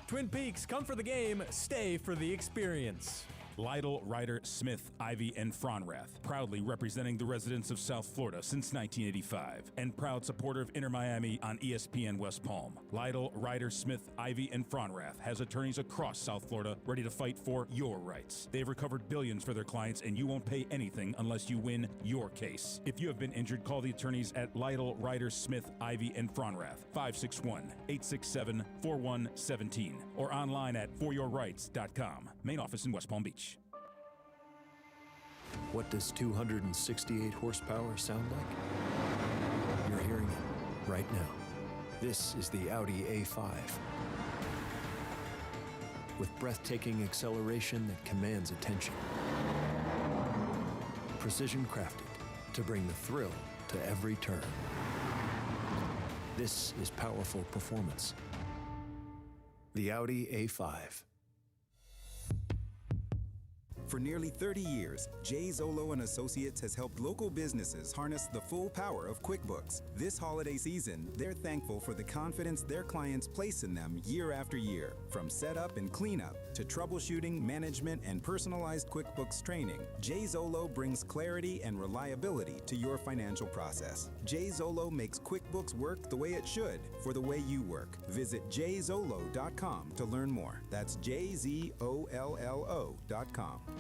Twin Peaks, come for the game, stay for the experience. Lytle, Ryder, Smith, Ivy, and Fronrath, proudly representing the residents of South Florida since 1985, and proud supporter of Inter Miami on ESPN West Palm. Lytle, Ryder, Smith, Ivy, and Fronrath has attorneys across South Florida ready to fight for your rights. They've recovered billions for their clients, and you won't pay anything unless you win your case. If you have been injured, call the attorneys at Lytle, Ryder, Smith, Ivy, and Fronrath, 561-867-4117, or online at foryourrights.com. Main office in West Palm Beach. What does 268 horsepower sound like? You're hearing it right now. This is the Audi A5. With breathtaking acceleration that commands attention. Precision crafted to bring the thrill to every turn. This is powerful performance. The Audi A5. For nearly 30 years, Jay Zolo & Associates has helped local businesses harness the full power of QuickBooks. This holiday season, they're thankful for the confidence their clients place in them year after year. From setup and cleanup to troubleshooting, management, and personalized QuickBooks training, Jay Zolo brings clarity and reliability to your financial process. Jay Zolo makes QuickBooks work the way it should for the way you work. Visit jzolo.com to learn more. That's JZOLLO.com.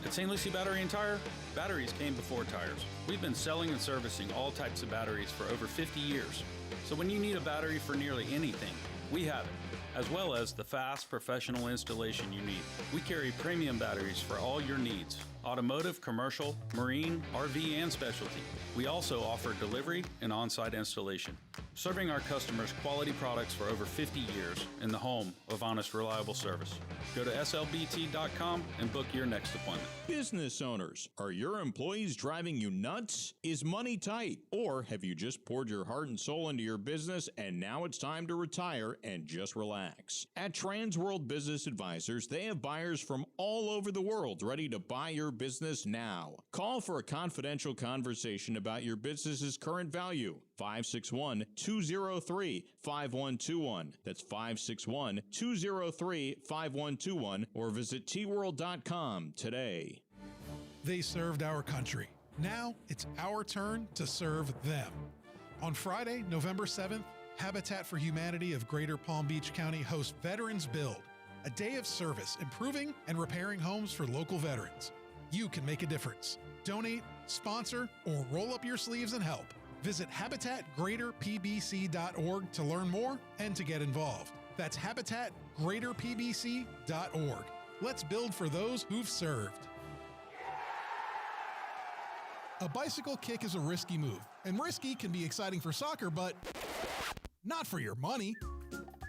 At St. Lucie Battery and Tire, batteries came before tires. We've been selling and servicing all types of batteries for over 50 years. So when you need a battery for nearly anything, we have it, as well as the fast professional installation you need. We carry premium batteries for all your needs: automotive, commercial, marine, RV, and specialty. We also offer delivery and on-site installation, serving our customers quality products for over 50 years in the home of honest, reliable service. Go to slbt.com and book your next appointment. Business owners, are your employees driving you nuts? Is money tight? Or have you just poured your heart and soul into your business and now it's time to retire and just relax? At Transworld Business Advisors, they have buyers from all over the world ready to buy your business now. Call for a confidential conversation about your business's current value. 561-203-5121. That's 561-203-5121, or visit tworld.com today. They served our country. Now it's our turn to serve them. On Friday, November 7th, Habitat for Humanity of Greater Palm Beach County hosts Veterans Build, a day of service improving and repairing homes for local veterans. You can make a difference. Donate, sponsor, or roll up your sleeves and help. Visit habitatgreaterpbc.org to learn more and to get involved. That's habitatgreaterpbc.org. Let's build for those who've served. A bicycle kick is a risky move, and risky can be exciting for soccer, but not for your money.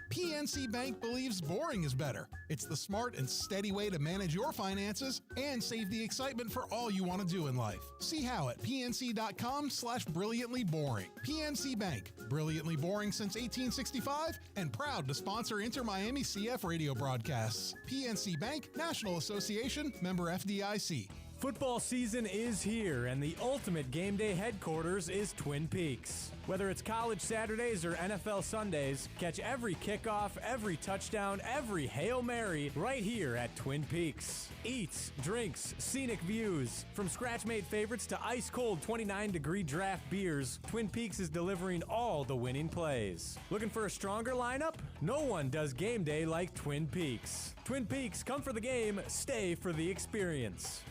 PNC Bank believes boring is better. It's the smart and steady way to manage your finances and save the excitement for all you want to do in life. See how at pnc.com/brilliantlyboring. PNC Bank, brilliantly boring since 1865 and proud to sponsor Inter Miami CF radio broadcasts. PNC Bank, National Association, member FDIC. Football season is here, and the ultimate game day headquarters is Twin Peaks. Whether it's college Saturdays or NFL Sundays, catch every kickoff, every touchdown, every Hail Mary right here at Twin Peaks. Eats, drinks, scenic views. From scratch-made favorites to ice-cold 29-degree draft beers, Twin Peaks is delivering all the winning plays. Looking for a stronger lineup? No one does game day like Twin Peaks. Twin Peaks, come for the game, stay for the experience.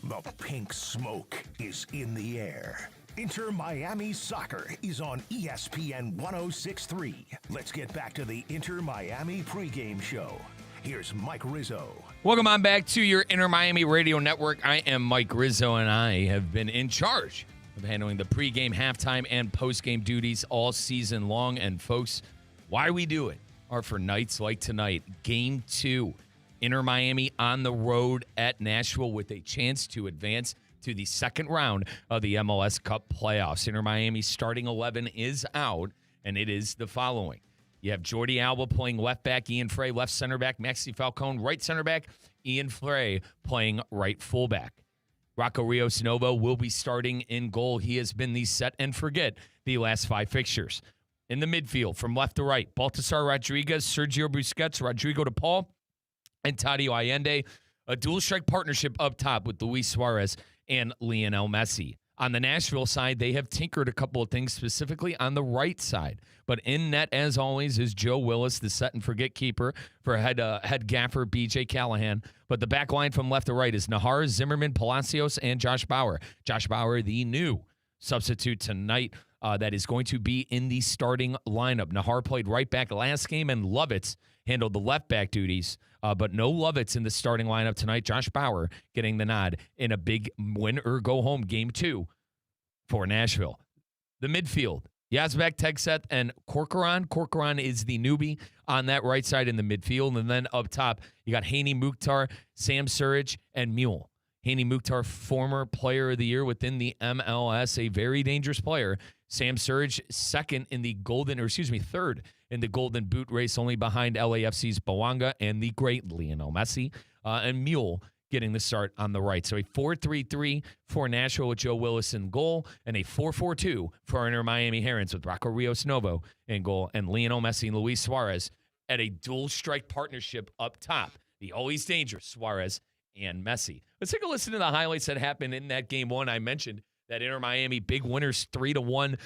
The pink smoke is in the air. Inter Miami Soccer is on ESPN 106.3. Let's get back to the Inter Miami pregame show. Here's Mike Rizzo. Welcome on back to your Inter Miami Radio Network. I am Mike Rizzo, and I have been in charge of handling the pregame, halftime, and postgame duties all season long. And folks, why we do it are for nights like tonight. Game 2. Inter Miami on the road at Nashville with a chance to advance to the second round of the MLS Cup playoffs. Inter Miami's starting 11 is out, and it is the following. You have Jordi Alba playing left back, Ian Frey left center back, Maxi Falcone right center back, Ian Frey playing right fullback. Rocco Rios Novo will be starting in goal. He has been the set and forget the last 5 fixtures. In the midfield, from left to right, Baltasar Rodriguez, Sergio Busquets, Rodrigo de Paul, and Tadio Allende. A dual strike partnership up top with Luis Suarez and Lionel Messi. On the Nashville side, they have tinkered a couple of things, specifically on the right side. But in net, as always, is Joe Willis, the set-and-forget keeper for head gaffer B.J. Callahan. But the back line from left to right is Nahar, Zimmerman, Palacios, and Josh Bauer. Josh Bauer, the new substitute tonight that is going to be in the starting lineup. Nahar played right back last game, and Lovitz handled the left back duties. But no Lovitz in the starting lineup tonight. Josh Bauer getting the nod in a big win-or-go-home game 2 for Nashville. The midfield, Yazbek, Tegseth, and Corcoran. Corcoran is the newbie on that right side in the midfield. And then up top, you got Hani Mukhtar, Sam Surridge, and Mule. Hani Mukhtar, former player of the year within the MLS, a very dangerous player. Sam Surridge, third in the Golden Boot race, only behind LAFC's Bawanga and the great Lionel Messi. And Mule getting the start on the right. So a 4-3-3 for Nashville with Joe Willis in goal, and a 4-4-2 for Inter Miami Herons with Rocco Rios Novo in goal, and Lionel Messi and Luis Suarez at a dual strike partnership up top. The always dangerous Suarez and Messi. Let's take a listen to the highlights that happened in that game 1. I mentioned that Inter Miami big winners 3-1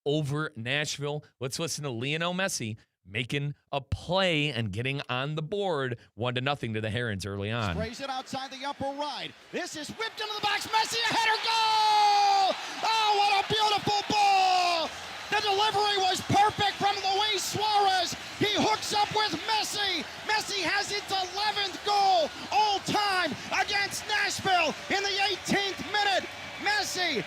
over Nashville. Let's listen to Lionel Messi making a play and getting on the board 1-0 to the Herons early on. Sprays it outside the upper right. This is whipped into the box. Messi, a header, goal! Oh, what a beautiful ball! The delivery was perfect from Luis Suarez. He hooks up with Messi. Messi has its 11th goal all time against Nashville in the 18th minute. Messi,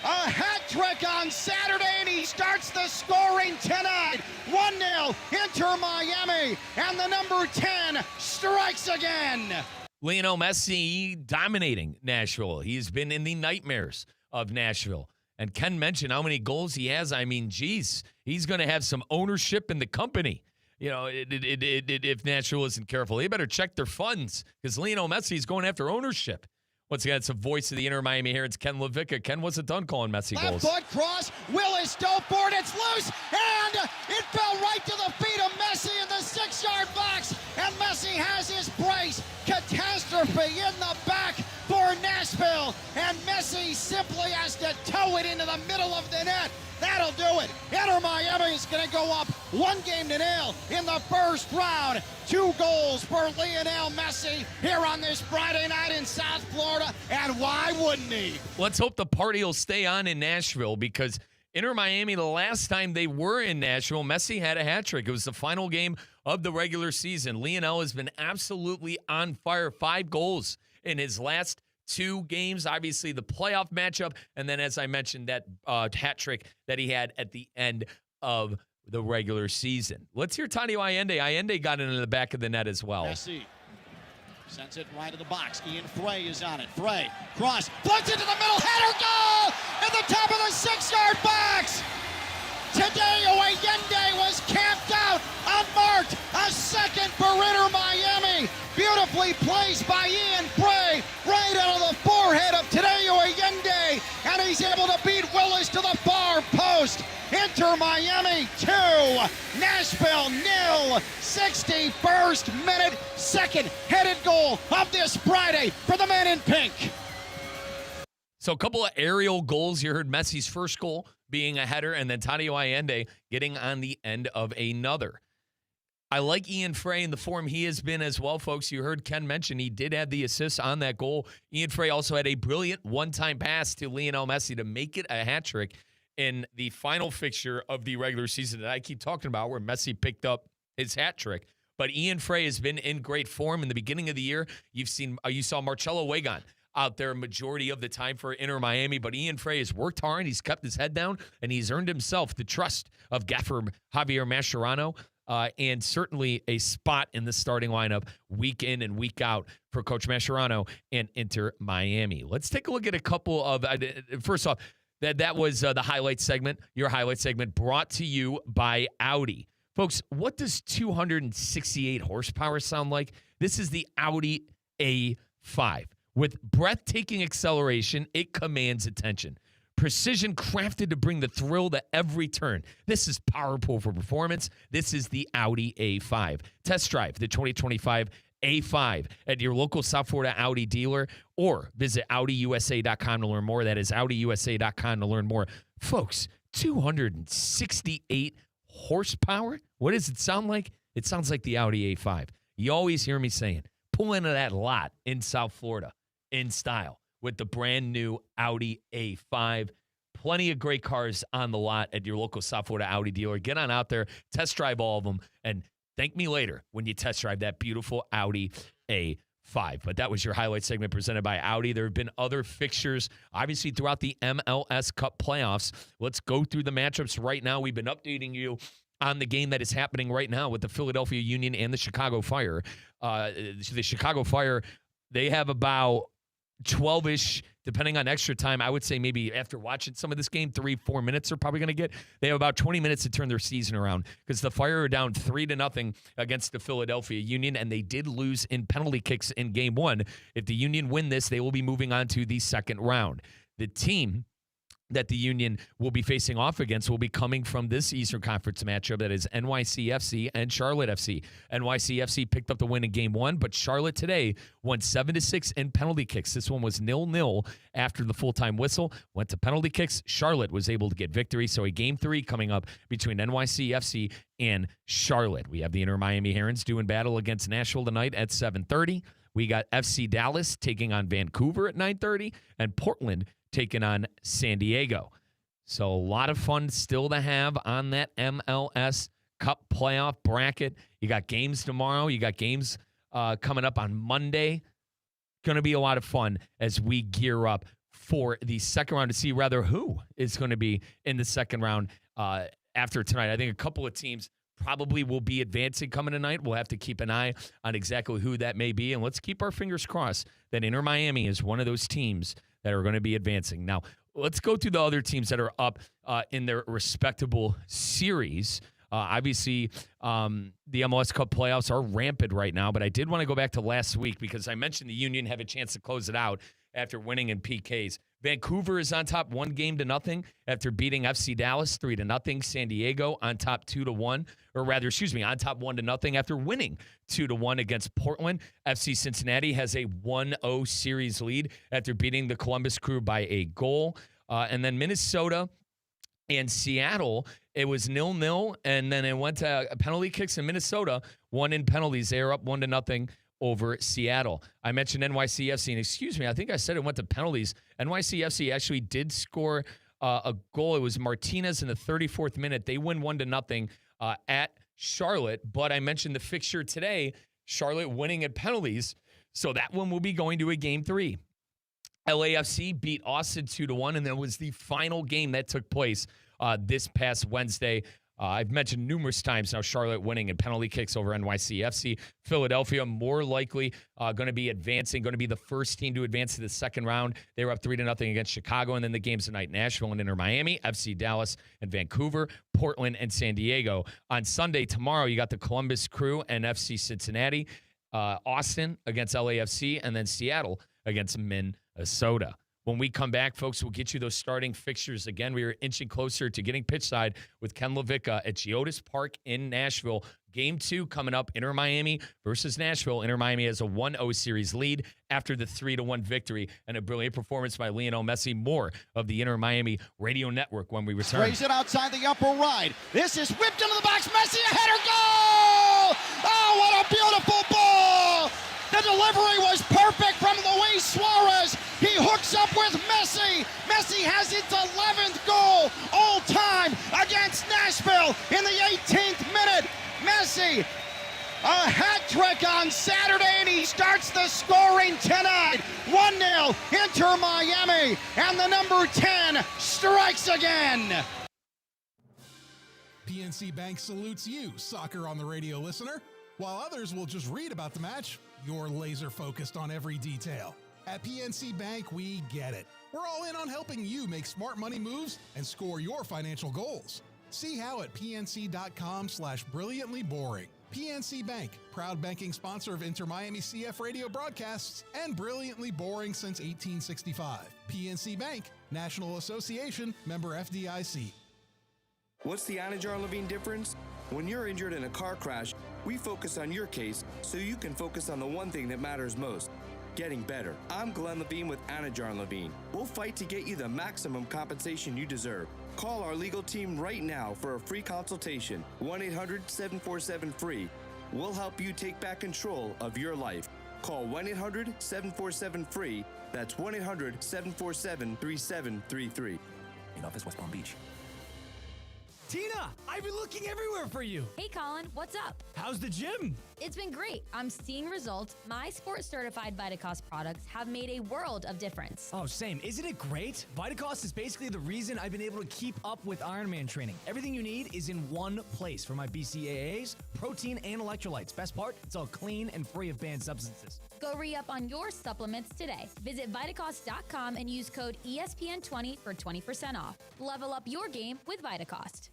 a hat trick on Saturday, and he starts the scoring tonight. 1-0 Inter Miami, and the number 10 strikes again. Lionel Messi dominating Nashville. He's been in the nightmares of Nashville. And Ken mentioned how many goals he has. I mean, geez, he's going to have some ownership in the company. You know, if Nashville isn't careful, they better check their funds because Lionel Messi is going after ownership. Once again, it's the voice of the Inter Miami Herons, Ken LaVicka. Ken wasn't done calling Messi goals. Left foot cross, Willis dove for it, it's loose, and it fell right to the feet of Messi in the 6-yard box, and Messi has his brace. Catastrophe in the back for Nashville, and Messi simply has to toe it into the middle of the net. That'll do it. Inter Miami is going to go up 1-0 in the first round. 2 goals for Lionel Messi here on this Friday night in South Florida, and why wouldn't he? Let's hope the party will stay on in Nashville because Inter Miami, the last time they were in Nashville, Messi had a hat trick. It was the final game of the regular season. Lionel has been absolutely on fire. 5 goals in his last 2 games, obviously the playoff matchup, and then, as I mentioned, that hat trick that he had at the end of the regular season. Let's hear Tadio Allende. Allende got it into the back of the net as well. Messi sends it right to the box. Ian Frey is on it. Frey, cross, floats into the middle, header, goal! At the top of the 6-yard box! Tadeo Allende was camped out, unmarked, a second for Inter Miami. Beautifully placed by Ian Frey, right out of the forehead of Tadeo Allende, and he's able to beat Willis to the far post. Inter Miami 2, Nashville 0, 61st minute, second headed goal of this Friday for the men in pink. So a couple of aerial goals. You heard Messi's first goal being a header, and then Tadio Allende getting on the end of another. I like Ian Frey in the form he has been as well, folks. You heard Ken mention he did have the assist on that goal. Ian Frey also had a brilliant one-time pass to Lionel Messi to make it a hat trick in the final fixture of the regular season that I keep talking about, where Messi picked up his hat trick. But Ian Frey has been in great form in the beginning of the year. You saw Marcelo Wagon out there majority of the time for Inter Miami, but Ian Frey has worked hard. He's kept his head down, and he's earned himself the trust of gaffer Javier Mascherano, and certainly a spot in the starting lineup week in and week out for Coach Mascherano and Inter Miami. Let's take a look at a couple of, first off, that was the highlight segment, your highlight segment brought to you by Audi. Folks, what does 268 horsepower sound like? This is the Audi A5. With breathtaking acceleration, it commands attention. Precision crafted to bring the thrill to every turn. This is powerful for performance. This is the Audi A5. Test drive the 2025 A5 at your local South Florida Audi dealer or visit AudiUSA.com to learn more. That is AudiUSA.com to learn more. Folks, 268 horsepower? What does it sound like? It sounds like the Audi A5. You always hear me saying, pull into that lot in South Florida in style with the brand new Audi A5. Plenty of great cars on the lot at your local South Florida Audi dealer. Get on out there, test drive all of them, and thank me later when you test drive that beautiful Audi A5. But that was your highlight segment presented by Audi. There have been other fixtures, obviously, throughout the MLS Cup playoffs. Let's go through the matchups right now. We've been updating you on the game that is happening right now with the Philadelphia Union and the Chicago Fire. The Chicago Fire, they have about 12-ish, depending on extra time. I would say maybe after watching some of this game, 3-4 minutes are probably going to get. They have about 20 minutes to turn their season around because the Fire are down 3-0 against the Philadelphia Union, and they did lose in penalty kicks in Game 1. If the Union win this, they will be moving on to the second round. The team that the Union will be facing off against will be coming from this Eastern Conference matchup that is NYCFC and Charlotte FC. NYCFC picked up the win in Game 1, but Charlotte today won 7-6 in penalty kicks. This one was 0-0 after the full-time whistle. Went to penalty kicks. Charlotte was able to get victory. So a Game 3 coming up between NYCFC and Charlotte. We have the Inter Miami Herons doing battle against Nashville tonight at 7:30. We got FC Dallas taking on Vancouver at 9:30, and Portland taking on San Diego. So a lot of fun still to have on that MLS Cup playoff bracket. You got games tomorrow. You got games coming up on Monday. Going to be a lot of fun as we gear up for the second round to see rather who is going to be in the second round after tonight. I think a couple of teams probably will be advancing coming tonight. We'll have to keep an eye on exactly who that may be. And let's keep our fingers crossed that Inter Miami is one of those teams that are going to be advancing. Now, let's go to the other teams that are up in their respectable series. Obviously, the MLS Cup playoffs are rampant right now, but I did want to go back to last week because I mentioned the Union have a chance to close it out after winning in PKs. Vancouver is on top 1-0 after beating FC Dallas 3-0. San Diego on top 2-1, or rather, on top 1-0 after winning 2-1 against Portland. FC Cincinnati has a 1-0 series lead after beating the Columbus Crew by a goal. And then Minnesota and Seattle, it was 0-0, and then it went to penalty kicks in Minnesota, won in penalties. They are up 1-0 over Seattle. I mentioned NYCFC, and I think I said it went to penalties. NYCFC actually did score a goal. It was Martinez in the 34th minute. They win 1-0 at Charlotte, but I mentioned the fixture today, Charlotte winning at penalties, so that one will be going to a Game 3. LAFC beat Austin 2-1, and that was the final game that took place this past Wednesday. I've mentioned numerous times now Charlotte winning in penalty kicks over NYCFC. Philadelphia more likely going to be advancing, going to be the first team to advance to the second round. They were up 3-0 against Chicago. And then the games tonight, Nashville and Inter Miami, FC Dallas and Vancouver, Portland and San Diego. On Sunday, tomorrow, you got the Columbus Crew and FC Cincinnati, Austin against LAFC, and then Seattle against Minnesota. When we come back, folks, we'll get you those starting fixtures. Again, we are inching closer to getting pitch side with Ken LaVicka at Geodis Park in Nashville. Game 2 coming up, Inter Miami versus Nashville. Inter Miami has a 1-0 series lead after the 3-1 victory and a brilliant performance by Lionel Messi. More of the Inter Miami Radio Network when we return. Raise it outside the upper right. This is whipped into the box. Messi, a header, goal! Oh, what a beautiful ball! The delivery was perfect from Luis Suarez. He hooks up with Messi. Messi has its 11th goal all time against Nashville in the 18th minute. Messi, a hat trick on Saturday, and he starts the scoring tonight. 1-0 Inter Miami, and the number 10 strikes again. PNC Bank salutes you, Soccer on the Radio listener. While others will just read about the match, you're laser focused on every detail. At PNC Bank, we get it. We're all in on helping you make smart money moves and score your financial goals. See how at pnc.com/brilliantlyboring. PNC Bank, proud banking sponsor of Inter Miami CF radio broadcasts and brilliantly boring since 1865. PNC Bank, National Association, member FDIC. What's the Anajar Levine difference? When you're injured in a car crash, we focus on your case so you can focus on the one thing that matters most, getting better. I'm Glenn Levine with Anajar Levine. We'll fight to get you the maximum compensation you deserve. Call our legal team right now for a free consultation, 1-800-747-FREE. We'll help you take back control of your life. Call 1-800-747-FREE. That's 1-800-747-3733. In office, West Palm Beach. Tina, I've been looking everywhere for you. Hey, Colin, what's up? How's the gym? It's been great. I'm seeing results. My sports-certified Vitacost products have made a world of difference. Oh, same. Isn't it great? Vitacost is basically the reason I've been able to keep up with Ironman training. Everything you need is in one place for my BCAAs, protein, and electrolytes. Best part, it's all clean and free of banned substances. Go re-up on your supplements today. Visit Vitacost.com and use code ESPN20 for 20% off. Level up your game with Vitacost.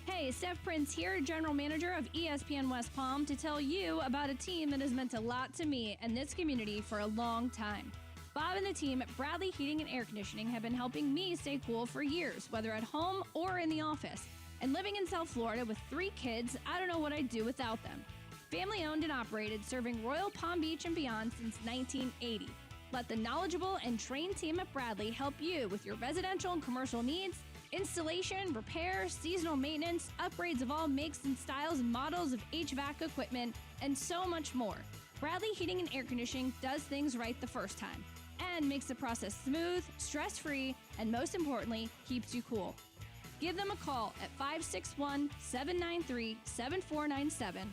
Hey, Steph Prince here, General Manager of ESPN West Palm, to tell you about a team that has meant a lot to me and this community for a long time. Bob and the team at Bradley Heating and Air Conditioning have been helping me stay cool for years, whether at home or in the office. And living in South Florida with 3 kids, I don't know what I'd do without them. Family owned and operated, serving Royal Palm Beach and beyond since 1980. Let the knowledgeable and trained team at Bradley help you with your residential and commercial needs, installation, repair, seasonal maintenance, upgrades of all makes and styles and models of HVAC equipment, and so much more. Bradley Heating and Air Conditioning does things right the first time and makes the process smooth, stress-free, and most importantly, keeps you cool. Give them a call at 561-793-7497.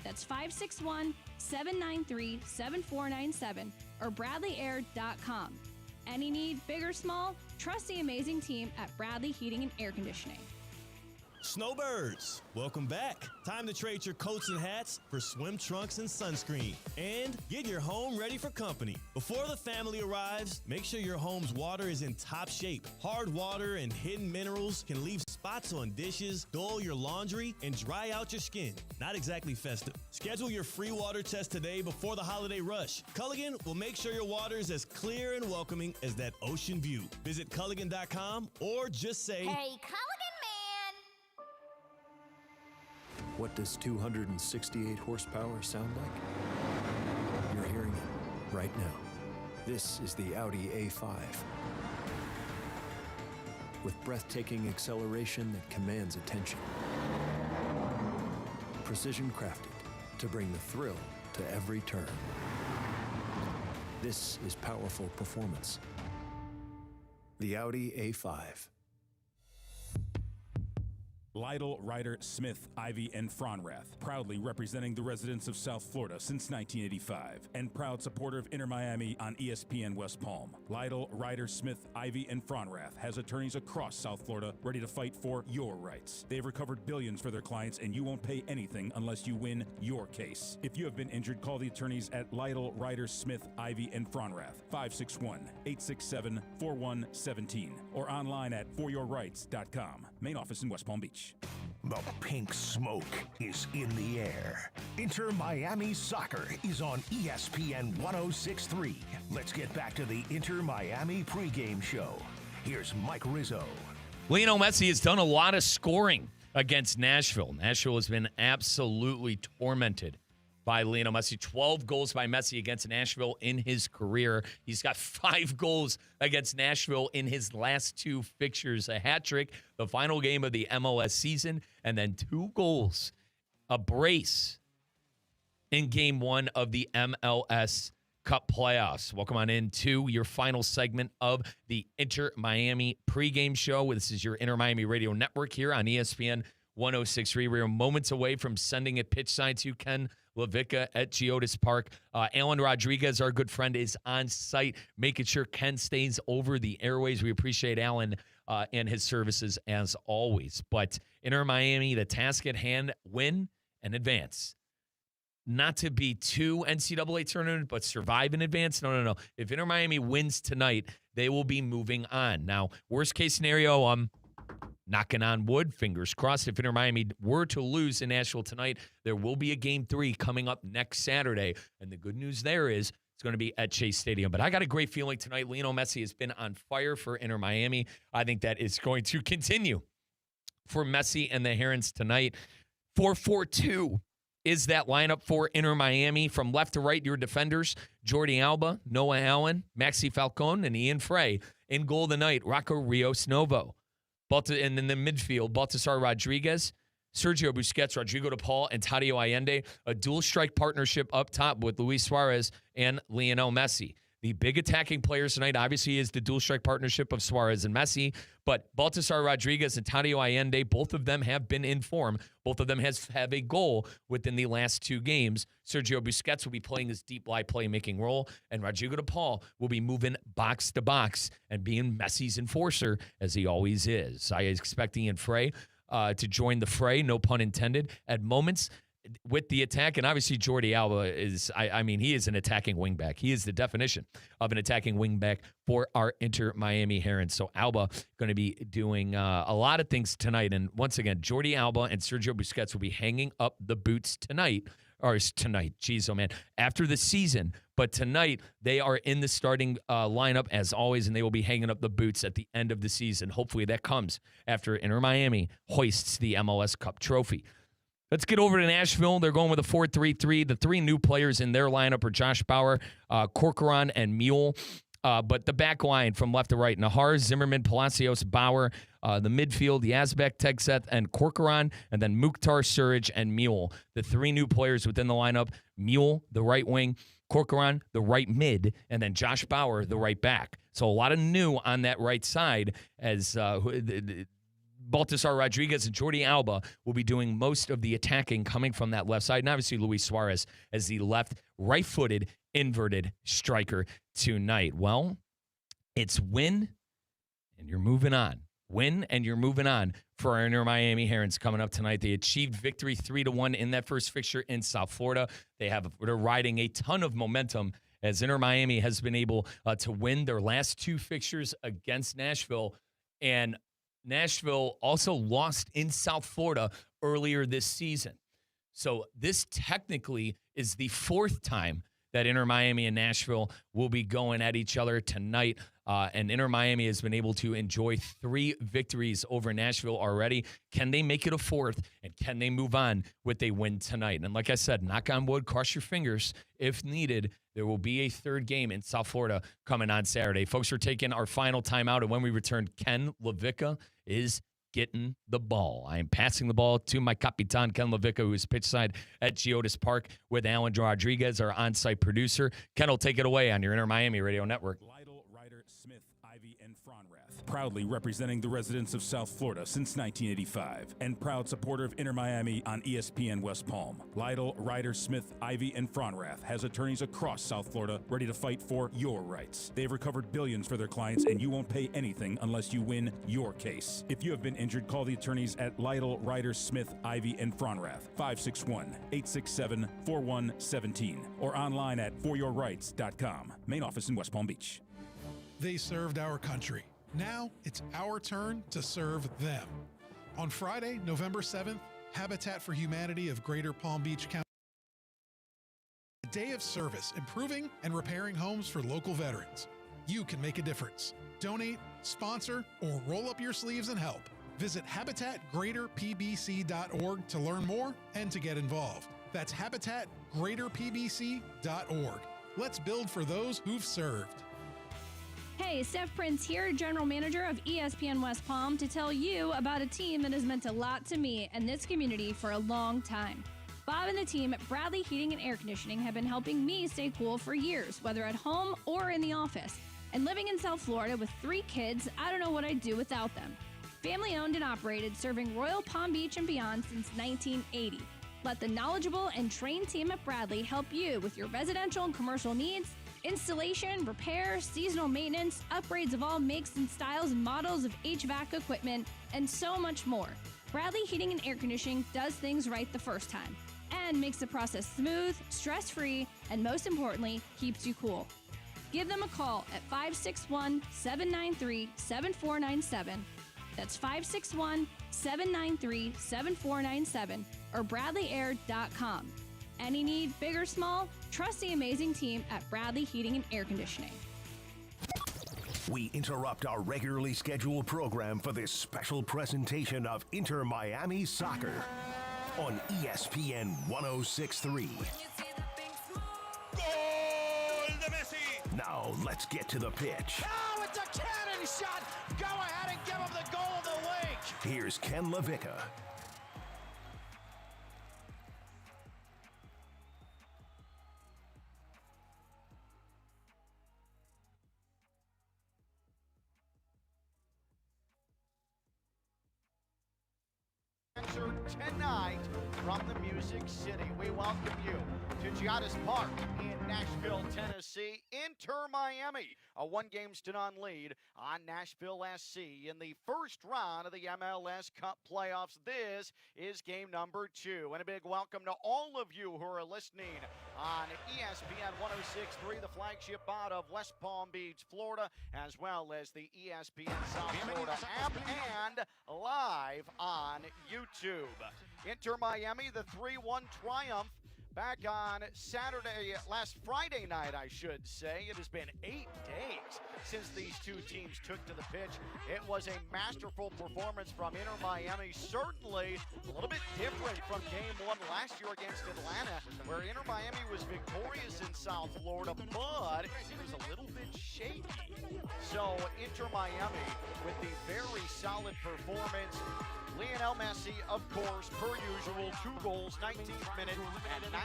That's 561-793-7497 or BradleyAir.com. Any need, big or small, trust the amazing team at Bradley Heating and Air Conditioning. Snowbirds, welcome back. Time to trade your coats and hats for swim trunks and sunscreen. And get your home ready for company. Before the family arrives, make sure your home's water is in top shape. Hard water and hidden minerals can leave spots on dishes, dull your laundry, and dry out your skin. Not exactly festive. Schedule your free water test today before the holiday rush. Culligan will make sure your water is as clear and welcoming as that ocean view. Visit Culligan.com or just say, Hey, Culligan! What does 268 horsepower sound like? You're hearing it right now. This is the Audi A5. With breathtaking acceleration that commands attention. Precision crafted to bring the thrill to every turn. This is powerful performance. The Audi A5. Lytle, Ryder, Smith, Ivy, and Fronrath, proudly representing the residents of South Florida since 1985, and proud supporter of Inter Miami on ESPN West Palm. Lytle, Ryder, Smith, Ivy, and Fronrath has attorneys across South Florida ready to fight for your rights. They've recovered billions for their clients, and you won't pay anything unless you win your case. If you have been injured, call the attorneys at Lytle, Ryder, Smith, Ivy, and Fronrath, 561-867-4117, or online at foryourrights.com. Main office in West Palm Beach. The pink smoke is in the air. Inter Miami Soccer is on ESPN 106.3. Let's get back to the Inter Miami pregame show. Here's Mike Rizzo. Lionel Messi has done a lot of scoring against Nashville. Nashville has been absolutely tormented by Lionel Messi. 12 goals by Messi against Nashville in his career. He's got 5 goals against Nashville in his last 2 fixtures, a hat trick, the final game of the MLS season, and then 2 goals, a brace in game 1 of the MLS Cup playoffs. Welcome on into your final segment of the Inter Miami pregame show. This is your Inter Miami radio network here on ESPN 106.3. We are moments away from sending it pitchside to Ken LaVicka at Geodis Park. Alan Rodriguez, our good friend, is on site, making sure Ken stays over the airways. We appreciate Alan and his services as always. But Inter Miami, the task at hand, win and advance. Not to be too NCAA tournament, but survive in advance. No. If Inter Miami wins tonight, they will be moving on. Now, worst case scenario, knocking on wood, fingers crossed. If Inter Miami were to lose in Nashville tonight, there will be a Game 3 coming up next Saturday. And the good news there is it's going to be at Chase Stadium. But I got a great feeling tonight. Lionel Messi has been on fire for Inter Miami. I think that is going to continue for Messi and the Herons tonight. 4-4-2 is that lineup for Inter Miami. From left to right, your defenders, Jordi Alba, Noah Allen, Maxi Falcone, and Ian Frey. In goal tonight, Rocco Rios Novo. And in the midfield, Baltasar Rodriguez, Sergio Busquets, Rodrigo de Paul, and Tadio Allende. A dual strike partnership up top with Luis Suarez and Lionel Messi. The big attacking players tonight, obviously, is the dual strike partnership of Suarez and Messi. But Baltasar Rodriguez and Tadio Allende, both of them have been in form. Both of them have a goal within the last 2 games. Sergio Busquets will be playing his deep lie playmaking role, and Rodrigo de Paul will be moving box to box and being Messi's enforcer, as he always is. I expect Ian Frey to join the fray, no pun intended, at moments with the attack. And obviously Jordi Alba is, he is an attacking wingback. He is the definition of an attacking wingback for our Inter Miami Herons. So Alba going to be doing a lot of things tonight. And once again, Jordi Alba and Sergio Busquets will be hanging up the boots tonight. After the season. But tonight, they are in the starting lineup as always, and they will be hanging up the boots at the end of the season. Hopefully that comes after Inter Miami hoists the MLS Cup trophy. Let's get over to Nashville. They're going with a 4-3-3. The 3 new players in their lineup are Josh Bauer, Corcoran, and Mule. But the back line from left to right, Nahar, Zimmerman, Palacios, Bauer. The midfield, Yazbek, Tegseth, and Corcoran. And then Mukhtar, Surridge, and Mule. The 3 new players within the lineup, Mule, the right wing, Corcoran, the right mid, and then Josh Bauer, the right back. So a lot of new on that right side as Baltasar Rodriguez and Jordi Alba will be doing most of the attacking coming from that left side. And obviously Luis Suarez as the left, right-footed, inverted striker tonight. Well, it's win, and you're moving on. Win, and you're moving on for our Inter Miami Herons coming up tonight. They achieved victory 3-1 in that first fixture in South Florida. They're riding a ton of momentum as Inter Miami has been able to win their last 2 fixtures against Nashville. And Nashville also lost in South Florida earlier this season. So this technically is the 4th time that Inter Miami and Nashville will be going at each other tonight. And Inter Miami has been able to enjoy 3 victories over Nashville already. Can they make it a 4th? And can they move on with a win tonight? And like I said, knock on wood, cross your fingers. If needed, there will be a 3rd game in South Florida coming on Saturday. Folks, we're taking our final timeout. And when we return, Ken Levica is getting the ball. I am passing the ball to my Capitan, Ken Levica, who is pitchside at Geodis Park with Alan Rodriguez, our on-site producer. Ken will take it away on your Inter Miami Radio Network. Smith, Ivy, and Fronrath, proudly representing the residents of South Florida since 1985, and proud supporter of Inter Miami on ESPN West Palm. Lytle, Ryder, Smith, Ivy, and Fronrath has attorneys across South Florida ready to fight for your rights. They've recovered billions for their clients, and you won't pay anything unless you win your case. If you have been injured, call the attorneys at Lytle, Ryder, Smith, Ivy, and Fronrath, 561-867-4117, or online at foryourrights.com. Main office in West Palm Beach. They served our country. Now it's our turn to serve them. On Friday, November 7th, Habitat for Humanity of Greater Palm Beach County. A day of service, improving and repairing homes for local veterans. You can make a difference. Donate, sponsor, or roll up your sleeves and help. Visit habitatgreaterpbc.org to learn more and to get involved. That's habitatgreaterpbc.org. Let's build for those who've served. Hey, Steph Prince here, General Manager of ESPN West Palm, to tell you about a team that has meant a lot to me and this community for a long time. Bob and the team at Bradley Heating and Air Conditioning have been helping me stay cool for years, whether at home or in the office. And living in South Florida with 3 kids, I don't know what I'd do without them. Family owned and operated, serving Royal Palm Beach and beyond since 1980. Let the knowledgeable and trained team at Bradley help you with your residential and commercial needs, installation, repair, seasonal maintenance, upgrades of all makes and styles and models of HVAC equipment, and so much more. Bradley Heating and Air Conditioning does things right the first time and makes the process smooth, stress-free, and most importantly, keeps you cool. Give them a call at 561-793-7497. That's 561-793-7497 or bradleyair.com. Any need, big or small, trust the amazing team at Bradley Heating and Air Conditioning. We interrupt our regularly scheduled program for this special presentation of Inter Miami Soccer on ESPN 106.3. Goal de Messi! Now let's get to the pitch. Oh, it's a cannon shot! Go ahead and give him the goal of the week! Here's Ken LaVicka. Tonight from the Music City, we welcome you to Giannis Park in Nashville, Tennessee. Inter Miami, a 1-0 lead on Nashville SC in the first round of the MLS Cup playoffs. This is game number 2. And a big welcome to all of you who are listening on ESPN 106.3, the flagship out of West Palm Beach, Florida, as well as the ESPN South Florida app and live on YouTube. Inter Miami, the 3-1 triumph back on last Friday night, I should say. It has been 8 days since these two teams took to the pitch. It was a masterful performance from Inter Miami, certainly a little bit different from game 1 last year against Atlanta, where Inter Miami was victorious in South Florida, but it was a little bit shaky. So Inter Miami with the very solid performance. Lionel Messi, of course, per usual, 2 goals, 19th minute and 90+6.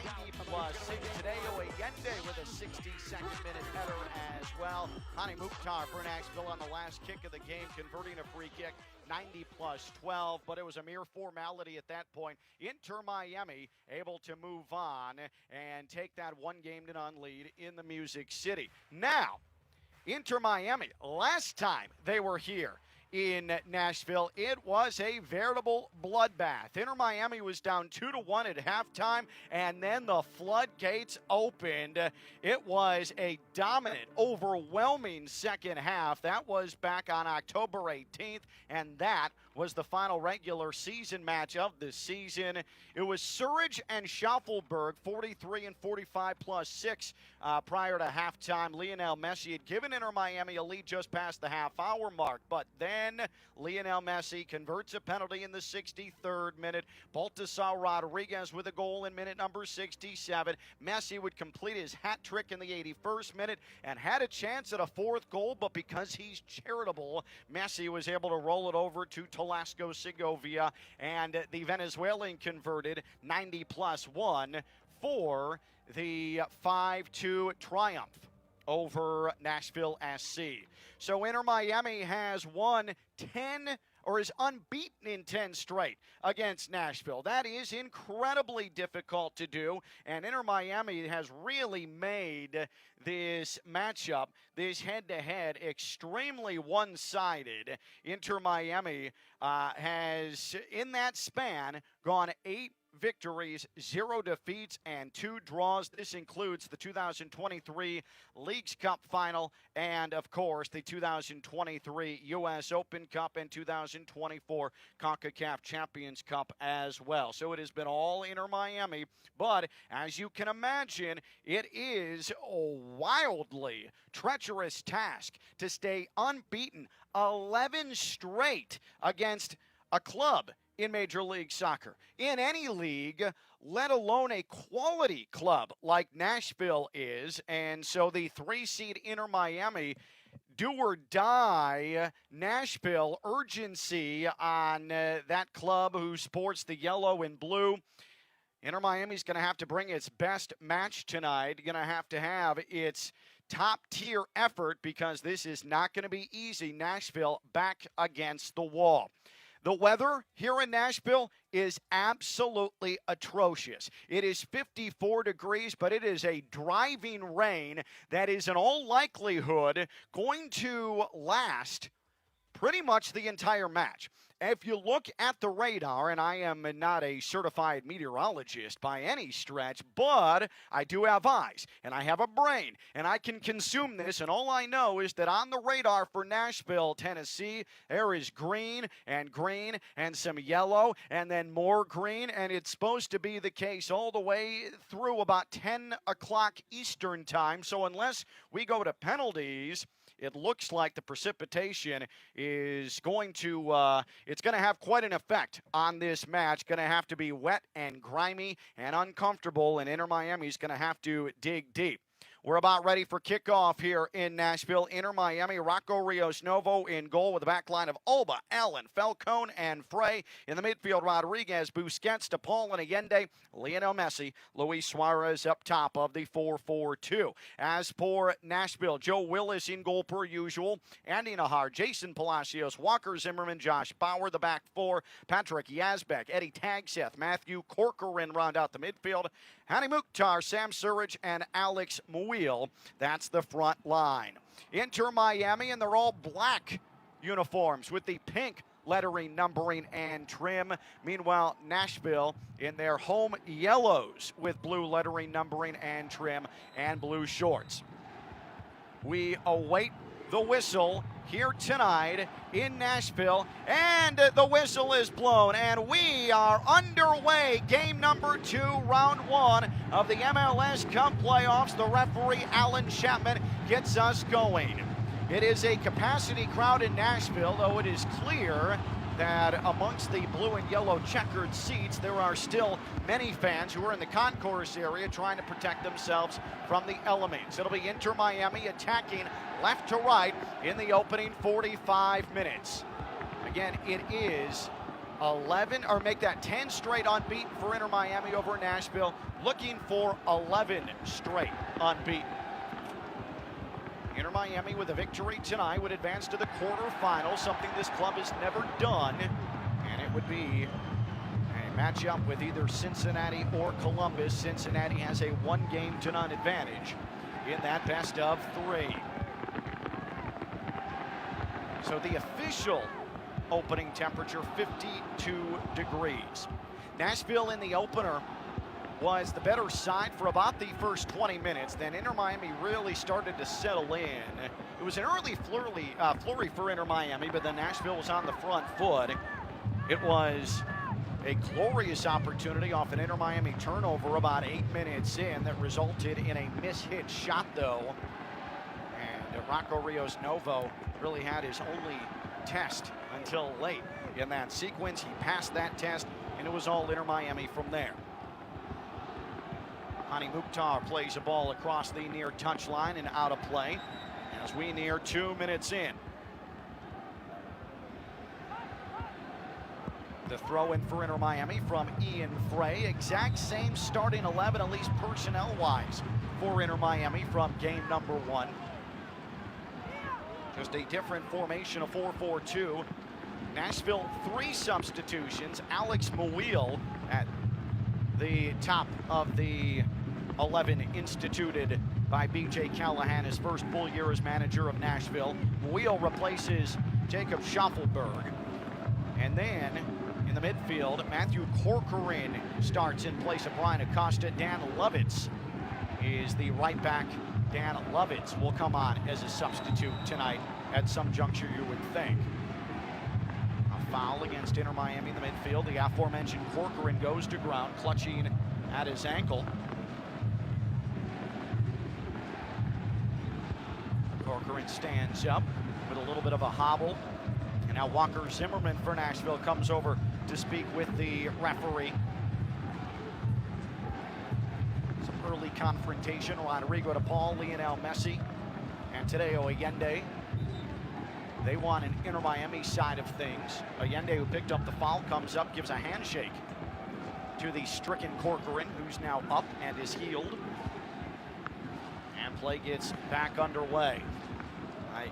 Tadeo Allende with a 62nd minute header as well. Hani Mukhtar for Nashville on the last kick of the game, converting a free kick, 90+12, but it was a mere formality at that point. Inter Miami able to move on and take that 1-0 lead in the Music City. Now, Inter Miami, last time they were here in Nashville, it was a veritable bloodbath. Inter Miami was down 2-1 at halftime, and then the floodgates opened. It was a dominant, overwhelming second half. That was back on October 18th, and that was the final regular season match of the season. It was Surridge and Schaufelberg, 43 and 45+6 prior to halftime. Lionel Messi had given Inter Miami a lead just past the half-hour mark, but then Lionel Messi converts a penalty in the 63rd minute. Baltasar Rodriguez with a goal in minute number 67. Messi would complete his hat trick in the 81st minute and had a chance at a 4th goal, but because he's charitable, Messi was able to roll it over to Velasco Segovia, and the Venezuelan converted 90+1 for the 5-2 triumph over Nashville SC. So Inter Miami has won 10 or is unbeaten in 10 straight against Nashville. That is incredibly difficult to do, and Inter Miami has really made this matchup, this head-to-head, extremely one-sided. Inter Miami has, in that span, gone 8 victories, 0 defeats, and 2 draws. This includes the 2023 Leagues Cup final and, of course, the 2023 U.S. Open Cup and 2024 CONCACAF Champions Cup as well. So it has been all Inter Miami, but as you can imagine, it is a wildly treacherous task to stay unbeaten 11 straight against a club in Major League Soccer, in any league, let alone a quality club like Nashville is. And so the 3-seed Inter Miami, do or die, Nashville urgency on that club who sports the yellow and blue. Inter Miami's going to have to bring its best match tonight, going to have its top-tier effort, because this is not going to be easy. Nashville back against the wall. The weather here in Nashville is absolutely atrocious. It is 54 degrees, but it is a driving rain that is in all likelihood going to last pretty much the entire match. If you look at the radar, and I am not a certified meteorologist by any stretch, but I do have eyes, and I have a brain, and I can consume this, and all I know is that on the radar for Nashville, Tennessee, there is green and some yellow and then more green, and it's supposed to be the case all the way through about 10 o'clock Eastern time. So unless we go to penalties, it looks like the precipitation is going to it's going to have quite an effect on this match. Going to have to be wet and grimy and uncomfortable, and Inter Miami's going to have to dig deep. We're about ready for kickoff here in Nashville. Inter Miami, Rocco Rios Novo in goal with a back line of Alba, Allen, Falcone, and Frey. In the midfield, Rodriguez, Busquets, DePaul, and Allende, Lionel Messi, Luis Suarez up top of the 4-4-2. As for Nashville, Joe Willis in goal per usual, Andy Nahar, Jason Palacios, Walker Zimmerman, Josh Bauer, the back four, Patrick Yazbek, Eddie Tagseth, Matthew Corcoran round out the midfield, Hani Mukhtar, Sam Surridge, and Alex Muil. That's the front line. Inter Miami, and they're all black uniforms with the pink lettering, numbering, and trim. Meanwhile, Nashville in their home yellows with blue lettering, numbering, and trim, and blue shorts. We await the whistle here tonight in Nashville, and the whistle is blown, and we are underway. Game number 2, round 1 of the MLS Cup playoffs. The referee, Alan Chapman, gets us going. It is a capacity crowd in Nashville, though it is clear that amongst the blue and yellow checkered seats, there are still many fans who are in the concourse area trying to protect themselves from the elements. It'll be Inter Miami attacking left to right in the opening 45 minutes. Again, it is 11, or make that 10 straight unbeaten for Inter Miami over Nashville, looking for 11 straight unbeaten. Inter Miami with a victory tonight would advance to the quarterfinals, something this club has never done, and it would be a matchup with either Cincinnati or Columbus. Cincinnati has a 1-game-to-none advantage in that best of 3. So the official opening temperature, 52 degrees. Nashville in the opener was the better side for about the first 20 minutes. Then Inter Miami really started to settle in. It was an early flurry for Inter Miami, but then Nashville was on the front foot. It was a glorious opportunity off an Inter Miami turnover about 8 minutes in that resulted in a mishit shot, though. And Rocco Rios Novo really had his only test until late in that sequence. He passed that test, and it was all Inter Miami from there. Hani Mukhtar plays a ball across the near touchline and out of play as we near 2 minutes in. The throw in for Inter Miami from Ian Frey. Exact same starting 11, at least personnel-wise, for Inter Miami from game number 1. Just a different formation, a 4-4-2. Nashville, 3 substitutions. Alex Muil at the top of the 11 instituted by B.J. Callahan, his first full year as manager of Nashville. Muil replaces Jacob Schaffelberg. And then in the midfield, Matthew Corcoran starts in place of Brian Acosta. Dan Lovitz is the right back. Dan Lovitz will come on as a substitute tonight at some juncture, you would think. A foul against Inter Miami in the midfield. The aforementioned Corcoran goes to ground, clutching at his ankle. Corcoran stands up with a little bit of a hobble. And now Walker Zimmerman for Nashville comes over to speak with the referee. Some early confrontation. Rodrigo DePaul, Lionel Messi, and Tadeo Allende. They want an Inter Miami side of things. Allende, who picked up the foul, comes up, gives a handshake to the stricken Corcoran, who's now up and is healed. And play gets back underway.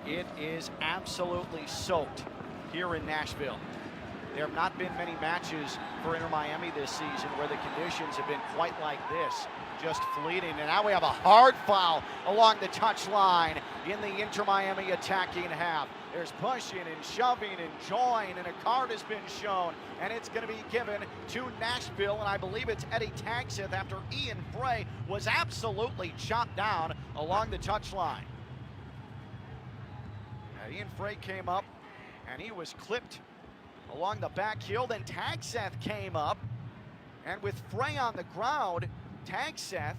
It is absolutely soaked here in Nashville. There have not been many matches for Inter Miami this season where the conditions have been quite like this. just fleeting. And now we have a hard foul along the touchline in the Inter Miami attacking half. There's pushing and shoving and jawing, and a card has been shown, and it's going to be given to Nashville, and I believe it's Eddie Tagseth after Ian Frey was absolutely chopped down along the touchline. Ian Frey came up, and he was clipped along the back heel. Then Tagseth came up, and with Frey on the ground, Tagseth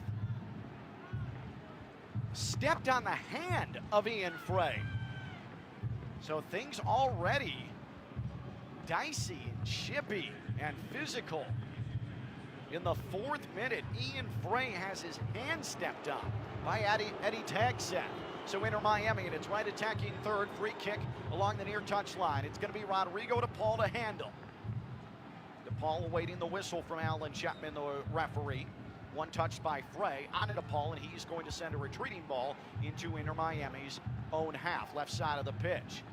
stepped on the hand of Ian Frey. So things already dicey and chippy and physical. In the 4th minute, Ian Frey has his hand stepped on by Eddie Tagseth. So Inter Miami, and it's right attacking third. Free kick along the near touchline. It's going to be Rodrigo DePaul to handle. DePaul awaiting the whistle from Alan Chapman, the referee. One touch by Frey on DePaul, and he's going to send a retreating ball into Inter Miami's own half, left side of the pitch.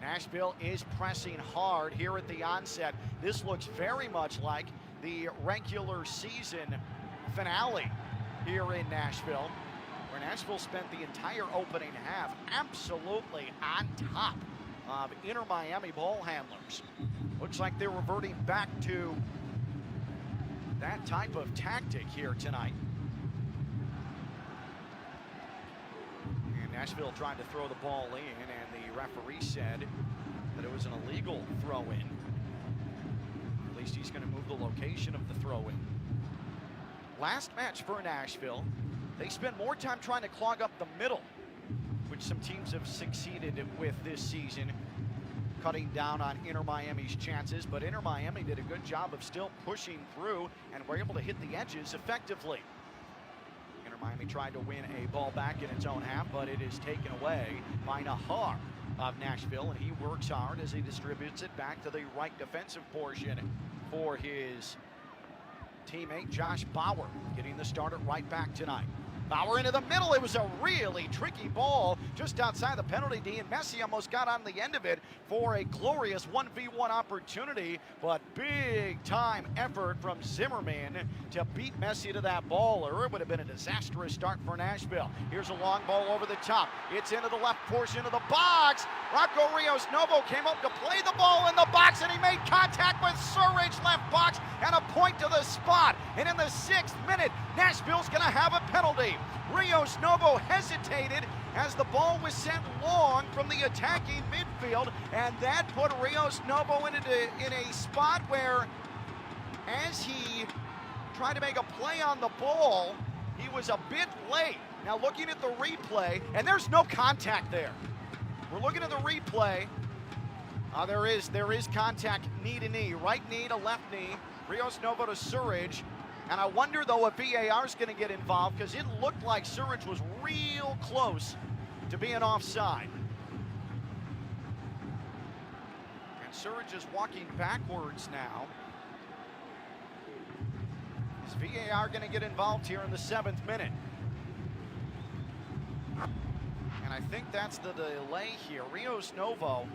Nashville is pressing hard here at the onset. This looks very much like the regular season finale here in Nashville, where Nashville spent the entire opening half absolutely on top of Inter Miami ball handlers. Looks like they're reverting back to that type of tactic here tonight. And Nashville tried to throw the ball in, and the referee said that it was an illegal throw-in. At least he's going to move the location of the throw-in. Last match for Nashville, they spent more time trying to clog up the middle, which some teams have succeeded with this season, cutting down on Inter Miami's chances, but Inter Miami did a good job of still pushing through and were able to hit the edges effectively. Inter Miami tried to win a ball back in its own half, but it is taken away by Nahar of Nashville, and he works hard as he distributes it back to the right defensive portion for his teammate Josh Bauer, getting the start at right back tonight. Bauer into the middle. It was a really tricky ball just outside the penalty D, and Messi almost got on the end of it for a glorious 1v1 opportunity, but big time effort from Zimmerman to beat Messi to that ball, or it would have been a disastrous start for Nashville. Here's a long ball over the top. It's into the left portion of the box. Rocco Rios Novo came up to play the ball in the box, and he made contact with Surridge left box and a point to the spot. And in the 6th minute, Nashville's going to have a penalty. Rios Novo hesitated as the ball was sent long from the attacking midfield, and that put Rios Novo in a spot where, as he tried to make a play on the ball, he was a bit late. Now looking at the replay, and there's no contact there. We're looking at the replay. There is contact knee to knee, right knee to left knee. Rios Novo to Surridge. And I wonder, though, if VAR is going to get involved, because it looked like Surridge was real close to being offside. And Surridge is walking backwards now. Is VAR going to get involved here in the 7th minute? And I think that's the delay here. Rios Novo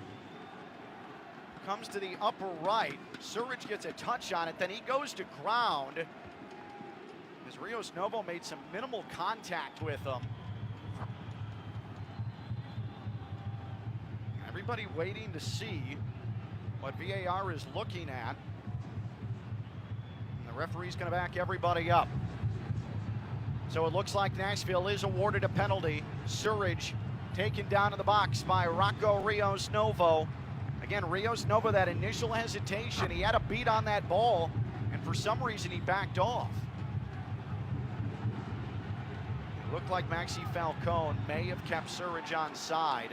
comes to the upper right. Surridge gets a touch on it, then he goes to ground, as Rios Novo made some minimal contact with him. Everybody waiting to see what VAR is looking at. And the referee's going to back everybody up. So it looks like Nashville is awarded a penalty. Surridge taken down in the box by Rocco Rios Novo. Again, Rios Novo, that initial hesitation, he had a beat on that ball, and for some reason he backed off. It looked like Maxi Falcone may have kept Surridge onside,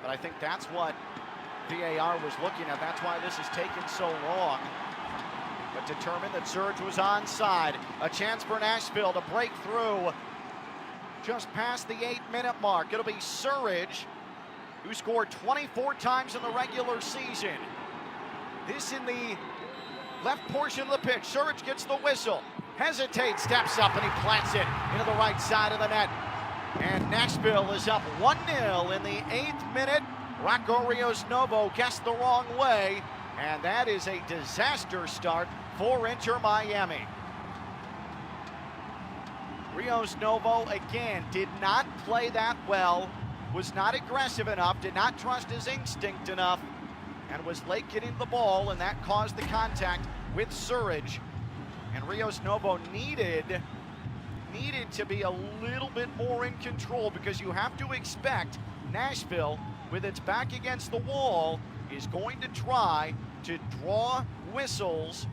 but I think that's what VAR was looking at. That's why this has taken so long. But determined that Surridge was onside. A chance for Nashville to break through just past the 8-minute mark. It'll be Surridge, who scored 24 times in the regular season. This in the left portion of the pitch. Surridge gets the whistle, hesitates, steps up, and he plants it into the right side of the net. And Nashville is up 1-0 in the 8th minute. Rocco Rios Novo guessed the wrong way, and that is a disaster start for Inter Miami. Rios Novo, again, did not play that well, was not aggressive enough, did not trust his instinct enough, and was late getting the ball, and that caused the contact with Surridge. And Rios Novo needed to be a little bit more in control, because you have to expect Nashville, with its back against the wall, is going to try to draw whistles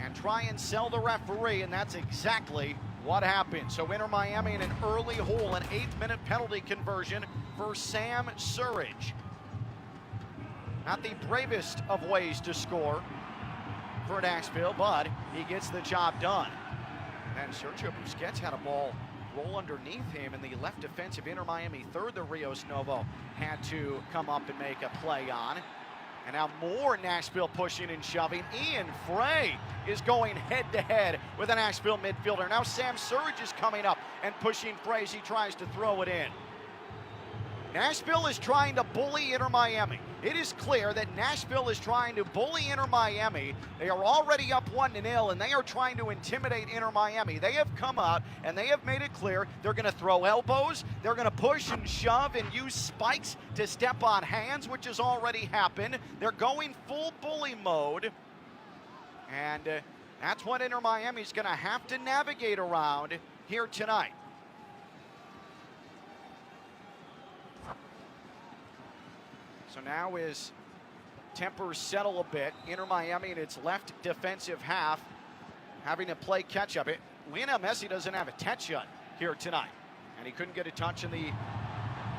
and try and sell the referee, and that's exactly what happened. So Inter Miami in an early hole, an 8th-minute penalty conversion for Sam Surridge. Not the bravest of ways to score for Nashville, but he gets the job done. And Sergio Busquets had a ball roll underneath him, and the left defensive Inter Miami third that Rios Novo had to come up and make a play on. And now more Nashville pushing and shoving. Ian Frey is going head-to-head with a Nashville midfielder. Now Sam Surridge is coming up and pushing Frey as he tries to throw it in. Nashville is trying to bully Inter Miami. It is clear that Nashville is trying to bully Inter Miami. They are already up 1-0, and they are trying to intimidate Inter Miami. They have come out, and they have made it clear they're going to throw elbows, they're going to push and shove and use spikes to step on hands, which has already happened. They're going full bully mode, and that's what Inter Miami is going to have to navigate around here tonight. So now as tempers settle a bit, Inter Miami in its left defensive half having to play catch-up. Lionel Messi doesn't have a touch-up here tonight, and he couldn't get a touch in the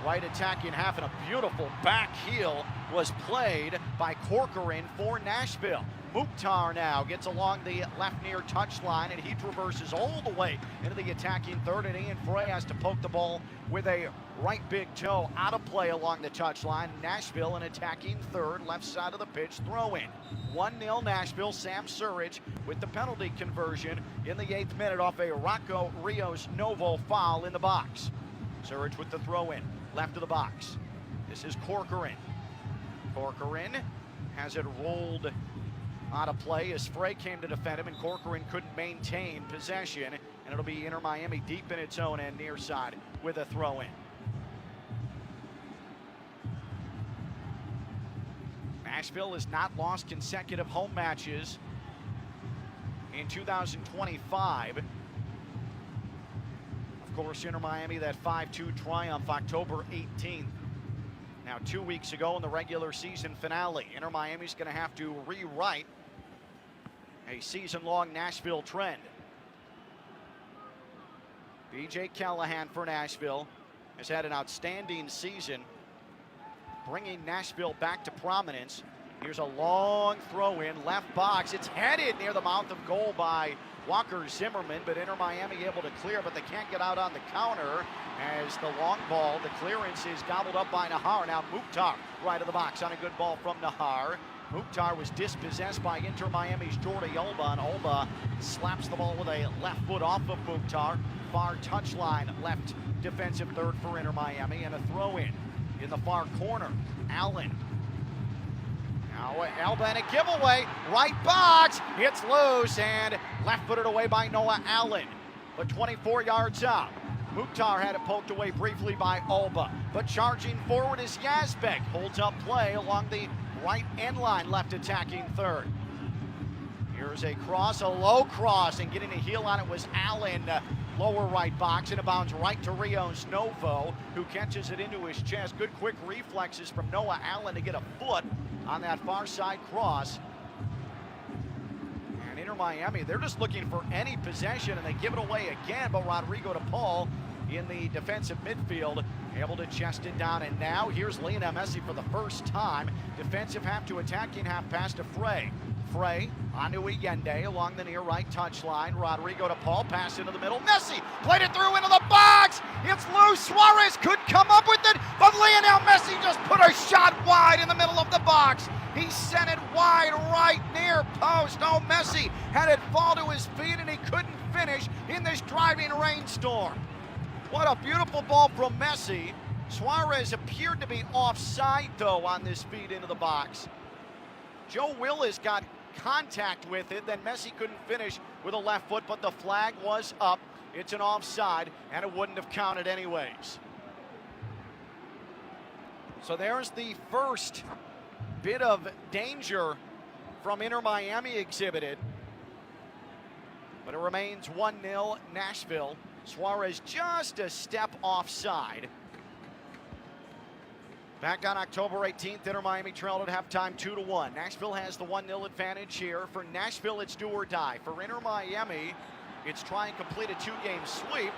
right attacking half, and a beautiful back heel was played by Corcoran for Nashville. Mukhtar now gets along the left near touchline, and he traverses all the way into the attacking third, and Ian Frey has to poke the ball with a right big toe out of play along the touchline. Nashville an attacking third, left side of the pitch, throw in. 1-0 Nashville. Sam Surridge with the penalty conversion in the 8th minute off a Rocco Rios Novo foul in the box. Surridge with the throw in, left of the box. This is Corcoran. Corcoran has it rolled out of play as Frey came to defend him, and Corcoran couldn't maintain possession, and it'll be Inter Miami deep in its own end near side with a throw in. Nashville has not lost consecutive home matches in 2025. Of course, Inter Miami, that 5-2 triumph October 18th. Now 2 weeks ago in the regular season finale, Inter Miami's going to have to rewrite a season-long Nashville trend. B.J. Callahan for Nashville has had an outstanding season, bringing Nashville back to prominence. Here's a long throw in, left box. It's headed near the mouth of goal by Walker Zimmerman, but Inter Miami able to clear, but they can't get out on the counter as the long ball, the clearance is gobbled up by Nahar. Now Mukhtar right of the box on a good ball from Nahar. Mukhtar was dispossessed by Inter Miami's Jordi Alba, and Alba slaps the ball with a left foot off of Mukhtar. Far touchline, left defensive third for Inter Miami, and a throw in the far corner. Allen. Now Alba and a giveaway, right box, it's loose and left footed away by Noah Allen, but 24 yards out. Mukhtar had it poked away briefly by Alba, but charging forward is Yazbek, holds up play along the right end line, left attacking third. Here's a cross, a low cross, and getting a heel on it was Allen. Lower right box, and it bounds right to Rios Novo, who catches it into his chest. Good quick reflexes from Noah Allen to get a foot on that far side cross. And Inter Miami, they're just looking for any possession, and they give it away again, but Rodrigo de Paul in the defensive midfield able to chest it down. And now here's Lionel Messi for the first time. Defensive half to attacking half pass to Frey. Frey onto Allende along the near right touchline. Rodrigo de Paul pass into the middle. Messi played it through into the box. It's loose. Suarez could come up with it, but Lionel Messi just put a shot wide in the middle of the box. He sent it wide right near post. Oh, Messi had it fall to his feet, and he couldn't finish in this driving rainstorm. What a beautiful ball from Messi. Suarez appeared to be offside, though, on this feed into the box. Joe Willis got contact with it, then Messi couldn't finish with a left foot, but the flag was up, it's an offside, and it wouldn't have counted anyways. So there's the first bit of danger from Inter Miami exhibited. But it remains 1-0 Nashville. Suarez just a step offside. Back on October 18th, Inter Miami trailed at halftime 2-1. Nashville has the 1-0 advantage here. For Nashville, it's do or die. For Inter Miami, it's try and complete a two-game sweep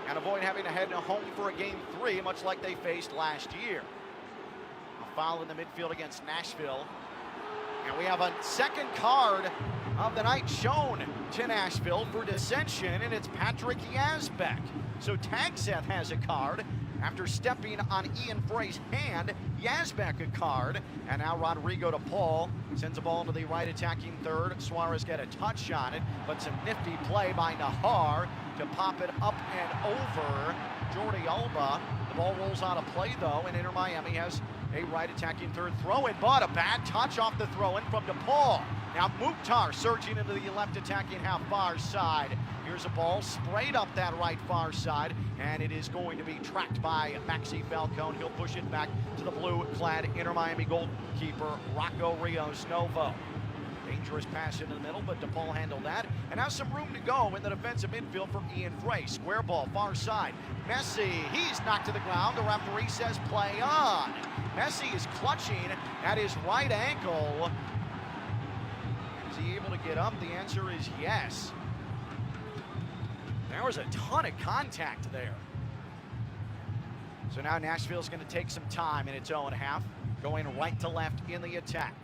and avoid having to head home for a game 3, much like they faced last year. A foul in the midfield against Nashville. And we have a second card of the night shown to Nashville for dissension, and it's Patrick Yazbek. So Tagseth has a card after stepping on Ian Frey's hand. Yazbek a card, and now Rodrigo DePaul sends a ball into the right attacking third. Suarez get a touch on it, but some nifty play by Nahar to pop it up and over Jordi Alba. The ball rolls out of play though, and Inter Miami has a right attacking third throw-in, but a bad touch off the throw-in from DePaul. Now Mukhtar surging into the left attacking half far side. Here's a ball sprayed up that right far side, and it is going to be tracked by Maxi Falcone. He'll push it back to the blue-clad Inter Miami goalkeeper, Rocco Rios Novo. Dangerous pass into the middle, but DePaul handled that. And now some room to go in the defensive midfield for Ian Frey. Square ball, far side. Messi, he's knocked to the ground. The referee says play on. Messi is clutching at his right ankle. Is he able to get up? The answer is yes. There was a ton of contact there. So now Nashville's going to take some time in its own half, going right to left in the attack.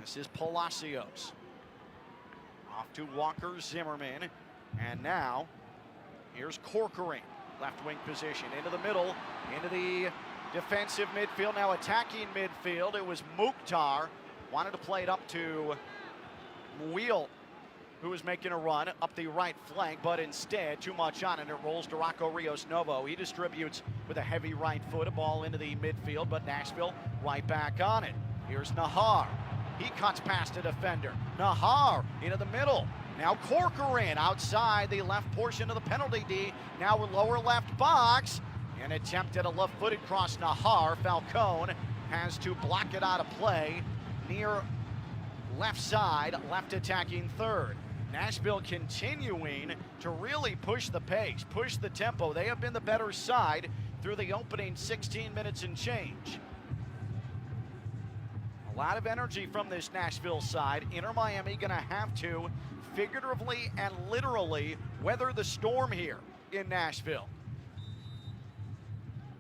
This is Palacios. Off to Walker Zimmerman. And now, here's Corcoran. Left wing position. Into the middle. Into the defensive midfield. Now attacking midfield. It was Mukhtar. Wanted to play it up to Wheel, who was making a run up the right flank, but instead, too much on it. It rolls to Rocco Rios Novo. He distributes with a heavy right foot. A ball into the midfield, but Nashville right back on it. Here's Nahar. He cuts past a defender. Nahar into the middle. Now Corcoran outside the left portion of the penalty D. Now lower left box. An attempt at a left-footed cross. Nahar. Falcone has to block it out of play near left side, left attacking third. Nashville continuing to really push the pace, push the tempo. They have been the better side through the opening 16 minutes and change. A lot of energy from this Nashville side. Inter Miami going to have to figuratively and literally weather the storm here in Nashville.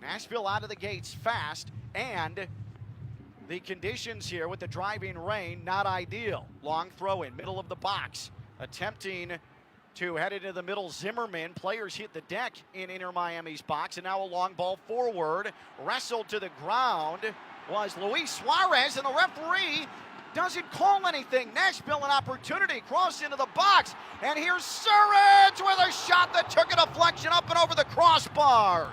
Nashville out of the gates fast, and the conditions here with the driving rain, not ideal. Long throw in, middle of the box. Attempting to head into the middle, Zimmerman. Players hit the deck in Inter Miami's box, and now a long ball forward. Wrestled to the ground was Luis Suarez, and the referee doesn't call anything. Nashville an opportunity, cross into the box, and here's Surridge with a shot that took a deflection up and over the crossbar.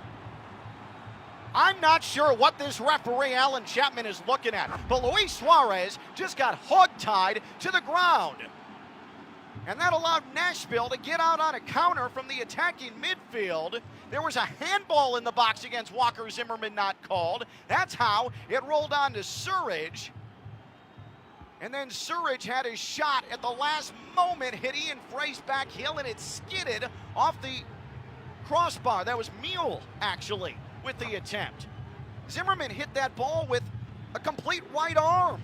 I'm not sure what this referee, Alan Chapman, is looking at, but Luis Suarez just got hog-tied to the ground. And that allowed Nashville to get out on a counter from the attacking midfield. There was a handball in the box against Walker Zimmerman, not called. That's how it rolled on to Surridge. And then Surridge had his shot at the last moment, hit Ian Frey's back heel, and it skidded off the crossbar. That was Mule, actually, with the attempt. Zimmerman hit that ball with a complete right arm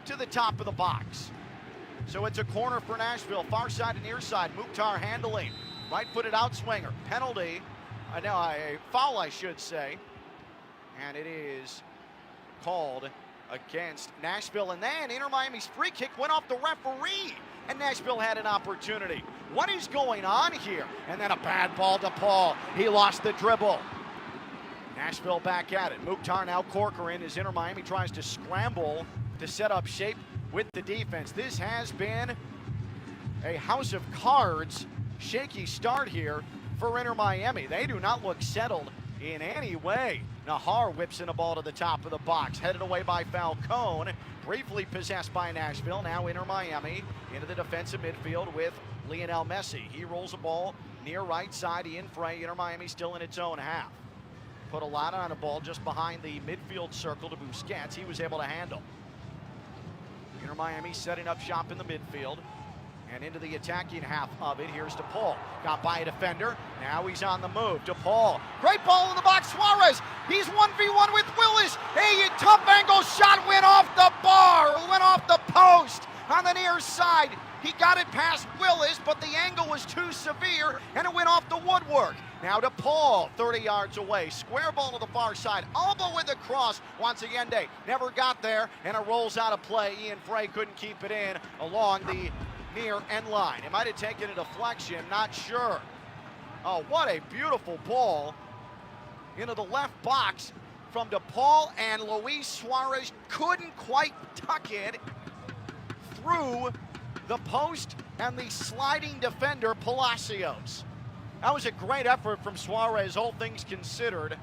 to the top of the box. So it's a corner for Nashville, far side and near side. Mukhtar handling, right-footed outswinger. Penalty, a foul, I should say. And it is called against Nashville. And then Inter Miami's free kick went off the referee, and Nashville had an opportunity. What is going on here? And then a bad ball to Paul. He lost the dribble. Nashville back at it. Mukhtar now Corcoran as Inter Miami tries to scramble to set up shape with the defense. This has been a house of cards. Shaky start here for Inter Miami. They do not look settled in any way. Nahar whips in a ball to the top of the box, headed away by Falcone. Briefly possessed by Nashville. Now Inter Miami into the defensive midfield with Lionel Messi. He rolls a ball near right side. Ian Frey. Inter Miami still in its own half. Put a lot on a ball just behind the midfield circle to Busquets. He was able to handle. Inter Miami setting up shop in the midfield. And into the attacking half of it. Here's DePaul. Got by a defender. Now he's on the move. DePaul. Great ball in the box. Suarez. He's 1v1 with Willis. A tough angle shot went off the bar. Went off the post on the near side. He got it past Willis, but the angle was too severe, and it went off the woodwork. Now DePaul, 30 yards away. Square ball to the far side. Alba with a cross. Once again, they never got there, and it rolls out of play. Ian Frey couldn't keep it in along the near end line. It might have taken a deflection, not sure. Oh, what a beautiful ball into the left box from DePaul, and Luis Suarez couldn't quite tuck it through the post and the sliding defender, Palacios. That was a great effort from Suarez, all things considered,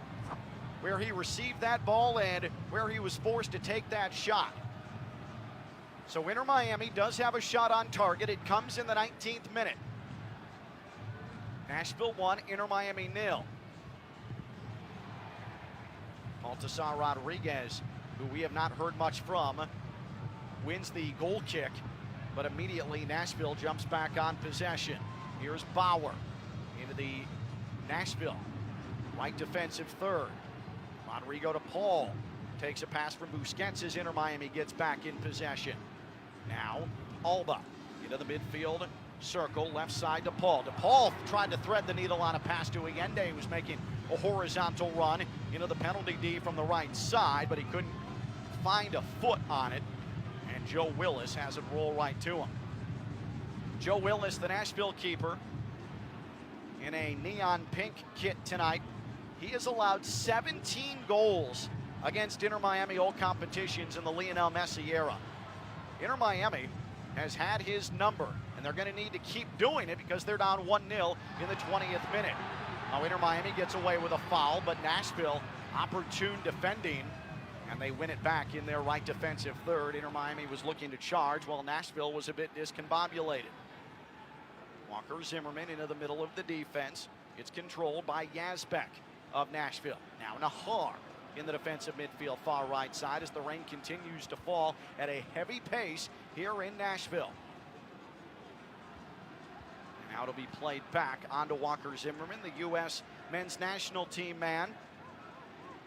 where he received that ball and where he was forced to take that shot. So Inter Miami does have a shot on target. It comes in the 19th minute. Nashville 1, Inter Miami 0. Baltasar Rodriguez, who we have not heard much from, wins the goal kick, but immediately Nashville jumps back on possession. Here's Bauer into the Nashville right defensive third. Rodrigo to Paul. Takes a pass from Busquets as Inter Miami gets back in possession. Now, Alba into the midfield circle, left side to Paul. DePaul tried to thread the needle on a pass to Allende, who was making a horizontal run into the penalty D from the right side, but he couldn't find a foot on it, and Joe Willis has it roll right to him. Joe Willis, the Nashville keeper, in a neon pink kit tonight. He has allowed 17 goals against Inter Miami all competitions in the Lionel Messi era. Inter Miami has had his number, and they're going to need to keep doing it because they're down 1-0 in the 20th minute. Now Inter Miami gets away with a foul, but Nashville opportune defending, and they win it back in their right defensive third. Inter Miami was looking to charge while Nashville was a bit discombobulated. Walker Zimmerman into the middle of the defense. It's controlled by Yazbek of Nashville. Now Nahar in the defensive midfield far right side as the rain continues to fall at a heavy pace here in Nashville. And now to be played back onto Walker Zimmerman, the U.S. men's national team man.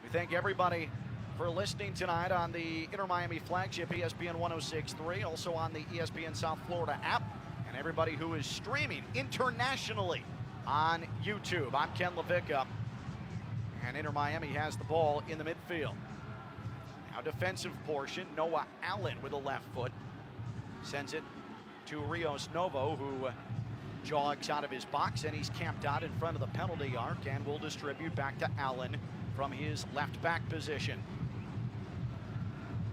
We thank everybody for listening tonight on the Inter Miami flagship ESPN 106.3, also on the ESPN South Florida app, and everybody who is streaming internationally on YouTube. I'm Ken Levicka. And Inter Miami has the ball in the midfield. Now defensive portion, Noah Allen with a left foot. Sends it to Rios Novo, who jogs out of his box, and he's camped out in front of the penalty arc and will distribute back to Allen from his left back position.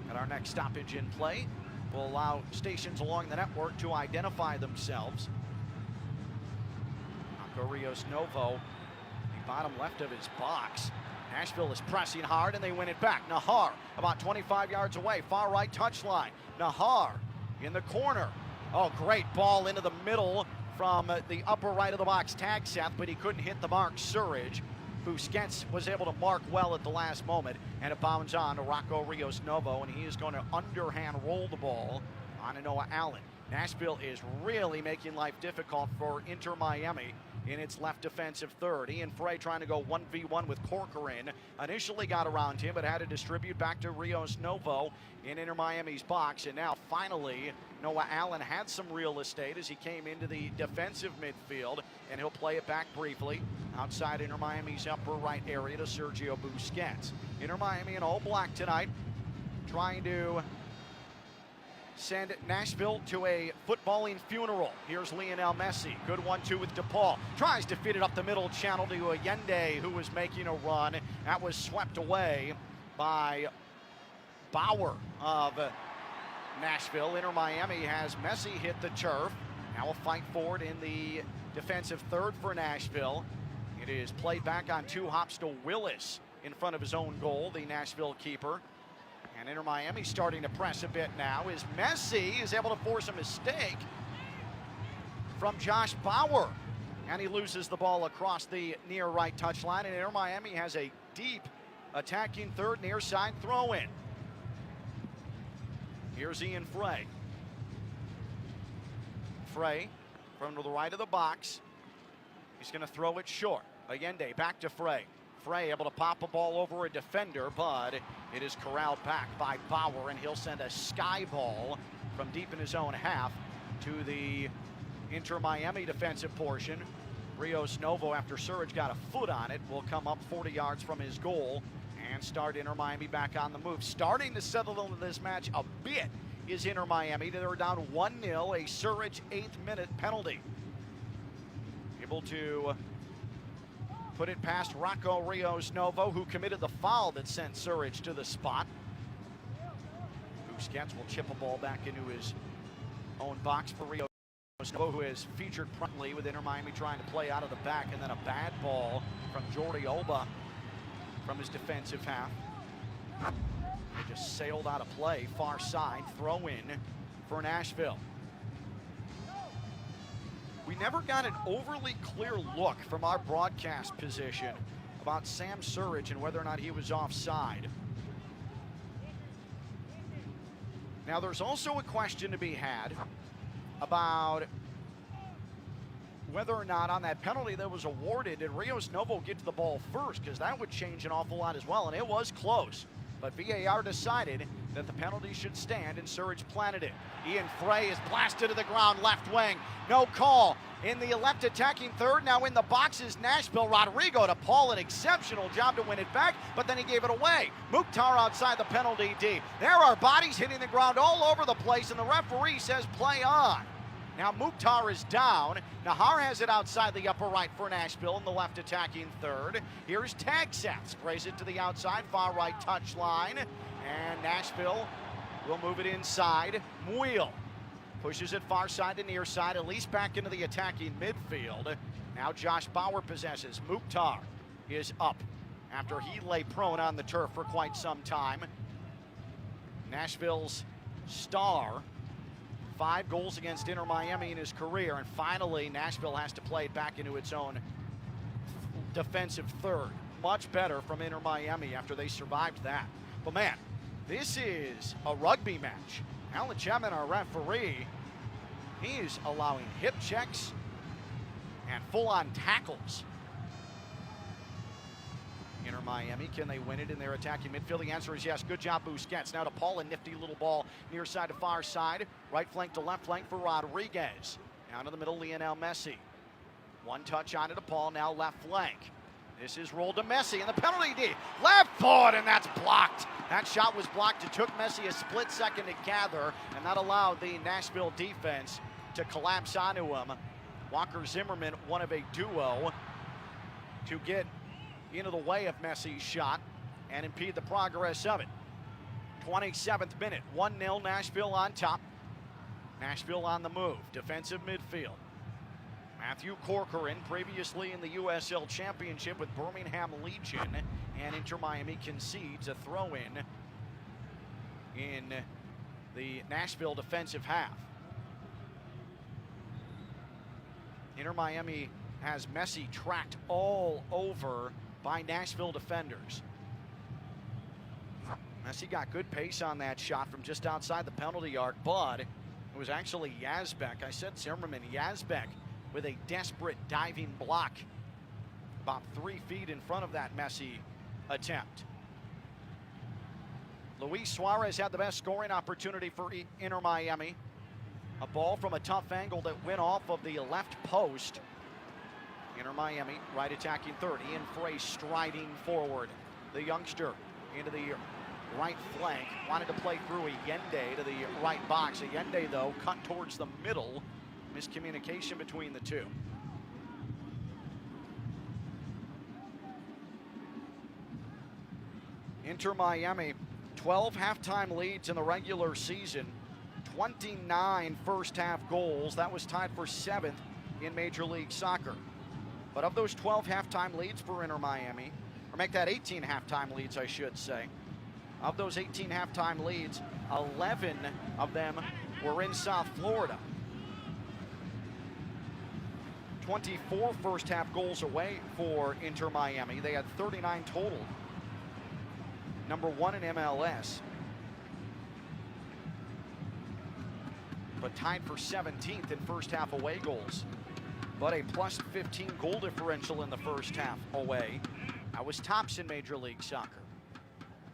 And our next stoppage in play will allow stations along the network to identify themselves. Marco Rios Novo, bottom left of his box. Nashville is pressing hard, and they win it back. Nahar about 25 yards away, far right touchline. Nahar in the corner. Oh, great ball into the middle from the upper right of the box. Tag Seth, but he couldn't hit the mark. Surridge. Busquets was able to mark well at the last moment, and it bounds on to Rocco Rios Novo, and he is going to underhand roll the ball on Noah Allen. Nashville is really making life difficult for Inter Miami in its left defensive third. Ian Frey trying to go 1v1 with Corcoran. Initially got around him, but had to distribute back to Rios Novo in Inter Miami's box. And now finally, Noah Allen had some real estate as he came into the defensive midfield, and he'll play it back briefly outside Inter Miami's upper right area to Sergio Busquets. Inter Miami in all black tonight, trying to send Nashville to a footballing funeral. Here's Lionel Messi. Good 1-2 with DePaul. Tries to feed it up the middle channel to Allende, who was making a run. That was swept away by Bauer of Nashville. Inter Miami has Messi hit the turf. Now a fight forward in the defensive third for Nashville. It is played back on two hops to Willis in front of his own goal, the Nashville keeper. And Inter Miami starting to press a bit now as Messi is able to force a mistake from Josh Bauer. And he loses the ball across the near right touchline, and Inter Miami has a deep attacking third near side throw in. Here's Ian Frey. Frey from to the right of the box. He's going to throw it short. Allende back to Frey. Frey able to pop a ball over a defender, but it is corralled back by Bauer, and he'll send a sky ball from deep in his own half to the Inter Miami defensive portion. Rios Novo, after Surridge got a foot on it, will come up 40 yards from his goal and start Inter Miami back on the move. Starting to settle into this match a bit is Inter Miami. They're down 1-0, a Surridge 8th-minute penalty. Able to put it past Rocco Rios Novo, who committed the foul that sent Surridge to the spot. Busquets will chip a ball back into his own box for Rios Novo, who has featured prominently with Inter Miami trying to play out of the back, and then a bad ball from Jordi Alba from his defensive half. They just sailed out of play, far side, throw in for Nashville. We never got an overly clear look from our broadcast position about Sam Surridge and whether or not he was offside. Now, there's also a question to be had about whether or not on that penalty that was awarded, did Rios Novo get to the ball first? Because that would change an awful lot as well, and it was close. But VAR decided that the penalty should stand, and Surridge planted it. Ian Frey is blasted to the ground, left wing. No call. In the left attacking third, now in the box is Nashville. Rodrigo to Paul, an exceptional job to win it back, but then he gave it away. Mukhtar outside the penalty D. There are bodies hitting the ground all over the place, and the referee says play on. Now Mukhtar is down. Nahar has it outside the upper right for Nashville in the left attacking third. Here's Tagseth. Sprays it to the outside, far right touchline. And Nashville will move it inside. Muil pushes it far side to near side, at least back into the attacking midfield. Now Josh Bauer possesses. Mukhtar is up after he lay prone on the turf for quite some time. Nashville's star, 5 goals against Inter Miami in his career, and finally Nashville has to play it back into its own defensive third. Much better from Inter Miami after they survived that. But man, this is a rugby match. Alan Chapman, our referee, he's allowing hip checks and full-on tackles. Inter Miami, can they win it in their attacking midfield? The answer is yes. Good job, Busquets. Now to Paul, a nifty little ball near side to far side. Right flank to left flank for Rodriguez. Down to the middle, Lionel Messi. One touch on it to Paul, now left flank. This is rolled to Messi, and the penalty D. Left foot, and that's blocked. That shot was blocked. It took Messi a split second to gather, and that allowed the Nashville defense to collapse onto him. Walker Zimmerman, one of a duo, to get into the way of Messi's shot and impede the progress of it. 27th minute, 1-0 Nashville on top. Nashville on the move, defensive midfield. Matthew Corcoran, previously in the USL Championship with Birmingham Legion, and Inter Miami concedes a throw-in in the Nashville defensive half. Inter Miami has Messi tracked all over by Nashville defenders. Messi got good pace on that shot from just outside the penalty arc, but it was actually Yazbek. I said Zimmerman. Yazbek with a desperate diving block about 3 feet in front of that Messi attempt. Luis Suarez had the best scoring opportunity for Inter Miami. A ball from a tough angle that went off of the left post. Inter Miami, right attacking third. Ian Frey striding forward. The youngster into the right flank. Wanted to play through Allende to the right box. Allende, though, cut towards the middle. Miscommunication between the two. Inter Miami, 12 halftime leads in the regular season, 29 first half goals. That was tied for 7th in Major League Soccer. But of those 12 halftime leads for Inter Miami, or make that 18 halftime leads, I should say, Of those 18 halftime leads, 11 of them were in South Florida. 24 first half goals away for Inter Miami. They had 39 total. Number 1 in MLS. But tied for 17th in first half away goals. But a plus 15 goal differential in the first half away. That was tops in Major League Soccer.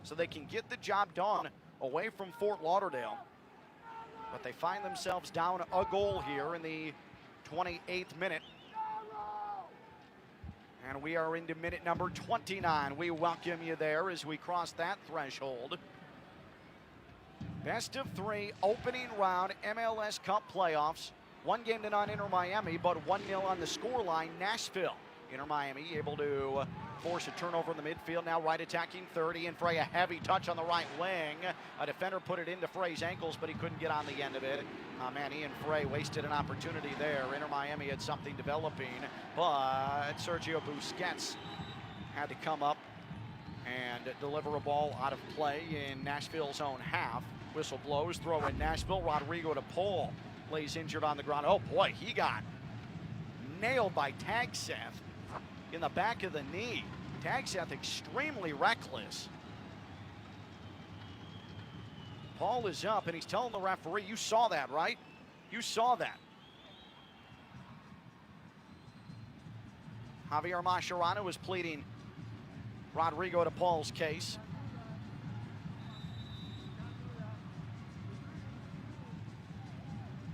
So they can get the job done away from Fort Lauderdale. But they find themselves down a goal here in the 28th minute. And we are into minute number 29. We welcome you there as we cross that threshold. Best of 3 opening round MLS Cup playoffs. 1 game to none Inter Miami, but 1-0 on the scoreline. Nashville. Inter Miami able to force a turnover in the midfield. Now right attacking 30, and Frey a heavy touch on the right wing. A defender put it into Frey's ankles, but he couldn't get on the end of it. Ian Frey wasted an opportunity there. Inter Miami had something developing, but Sergio Busquets had to come up and deliver a ball out of play in Nashville's own half. Whistle blows, throw in Nashville. Rodrigo de Paul lays injured on the ground. Oh boy, he got nailed by Tagseth in the back of the knee. Tagseth extremely reckless. Paul is up, and he's telling the referee, you saw that, right? You saw that. Javier Mascherano is pleading Rodrigo de Paul's case.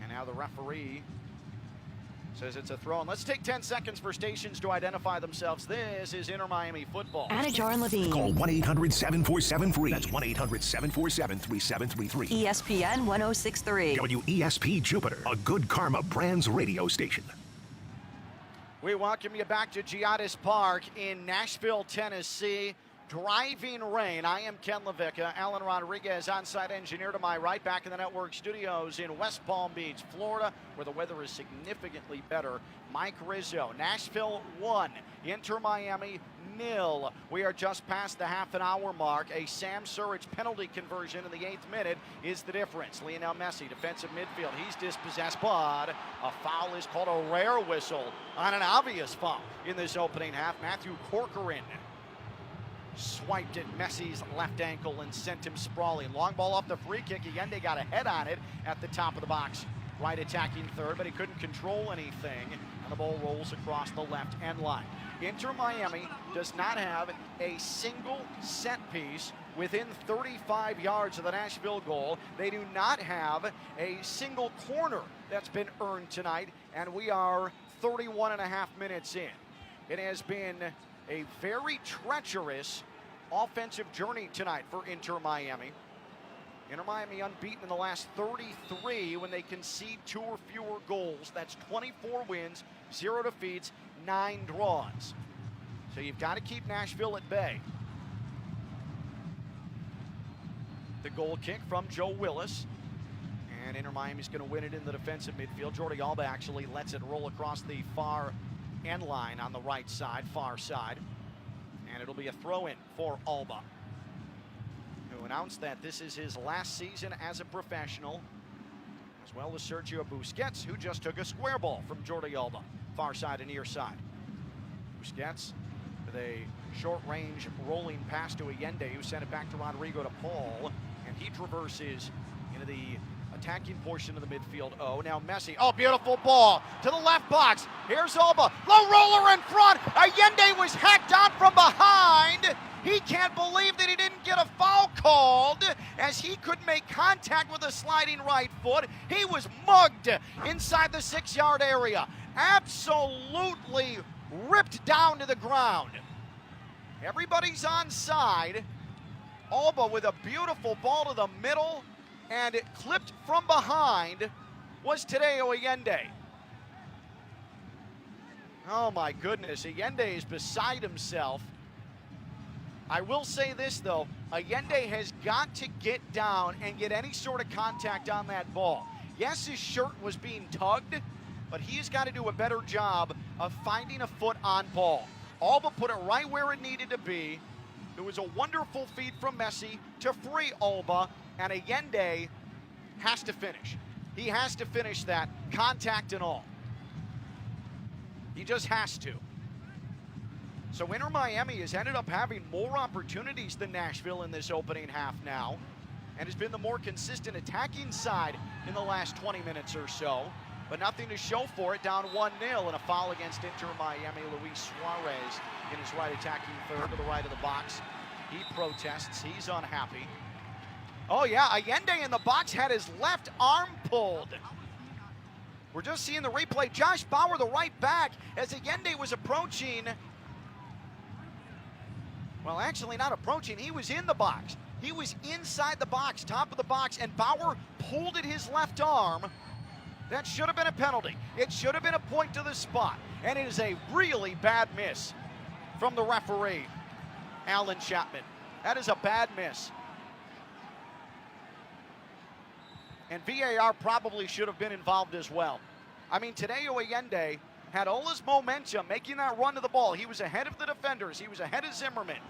And now the referee says it's a throw. And let's take 10 seconds for stations to identify themselves. This is Inter Miami football. Anajar and Levine. Call 1-800-747-FREE. That's 1-800-747-3733. ESPN 1063. WESP Jupiter, a Good Karma Brands radio station. We welcome you back to Giannis Park in Nashville, Tennessee. Driving rain. I am Ken Levicka. Alan Rodriguez, on-site engineer to my right, back in the network studios in West Palm Beach, Florida, where the weather is significantly better. Mike Rizzo. Nashville 1, Inter Miami 0. We are just past the half-an-hour mark. A Sam Surridge penalty conversion in the 8th minute is the difference. Lionel Messi, defensive midfield. He's dispossessed, but a foul is called, a rare whistle on an obvious foul in this opening half. Matthew Corcoran swiped at Messi's left ankle and sent him sprawling. Long ball off the free kick. Allende got a head on it at the top of the box. Right attacking third, but he couldn't control anything, and the ball rolls across the left end line. Inter Miami does not have a single set piece within 35 yards of the Nashville goal. They do not have a single corner that's been earned tonight, and we are 31 and a half minutes in. It has been a very treacherous offensive journey tonight for Inter Miami. Inter Miami unbeaten in the last 33 when they concede 2 or fewer goals. That's 24 wins, 0 defeats, 9 draws. So you've got to keep Nashville at bay. The goal kick from Joe Willis. And Inter Miami's going to win it in the defensive midfield. Jordi Alba actually lets it roll across the far end line on the right side, far side. And it'll be a throw-in for Alba, who announced that this is his last season as a professional, as well as Sergio Busquets, who just took a square ball from Jordi Alba, far side and near side. Busquets with a short-range rolling pass to Allende, who sent it back to Rodrigo de Paul, and he traverses into the attacking portion of the midfield. Oh, now Messi. Oh, beautiful ball to the left box. Here's Alba. Low roller in front. Allende was hacked on from behind. He can't believe that he didn't get a foul called, as he couldn't make contact with a sliding right foot. He was mugged inside the 6-yard area. Absolutely ripped down to the ground. Everybody's onside. Alba with a beautiful ball to the middle, and it clipped from behind was Tadeo Allende. Oh my goodness, Allende is beside himself. I will say this though, Allende has got to get down and get any sort of contact on that ball. Yes, his shirt was being tugged, but he's got to do a better job of finding a foot on ball. Alba put it right where it needed to be, It was a wonderful feed from Messi to free Alba, and Allende has to finish. He has to finish that, contact and all. He just has to. So Inter Miami has ended up having more opportunities than Nashville in this opening half now, and has been the more consistent attacking side in the last 20 minutes or so, but nothing to show for it, down 1-0, and a foul against Inter Miami. Luis Suarez in his right attacking third to the right of the box. He protests, he's unhappy. Oh yeah, Allende in the box had his left arm pulled. We're just seeing the replay. Josh Bauer, the right back, as Allende was approaching. Well, actually not approaching, he was in the box. He was inside the box, top of the box, and Bauer pulled at his left arm. That should have been a penalty. It should have been a point to the spot. And it is a really bad miss from the referee, Alan Chapman. That is a bad miss. And VAR probably should have been involved as well. I mean, Tadeo Allende had all his momentum making that run to the ball. He was ahead of the defenders. He was ahead of Zimmerman.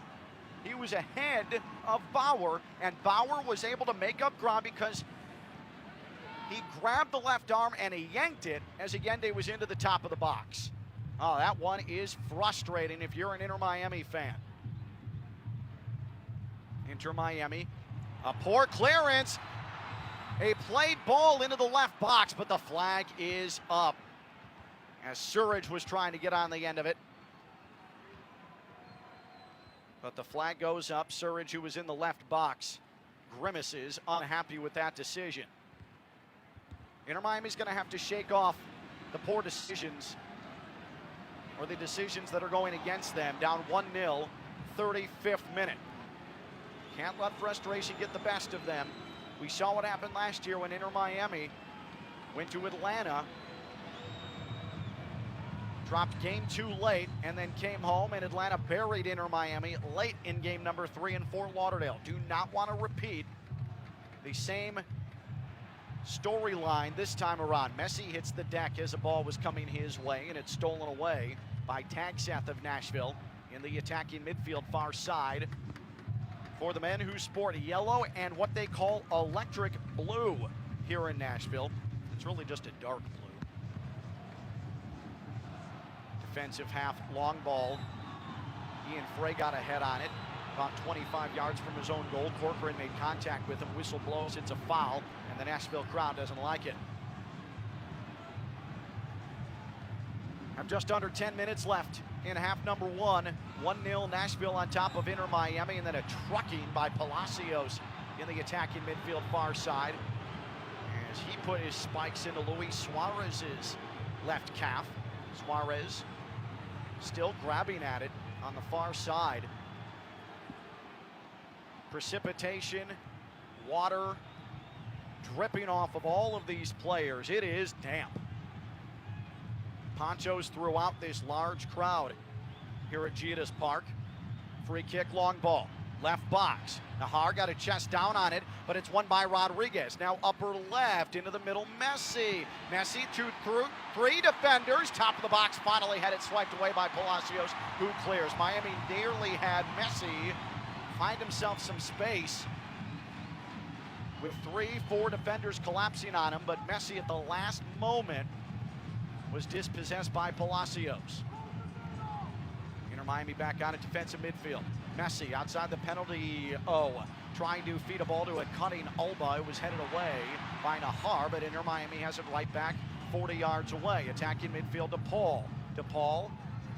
He was ahead of Bauer, and Bauer was able to make up ground because he grabbed the left arm and he yanked it as Allende was into the top of the box. Oh, that one is frustrating if you're an Inter Miami fan. Inter Miami, a poor clearance. A played ball into the left box, but the flag is up as Surridge was trying to get on the end of it. But the flag goes up. Surridge, who was in the left box, grimaces, unhappy with that decision. Inter Miami's going to have to shake off the poor decisions, or the decisions that are going against them. Down 1-0, 35th minute. Can't let frustration get the best of them. We saw what happened last year when Inter Miami went to Atlanta, dropped game 2 late, and then came home, and Atlanta buried Inter Miami late in game number 3 in Fort Lauderdale. Do not want to repeat the same storyline this time around. Messi hits the deck as the ball was coming his way, and it's stolen away by Tagseth of Nashville in the attacking midfield far side for the men who sport yellow and what they call electric blue here in Nashville. It's really just a dark blue. Defensive half, long ball. Ian Frey got a head on it, about 25 yards from his own goal. Corcoran made contact with him, whistle blows, it's a foul, and the Nashville crowd doesn't like it. Have just under 10 minutes left in half number 1. 1-0 Nashville on top of Inter Miami, and then a trucking by Palacios in the attacking midfield far side as he put his spikes into Luis Suarez's left calf. Suarez still grabbing at it on the far side. Precipitation, water dripping off of all of these players. It is damp. Ponchos throughout this large crowd here at Giudas Park. Free kick, long ball, left box. Nahar got a chest down on it, but it's won by Rodriguez. Now upper left into the middle, Messi. Messi through 3 defenders. Top of the box, finally had it swiped away by Palacios, who clears. Miami nearly had Messi find himself some space with 3-4 defenders collapsing on him, but Messi at the last moment was dispossessed by Palacios. Inter Miami back on a defensive midfield. Messi outside the penalty. Trying to feed a ball to a cutting Alba. It was headed away by Nahar, but Inter Miami has it right back 40 yards away. Attacking midfield to Paul.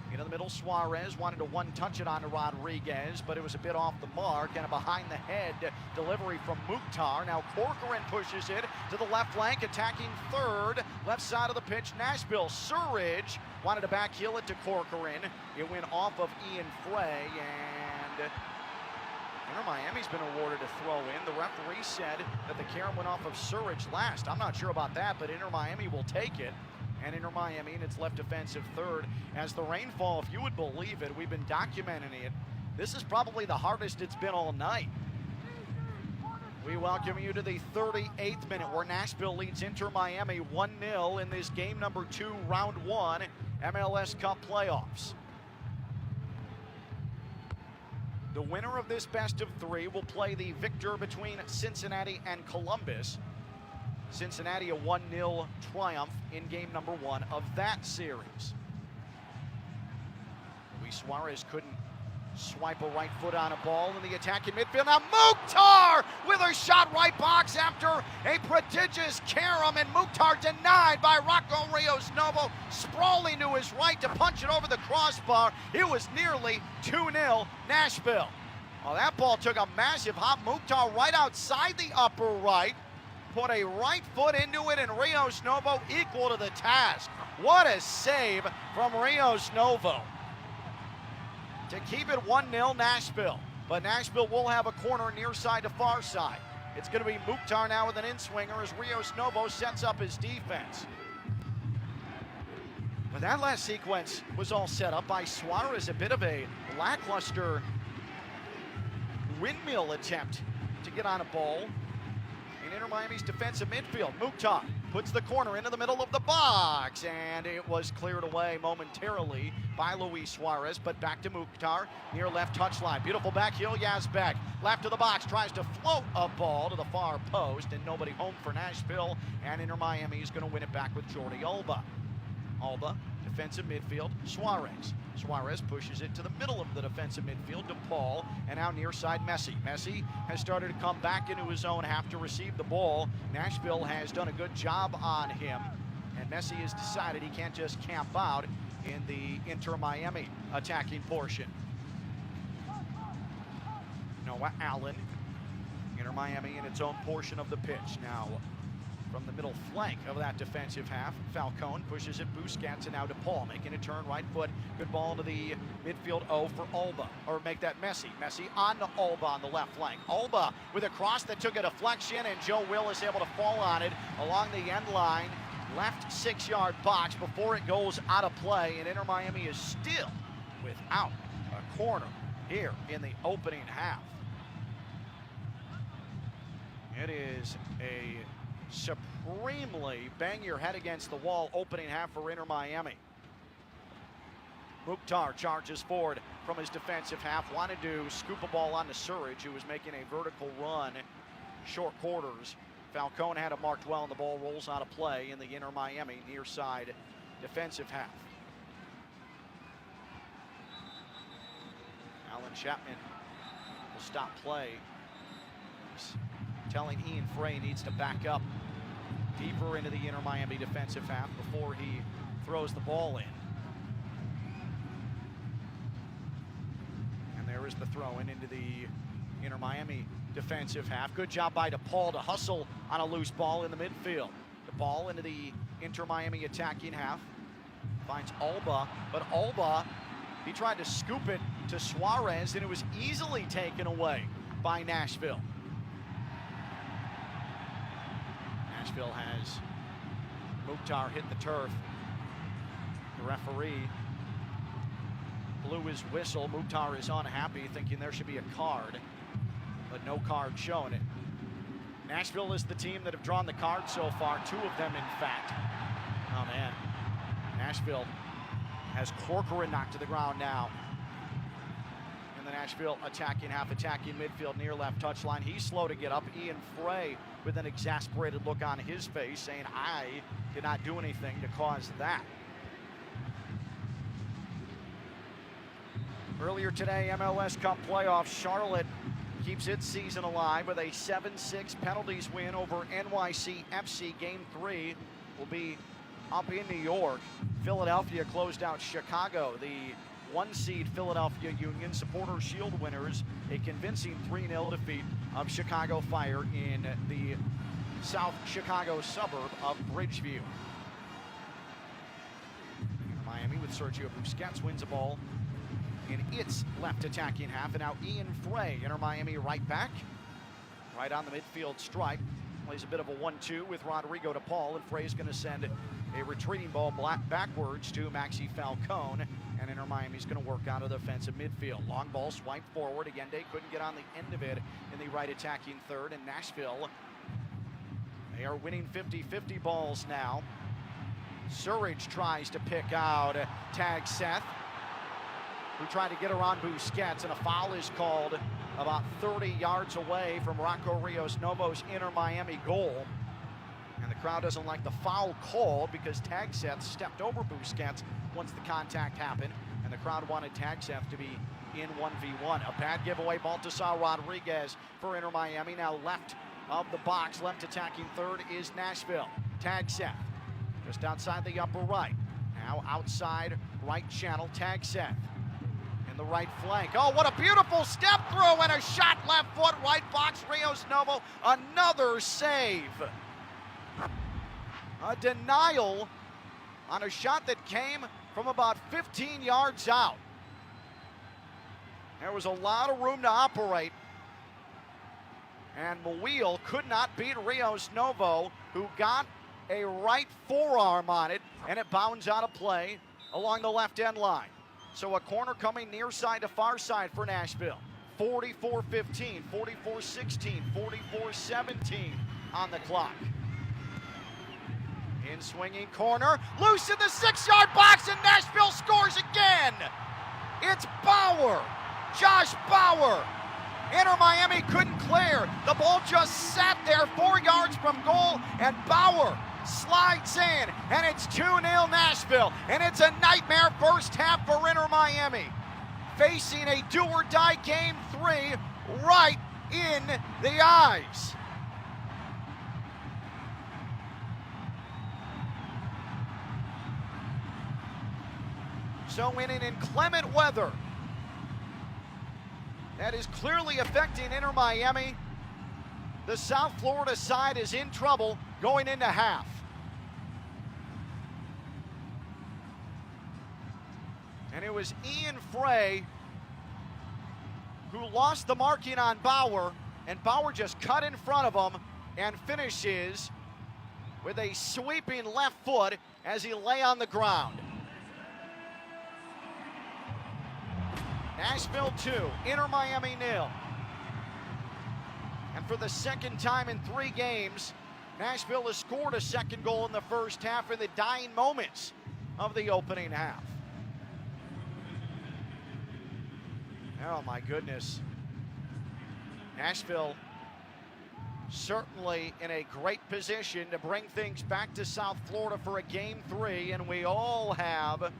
Into the middle, Suarez wanted to one-touch it on to Rodriguez, but it was a bit off the mark, and a behind-the-head delivery from Mukhtar. Now Corcoran pushes it to the left flank, attacking third, left side of the pitch, Nashville. Surridge wanted to backheel it to Corcoran. It went off of Ian Frey, and Inter Miami's been awarded a throw-in. The referee said that the carry went off of Surridge last. I'm not sure about that, but Inter Miami will take it. And Inter Miami in its left defensive third. As the rainfall, if you would believe it, we've been documenting it. This is probably the hardest it's been all night. We welcome you to the 38th minute where Nashville leads Inter Miami 1-0 in this game number 2, round 1, MLS Cup playoffs. The winner of this best of three will play the victor between Cincinnati and Columbus. Cincinnati a 1-0 triumph in game number 1 of that series. Luis Suarez couldn't swipe a right foot on a ball in the attack in midfield. Now Mukhtar with a shot right box after a prodigious carom, and Mukhtar denied by Rocco Rios Novo, sprawling to his right to punch it over the crossbar. It was nearly 2-0 Nashville. Well, that ball took a massive hop. Mukhtar right outside the upper right, put a right foot into it, and Rios Novo equal to the task. What a save from Rios Novo to keep it 1-0 Nashville. But Nashville will have a corner near side to far side. It's going to be Mukhtar now with an in-swinger as Rios Novo sets up his defense. But that last sequence was all set up by Suarez. A bit of a lackluster windmill attempt to get on a ball in Inter Miami's defensive midfield. Mukhtar puts the corner into the middle of the box, and it was cleared away momentarily by Luis Suarez, but back to Mukhtar, near left touchline. Beautiful back heel, Yazbek. Left of the box, tries to float a ball to the far post, and nobody home for Nashville, and Inter Miami is going to win it back with Jordi Alba. Alba, defensive midfield, Suarez. Suarez pushes it to the middle of the defensive midfield to Paul, and now near side Messi. Messi has started to come back into his own half to receive the ball. Nashville has done a good job on him, and Messi has decided he can't just camp out in the Inter Miami attacking portion. Noah Allen, Inter Miami in its own portion of the pitch. Now, from the middle flank of that defensive half, Falcone pushes it, Busquets, and now to Paul, making a turn, right foot, good ball into the midfield O for Alba, or make that Messi. Messi on to Alba on the left flank. Alba with a cross that took a deflection, and Joe Will is able to fall on it along the end line, left 6-yard box before it goes out of play, and Inter Miami is still without a corner here in the opening half. It is a supremely bang your head against the wall opening half for Inter Miami. Mukhtar charges forward from his defensive half, wanted to scoop a ball onto Surridge, who was making a vertical run, short quarters. Falcone had it marked well, and the ball rolls out of play in the Inter Miami near side defensive half. Alan Chapman will stop play. He's telling Ian Frey needs to back up deeper into the Inter Miami defensive half before he throws the ball in. And there is the throw in into the Inter Miami defensive half. Good job by DePaul to hustle on a loose ball in the midfield. DePaul into the Inter Miami attacking half. Finds Alba, but Alba, he tried to scoop it to Suarez, and it was easily taken away by Nashville. Nashville has Mukhtar hit the turf. The referee blew his whistle. Mukhtar is unhappy, thinking there should be a card, but no card showing it. Nashville is the team that have drawn the card so far, 2 of them in fact. Oh man, Nashville has Corcoran knocked to the ground now. In the Nashville attacking half, attacking midfield near left touchline. He's slow to get up. Ian Frey with an exasperated look on his face, saying, I did not do anything to cause that. Earlier today, MLS Cup playoffs, Charlotte keeps its season alive with a 7-6 penalties win over NYC FC. Game 3 will be up in New York. Philadelphia closed out Chicago. The 1-seed Philadelphia Union Supporter Shield winners, a convincing 3-0 defeat of Chicago Fire in the South Chicago suburb of Bridgeview. Miami with Sergio Busquets wins a ball in its left attacking half, and now Ian Frey, Inter Miami right back, right on the midfield stripe, plays a bit of a 1-2 with Rodrigo to Paul, and Frey's going to send a retreating ball backwards to Maxi Falcone, and Inter Miami's going to work out of the defensive midfield. Long ball swiped forward. Allende couldn't get on the end of it in the right attacking third, and Nashville, they are winning 50-50 balls now. Surridge tries to pick out tag Seth. who tried to get around Busquets, and a foul is called about 30 yards away from Rocco Rios Novo's Inter Miami goal. And the crowd doesn't like the foul call because Tagseth stepped over Busquets once the contact happened, and the crowd wanted Tagseth to be in 1v1. A bad giveaway, Baltasar Rodriguez for Inter Miami. Now left of the box, left attacking third is Nashville. Tagseth just outside the upper right. Now outside right channel, Tagseth in the right flank. Oh, what a beautiful step through and a shot left foot, right box, Rios Novo. Another save. A denial on a shot that came from about 15 yards out. There was a lot of room to operate, and Mouil could not beat Rios Novo, who got a right forearm on it, and it bounds out of play along the left end line. So a corner coming near side to far side for Nashville. 44-15, 44-16, 44-17 on the clock. In swinging corner, loose in the 6-yard box, and Nashville scores again. It's Bauer, Josh Bauer. Inter Miami couldn't clear. The ball just sat there 4 yards from goal, and Bauer slides in, and it's 2-0 Nashville, and it's a nightmare first half for Inter Miami, facing a do-or-die game 3 right in the eyes. So in an inclement weather that is clearly affecting Inter Miami, the South Florida side is in trouble going into half. And it was Ian Frey who lost the marking on Bauer, and Bauer just cut in front of him and finishes with a sweeping left foot as he lay on the ground. Nashville 2, Inter Miami 0. And for the second time in 3 games, Nashville has scored a second goal in the first half in the dying moments of the opening half. Oh my goodness. Nashville certainly in a great position to bring things back to South Florida for a game 3, and we all have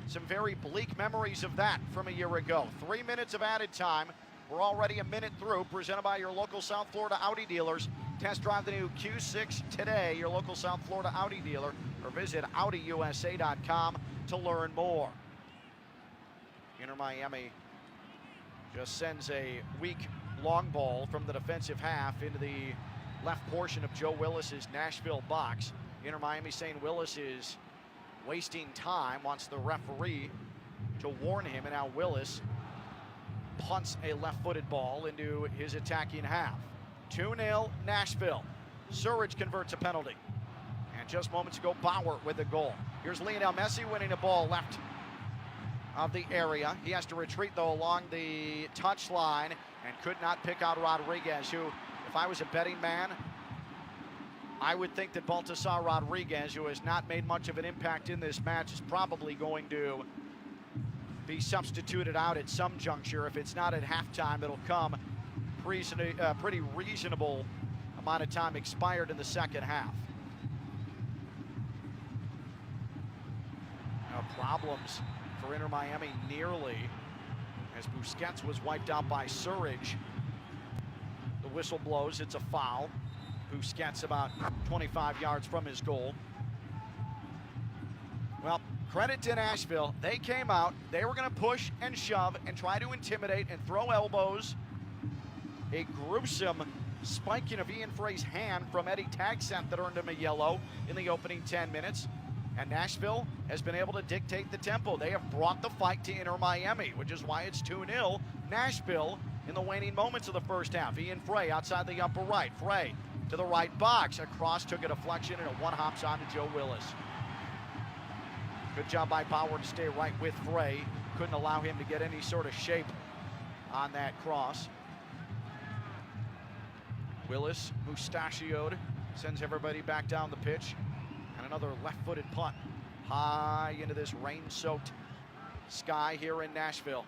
some very bleak memories of that from a year ago. 3 minutes of added time. We're already a minute through, presented by your local South Florida Audi dealers. Test drive the new Q6 today, your local South Florida Audi dealer, or visit AudiUSA.com to learn more. Inter Miami just sends a weak long ball from the defensive half into the left portion of Joe Willis's Nashville box. Inter Miami saying Willis is wasting time, wants the referee to warn him, and now Willis punts a left-footed ball into his attacking half. 2-0 Nashville. Surridge converts a penalty. And just moments ago, Bauer with the goal. Here's Lionel Messi winning a ball left of the area. He has to retreat, though, along the touchline and could not pick out Rodriguez, who, if I was a betting man, I would think that Baltasar Rodriguez, who has not made much of an impact in this match, is probably going to be substituted out at some juncture. If it's not at halftime, it'll come pretty reasonable amount of time expired in the second half. Now, problems for Inter Miami nearly, as Busquets was wiped out by Surridge. The whistle blows, it's a foul. Busquets about 25 yards from his goal. Well, credit to Nashville. They came out, they were going to push and shove and try to intimidate and throw elbows. A gruesome spiking of Ian Frey's hand from Eddie Tagseth that earned him a yellow in the opening 10 minutes. And Nashville has been able to dictate the tempo. They have brought the fight to Inter Miami, which is why it's 2-0 Nashville in the waning moments of the first half. Ian Frey outside the upper right. Frey to the right box. Across, took a deflection, and a one-hops on to Joe Willis. Good job by Bauer to stay right with Frey. Couldn't allow him to get any sort of shape on that cross. Willis, mustachioed, sends everybody back down the pitch. And another left-footed punt high into this rain-soaked sky here in Nashville.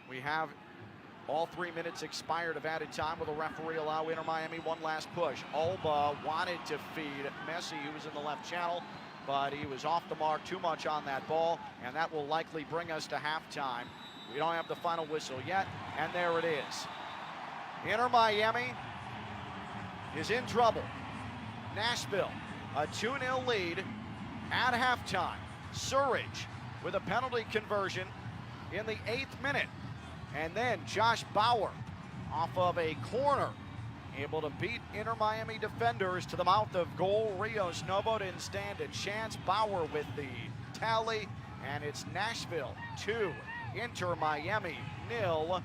We have all 3 minutes expired of added time. Will the referee allow Inter Miami one last push? Alba wanted to feed Messi, who was in the left channel, but he was off the mark too much on that ball, and that will likely bring us to halftime. We don't have the final whistle yet, and there it is. Inter Miami is in trouble. Nashville, a 2-0 lead at halftime. Surridge with a penalty conversion in the 8th minute. And then Josh Bauer off of a corner, able to beat Inter Miami defenders to the mouth of goal. Rios Novo didn't stand a chance. Bauer with the tally, and it's Nashville 2, Inter Miami 0.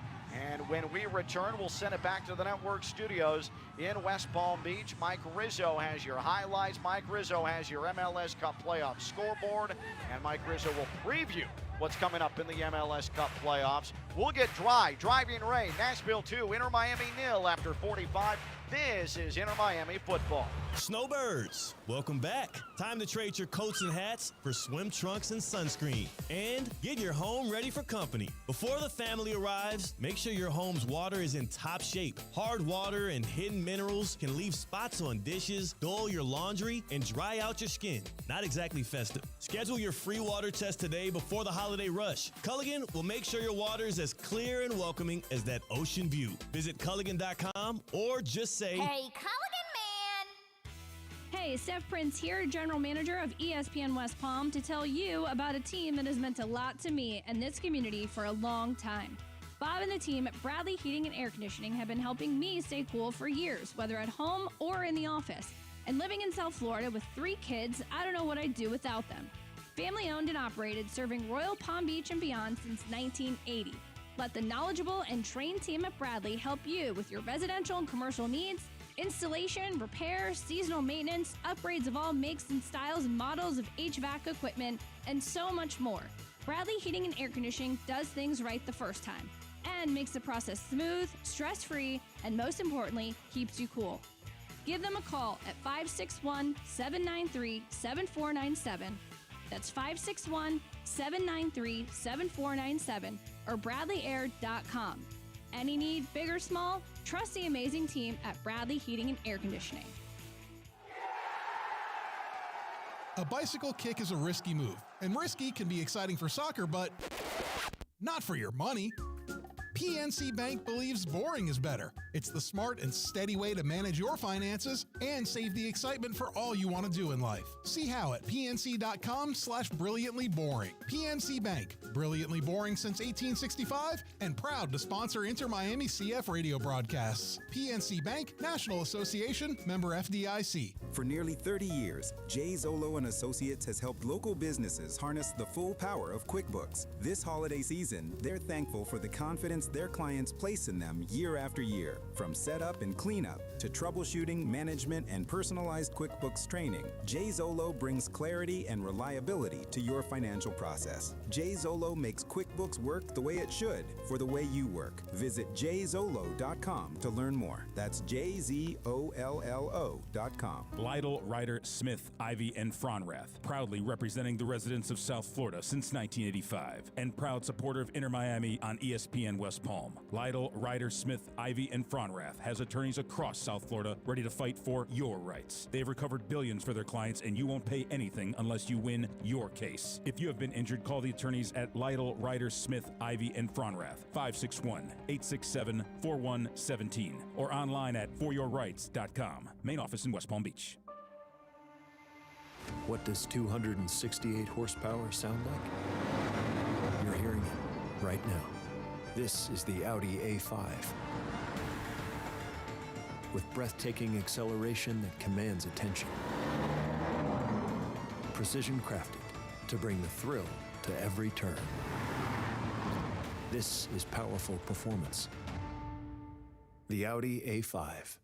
And when we return, we'll send it back to the network studios in West Palm Beach. Mike Rizzo has your highlights. Mike Rizzo has your MLS Cup playoff scoreboard. And Mike Rizzo will preview what's coming up in the MLS Cup playoffs. We'll get driving rain. Nashville 2, Inter Miami 0 after 45. This is Inter Miami football. Snowbirds, welcome back. Time to trade your coats and hats for swim trunks and sunscreen. And get your home ready for company. Before the family arrives, make sure your home's water is in top shape. Hard water and hidden minerals can leave spots on dishes, dull your laundry, and dry out your skin. Not exactly festive. Schedule your free water test today before the holiday rush. Culligan will make sure your water is as clear and welcoming as that ocean view. Visit Culligan.com or just say, Hey, Culligan man! Hey, Steph Prince here, General Manager of ESPN West Palm, to tell you about a team that has meant a lot to me and this community for a long time. Bob and the team at Bradley Heating and Air Conditioning have been helping me stay cool for years, whether at home or in the office. And living in South Florida with 3 kids, I don't know what I'd do without them. Family owned and operated, serving Royal Palm Beach and beyond since 1980. Let the knowledgeable and trained team at Bradley help you with your residential and commercial needs, installation, repair, seasonal maintenance, upgrades of all makes and styles and models of HVAC equipment, and so much more. Bradley Heating and Air Conditioning does things right the first time and makes the process smooth, stress-free, and most importantly, keeps you cool. Give them a call at 561-793-7497. That's 561-793-7497 or BradleyAir.com. Any need, big or small, trust the amazing team at Bradley Heating and Air Conditioning. A bicycle kick is a risky move, and risky can be exciting for soccer, but not for your money. PNC Bank believes boring is better. It's the smart and steady way to manage your finances and save the excitement for all you want to do in life. See how at pnc.com/brilliantlyboring. PNC Bank, brilliantly boring since 1865 and proud to sponsor Inter Miami CF radio broadcasts. PNC Bank, National Association, member FDIC. For nearly 30 years, Jay Zolo and Associates has helped local businesses harness the full power of QuickBooks. This holiday season, they're thankful for the confidence their clients place in them year after year. From setup and cleanup to troubleshooting, management, and personalized QuickBooks training, Jay Zolo brings clarity and reliability to your financial process. Jay Zolo makes QuickBooks work the way it should for the way you work. Visit jzolo.com to learn more. That's JZOLLO.com. Lytle, Ryder, Smith, Ivy, and Fronrath, proudly representing the residents of South Florida since 1985, and proud supporter of Inter Miami on ESPN West Palm. Lytle, Ryder, Smith, Ivy, and Fronrath has attorneys across South Florida ready to fight for your rights. They've recovered billions for their clients, and you won't pay anything unless you win your case. If you have been injured, call the attorneys at Lytle, Ryder, Smith, Ivy, and Fronrath, 561-867-4117, or online at foryourrights.com. Main office in West Palm Beach. What does 268 horsepower sound like? You're hearing it right now. This is the Audi A5. With breathtaking acceleration that commands attention. Precision crafted to bring the thrill to every turn. This is powerful performance. The Audi A5.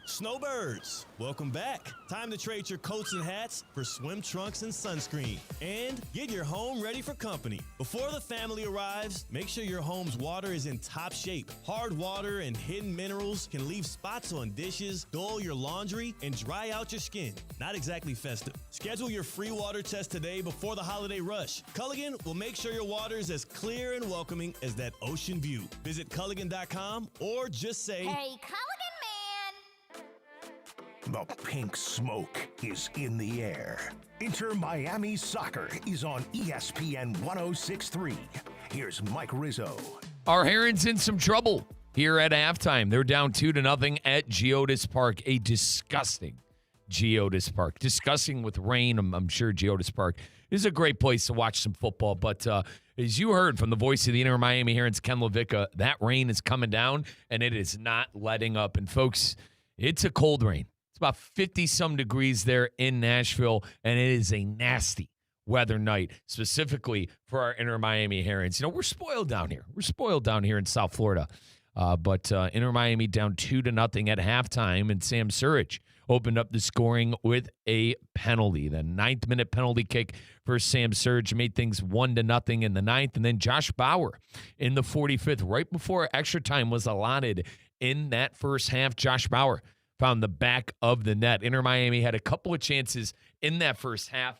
Snowbirds, welcome back. Time to trade your coats and hats for swim trunks and sunscreen. And get your home ready for company. Before the family arrives, make sure your home's water is in top shape. Hard water and hidden minerals can leave spots on dishes, dull your laundry, and dry out your skin. Not exactly festive. Schedule your free water test today before the holiday rush. Culligan will make sure your water is as clear and welcoming as that ocean view. Visit Culligan.com or just say, Hey, Culligan man! The pink smoke is in the air. Inter Miami Soccer is on ESPN 106.3. Here's Mike Rizzo. Our Herons in some trouble here at halftime. They're down 2-0 at Geodis Park. A disgusting Geodis Park. Disgusting with rain. I'm sure Geodis Park is a great place to watch some football. But as you heard from the voice of the Inter Miami Herons, Ken LaVicka, that rain is coming down, and it is not letting up. And, folks, it's a cold rain. It's about 50-some degrees there in Nashville, and it is a nasty weather night, specifically for our Inter Miami Herons. You know, we're spoiled down here. We're spoiled down here in South Florida. But Inter Miami down 2-0 at halftime, and Sam Surridge opened up the scoring with a penalty. The 9th-minute penalty kick for Sam Surridge made things 1-0 in the 9th, and then Josh Bauer in the 45th, right before extra time was allotted in that first half. Josh Bauer found the back of the net. Inter Miami had a couple of chances in that first half.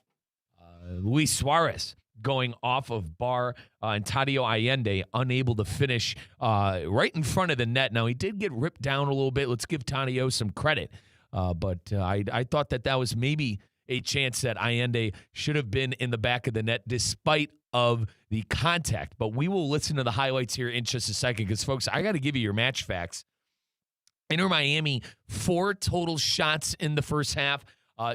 Luis Suarez going off of bar, and Tadio Allende unable to finish right in front of the net. Now, he did get ripped down a little bit. Let's give Tadio some credit. But I thought that was maybe a chance that Allende should have been in the back of the net despite of the contact. But we will listen to the highlights here in just a second because, folks, I got to give you your match facts. Inter Miami, 4 total shots in the first half,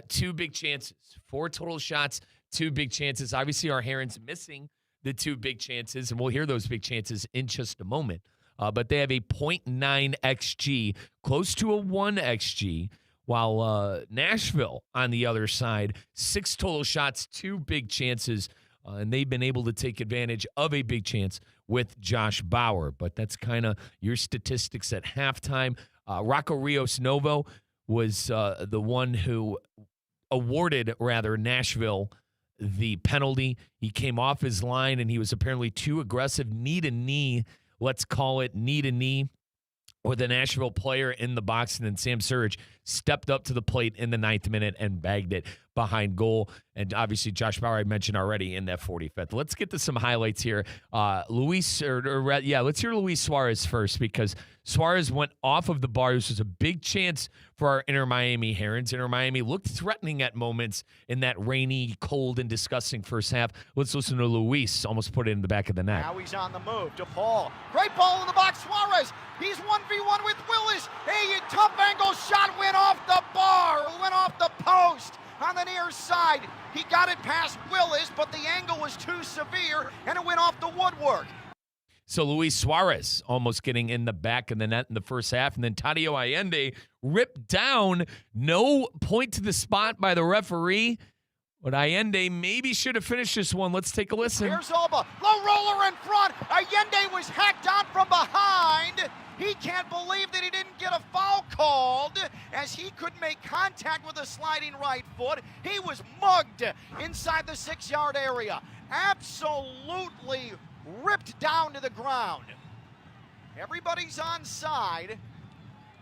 2 big chances. 4 total shots, 2 big chances. Obviously, our Herons missing the 2 big chances, and we'll hear those big chances in just a moment. But they have a 0.9 XG, close to a 1 XG, while Nashville, on the other side, 6 total shots, 2 big chances, and they've been able to take advantage of a big chance with Josh Bauer. But that's kind of your statistics at halftime. Rocco Rios Novo was the one who awarded, Nashville the penalty. He came off his line, and he was apparently too aggressive, knee-to-knee, let's call it knee-to-knee, with a Nashville player in the box, and then Sam Surridge stepped up to the plate in the 9th minute and bagged it behind goal. And obviously, Josh Bauer, I mentioned already, in that 45th. Let's get to some highlights here. Let's hear Luis Suarez first, because Suarez went off of the bar. This was a big chance for our Inter Miami Herons. Inter Miami looked threatening at moments in that rainy, cold, and disgusting first half. Let's listen to Luis almost put it in the back of the net. Now he's on the move. DePaul. Great ball in the box. Suarez. He's 1v1 with Willis. A tough angle shot went off the bar. Went off the post on the near side. He got it past Willis, but the angle was too severe, and it went off the woodwork. So Luis Suarez almost getting in the back of the net in the first half, and then Tadio Allende ripped down. No point to the spot by the referee, but Allende maybe should have finished this one. Let's take a listen. Here's Alba. Low roller in front. Allende was hacked on from behind. He can't believe that he didn't get a foul called, as he could make contact with a sliding right foot. He was mugged inside the 6-yard area. Absolutely ripped down to the ground. Everybody's onside.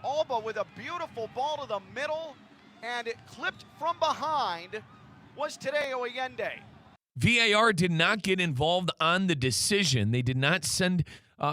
Alba with a beautiful ball to the middle, and it clipped from behind was Tadio Allende. VAR did not get involved on the decision. They did not send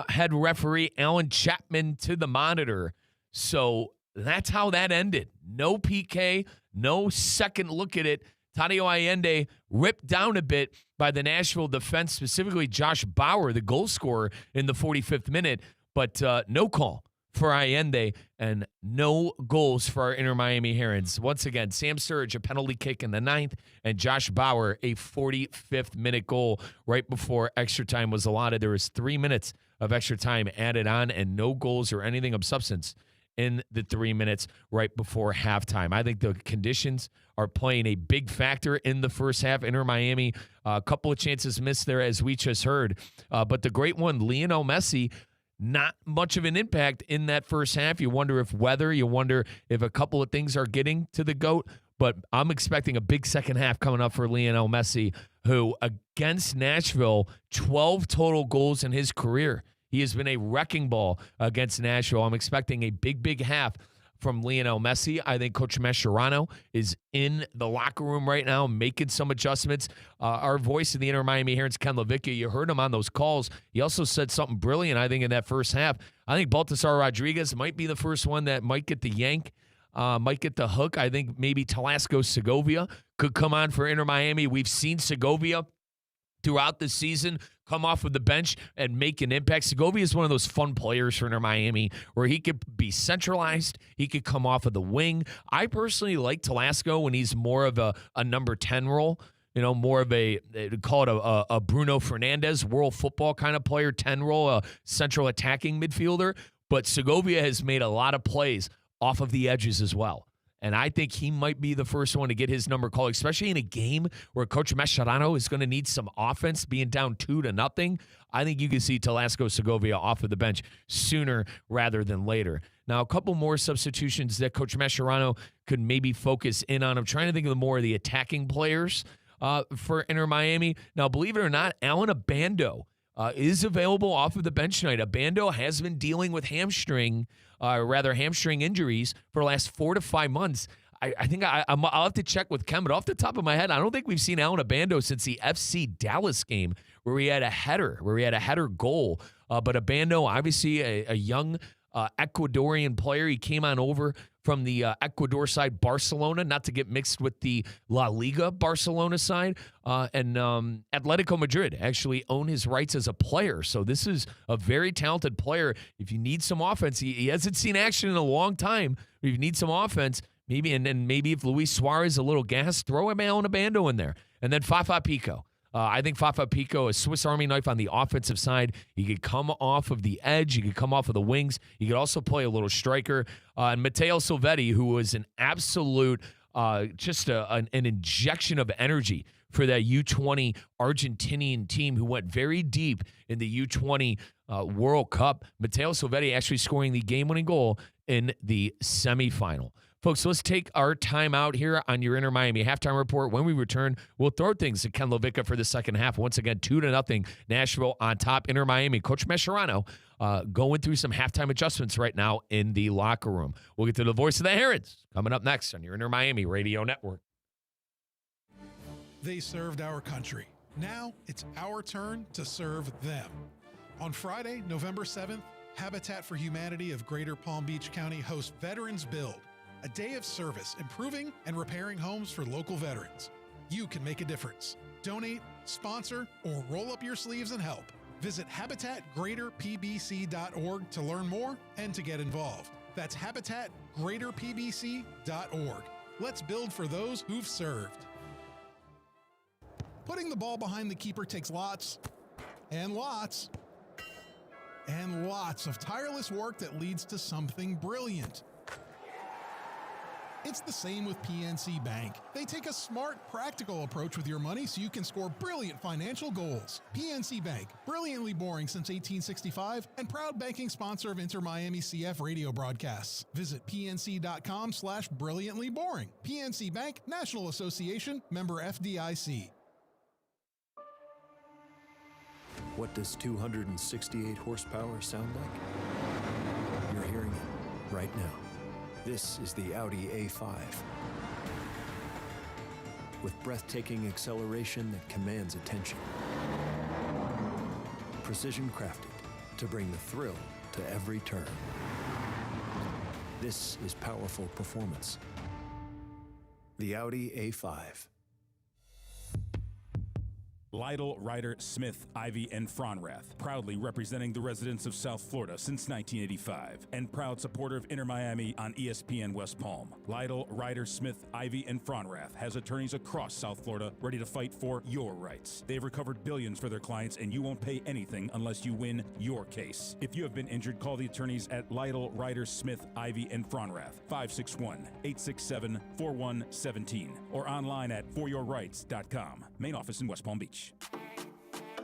head referee Alan Chapman to the monitor. So that's how that ended. No PK, no second look at it. Tadio Allende ripped down a bit by the Nashville defense, specifically Josh Bauer, the goal scorer in the 45th minute, but no call for Allende and no goals for our Inter Miami Herons. Once again, Sam Surridge, a penalty kick in the 9th, and Josh Bauer, a 45th minute goal right before extra time was allotted. There was 3 minutes of extra time added on and no goals or anything of substance in the 3 minutes right before halftime. I think the conditions are playing a big factor in the first half. Inter Miami, a couple of chances missed there, as we just heard. But the great one, Lionel Messi, not much of an impact in that first half. You wonder if weather, you wonder if a couple of things are getting to the GOAT. But I'm expecting a big second half coming up for Lionel Messi, who against Nashville, 12 total goals in his career. He has been a wrecking ball against Nashville. I'm expecting a big half from Lionel Messi. I think Coach Mascherano is in the locker room right now making some adjustments. Our voice in the Inter Miami Herons, Ken Levicka, you heard him on those calls. He also said something brilliant, I think, in that first half. I think Baltasar Rodriguez might be the first one that might get the yank. Might get the hook. I think maybe Telasco Segovia could come on for Inter Miami. We've seen Segovia throughout the season come off of the bench and make an impact. Segovia is one of those fun players for Inter Miami where he could be centralized. He could come off of the wing. I personally like Telasco when he's more of a number 10 role. You know, more of call it a Bruno Fernandes, world football kind of player, 10 role, a central attacking midfielder. But Segovia has made a lot of plays off of the edges as well. And I think he might be the first one to get his number called, especially in a game where Coach Mascherano is going to need some offense, being down 2-0. I think you can see Telasco Segovia off of the bench sooner rather than later. Now, a couple more substitutions that Coach Mascherano could maybe focus in on. I'm trying to think of more of the attacking players for Inter Miami. Now, believe it or not, Alan Abando is available off of the bench tonight. Abando has been dealing with hamstring injuries for the last 4 to 5 months. I think I'll have to check with Ken, but off the top of my head, I don't think we've seen Alan Abando since the FC Dallas game where he had a header goal. But Abando, obviously a young Ecuadorian player. He came on over from the Ecuador side, Barcelona, not to get mixed with the La Liga Barcelona side. And Atletico Madrid actually own his rights as a player. So this is a very talented player. If you need some offense, he hasn't seen action in a long time. If you need some offense, maybe, and then maybe if Luis Suarez is a little gas, throw him Alan Abando in there. And then Fafa Pico. I think Fafa Pico, a Swiss Army knife on the offensive side. He could come off of the edge. He could come off of the wings. He could also play a little striker. And Matteo Silvetti, who was an absolute, an injection of energy for that U20 Argentinian team who went very deep in the U20 World Cup. Matteo Silvetti actually scoring the game-winning goal in the semifinal. Folks, let's take our time out here on your Inter Miami halftime report. When we return, we'll throw things to Ken Levicka for the second half. Once again, 2-0, Nashville on top. Inter Miami, Coach Mascherano going through some halftime adjustments right now in the locker room. We'll get to the voice of the Herons coming up next on your Inter Miami Radio Network. They served our country. Now it's our turn to serve them. On Friday, November 7th, Habitat for Humanity of Greater Palm Beach County hosts Veterans Build, a day of service improving and repairing homes for local veterans. You can make a difference. Donate, sponsor, or roll up your sleeves and help. Visit habitatgreaterpbc.org to learn more and to get involved. That's habitatgreaterpbc.org. Let's build for those who've served. Putting the ball behind the keeper takes lots and lots and lots of tireless work that leads to something brilliant. It's the same with PNC Bank. They take a smart, practical approach with your money so you can score brilliant financial goals. PNC Bank, brilliantly boring since 1865 and proud banking sponsor of Inter Miami CF radio broadcasts. Visit pnc.com/brilliantlyboring. PNC Bank, National Association, member FDIC. What does 268 horsepower sound like? You're hearing it right now. This is the Audi A5. With breathtaking acceleration that commands attention. Precision crafted to bring the thrill to every turn. This is powerful performance. The Audi A5. Lytle, Ryder, Smith, Ivy, and Fronrath, proudly representing the residents of South Florida since 1985, and proud supporter of Inter Miami on ESPN West Palm. Lytle, Ryder, Smith, Ivy, and Fronrath has attorneys across South Florida ready to fight for your rights. They've recovered billions for their clients, and you won't pay anything unless you win your case. If you have been injured, call the attorneys at Lytle, Ryder, Smith, Ivy, and Fronrath, 561-867-4117, or online at foryourrights.com. Main office in West Palm Beach.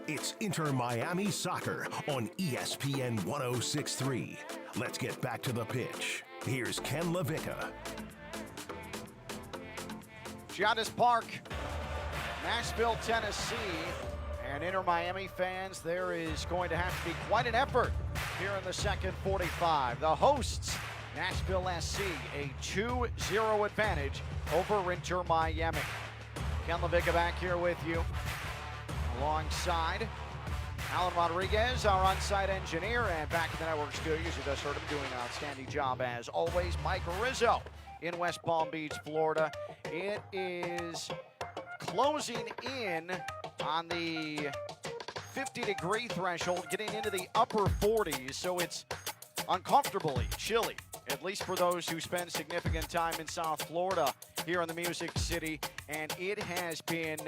It's Inter Miami Soccer on ESPN 106.3. Let's get back to the pitch. Here's Ken LaVicka. Giannis Park, Nashville, Tennessee. And Inter Miami fans, there is going to have to be quite an effort here in the second 45. The hosts, Nashville SC, a 2-0 advantage over Inter Miami. Ken LaVicka back here with you. Alongside Alan Rodriguez, our on-site engineer, and back in the network studios, you just heard him doing an outstanding job as always, Mike Rizzo in West Palm Beach, Florida. It is closing in on the 50-degree threshold, getting into the upper 40s, so it's uncomfortably chilly, at least for those who spend significant time in South Florida here in the Music City. And it has been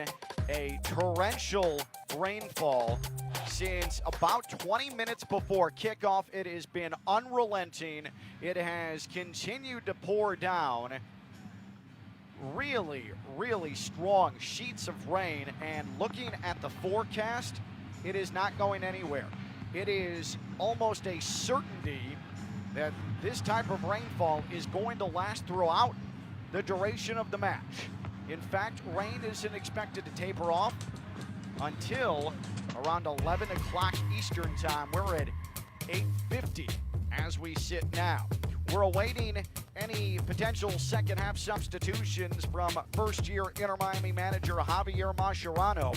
a torrential rainfall since about 20 minutes before kickoff. It has been unrelenting. It has continued to pour down really, really strong sheets of rain. And looking at the forecast, it is not going anywhere. It is almost a certainty that this type of rainfall is going to last throughout the duration of the match. In fact, rain isn't expected to taper off until around 11 o'clock Eastern time. We're at 8:50 as we sit now. We're awaiting any potential second half substitutions from first-year Inter Miami manager Javier Mascherano.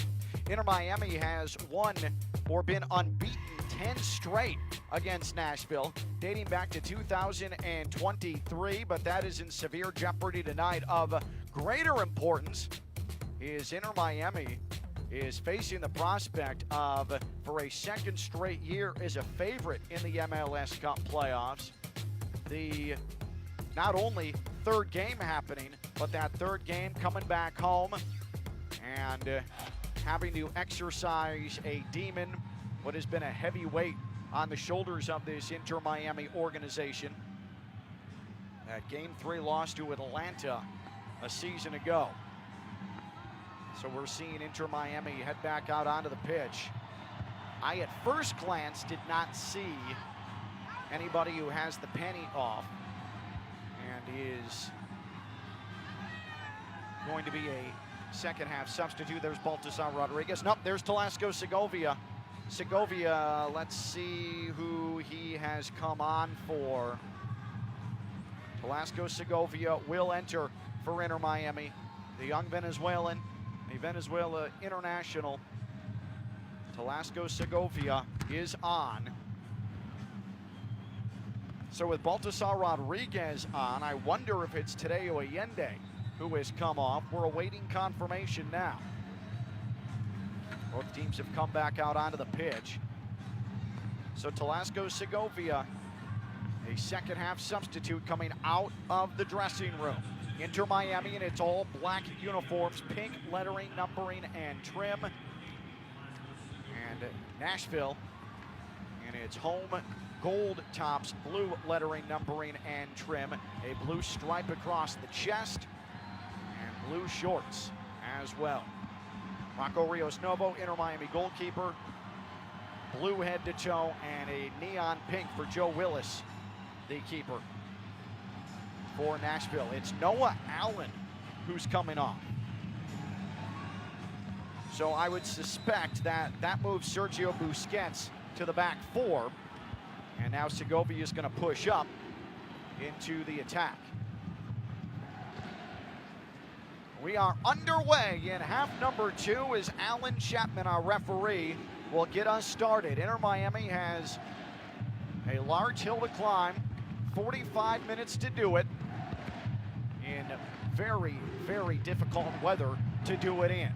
Inter Miami has won or been unbeaten 10 straight against Nashville, dating back to 2023, but that is in severe jeopardy tonight. Of greater importance is Inter Miami is facing the prospect of, for a second straight year, as a favorite in the MLS Cup playoffs. The not only third game happening, but that third game coming back home and having to exercise a demon, what has been a heavy weight on the shoulders of this Inter Miami organization. That Game 3 loss to Atlanta a season ago. So we're seeing Inter Miami head back out onto the pitch. I, at first glance, did not see anybody who has the penny off and is going to be a second half substitute. There's Baltasar Rodriguez. Nope, there's Telasco Segovia. Segovia, let's see who he has come on for. Telasco Segovia will enter for Inter Miami. The young Venezuelan, a Venezuela international. Telasco Segovia is on. So with Baltasar Rodriguez on, I wonder if it's Tadeo Allende who has come off. We're awaiting confirmation now. Both teams have come back out onto the pitch. So Telasco Segovia, a second half substitute coming out of the dressing room. Inter Miami in its all black uniforms, pink lettering, numbering, and trim. And Nashville in its home gold tops, blue lettering, numbering, and trim. A blue stripe across the chest and blue shorts as well. Rocco Rios Novo, Inter Miami goalkeeper. Blue head to toe and a neon pink for Joe Willis, the keeper for Nashville. It's Noah Allen who's coming off. So I would suspect that that moves Sergio Busquets to the back four. And now Segovia is going to push up into the attack. We are underway in half number 2 as Alan Chapman, our referee, will get us started. Inter Miami has a large hill to climb, 45 minutes to do it, in very, very difficult weather to do it in.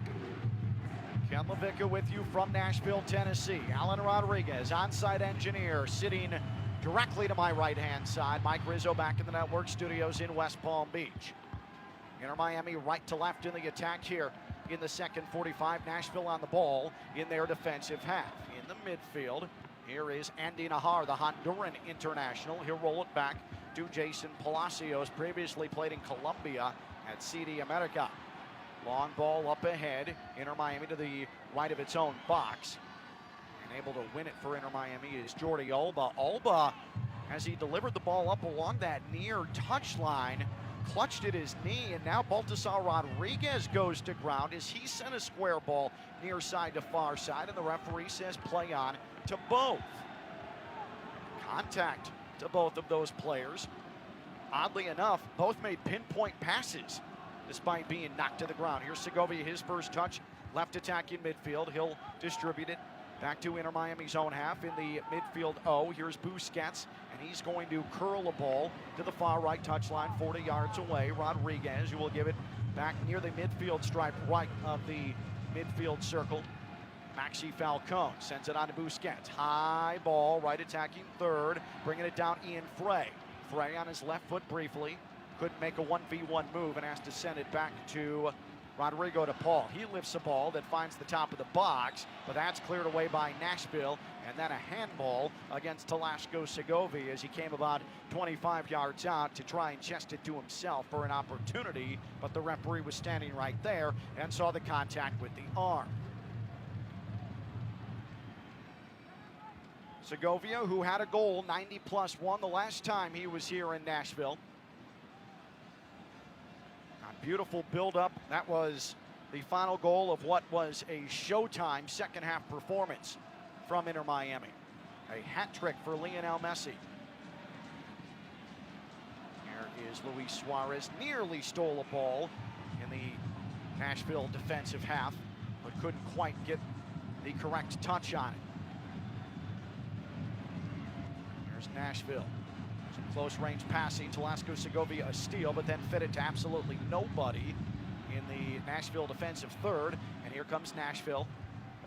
Ken LaVicka with you from Nashville, Tennessee. Alan Rodriguez, on-site engineer, sitting directly to my right-hand side. Mike Rizzo back in the network studios in West Palm Beach. Inter Miami right to left in the attack here in the second 45. Nashville on the ball in their defensive half. In the midfield, here is Andy Najar, the Honduran international. He'll roll it back to Jason Palacios, previously played in Colombia at CD America. Long ball up ahead. Inter Miami to the right of its own box. able to win it for Inter Miami is Jordi Alba. Alba, as he delivered the ball up along that near touchline, clutched at his knee, and now Baltasar Rodriguez goes to ground as he sent a square ball near side to far side, and the referee says play on to both. Contact to both of those players. Oddly enough, both made pinpoint passes despite being knocked to the ground. Here's Segovia, his first touch, left attacking midfield. He'll distribute it back to Inter Miami's own half in the midfield. Here's Busquets, and he's going to curl a ball to the far right touchline, 40 yards away. Rodriguez, who will give it back near the midfield stripe right of the midfield circle. Maxi Falcone sends it on to Busquets. High ball, right attacking third, bringing it down Ian Frey. Frey on his left foot briefly. Couldn't make a 1v1 move and has to send it back to Rodrigo de Paul. He lifts a ball that finds the top of the box, but that's cleared away by Nashville, and then a handball against Talasco Segovia as he came about 25 yards out to try and chest it to himself for an opportunity, but the referee was standing right there and saw the contact with the arm. Segovia, who had a goal, 90+1 the last time he was here in Nashville. Beautiful build-up. That was the final goal of what was a showtime second-half performance from Inter Miami. A hat trick for Lionel Messi. Here is Luis Suarez. Nearly stole a ball in the Nashville defensive half, but couldn't quite get the correct touch on it. Here's Nashville. Some close-range passing. Talasco Segovia a steal, but then fit it to absolutely nobody in the Nashville defensive third. And here comes Nashville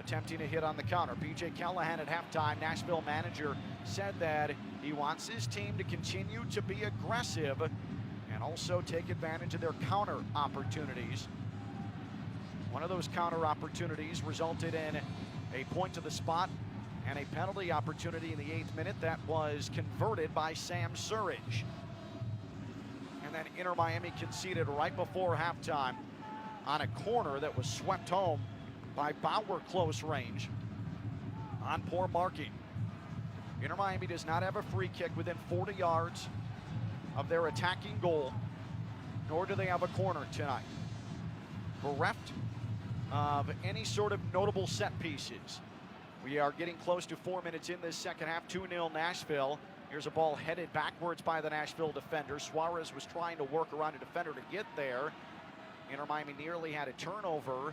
attempting to hit on the counter. PJ Callahan at halftime, Nashville manager, said that he wants his team to continue to be aggressive and also take advantage of their counter opportunities. One of those counter opportunities resulted in a point to the spot and a penalty opportunity in the 8th minute that was converted by Sam Surridge. And then Inter Miami conceded right before halftime on a corner that was swept home by Bauer close range on poor marking. Inter Miami does not have a free kick within 40 yards of their attacking goal, nor do they have a corner tonight. Bereft of any sort of notable set pieces. We are getting close to 4 minutes in this second half, 2-0 Nashville. Here's a ball headed backwards by the Nashville defender. Suarez was trying to work around a defender to get there. Inter Miami nearly had a turnover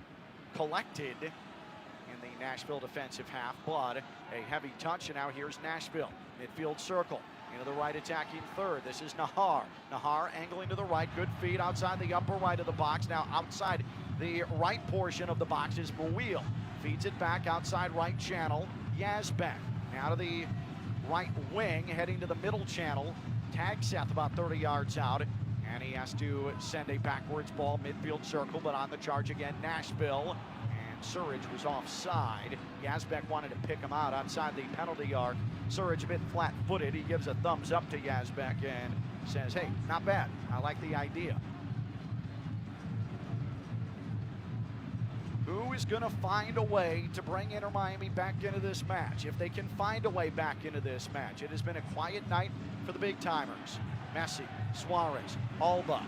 collected in the Nashville defensive half, but a heavy touch, and now here's Nashville. Midfield circle, into the right attacking third. This is Nahar. Nahar angling to the right, good feed outside the upper right of the box. Now outside the right portion of the box is Muil. Feeds it back outside right channel. Yazbek now to the right wing, heading to the middle channel. Tag Seth about 30 yards out, and he has to send a backwards ball midfield circle, but on the charge again, Nashville. And Surridge was offside. Yazbek wanted to pick him out outside the penalty arc. Surridge a bit flat-footed. He gives a thumbs up to Yazbek and says, hey, not bad. I like the idea. Who is going to find a way to bring Inter Miami back into this match? If they can find a way back into this match. It has been a quiet night for the big-timers. Messi, Suarez, Alba,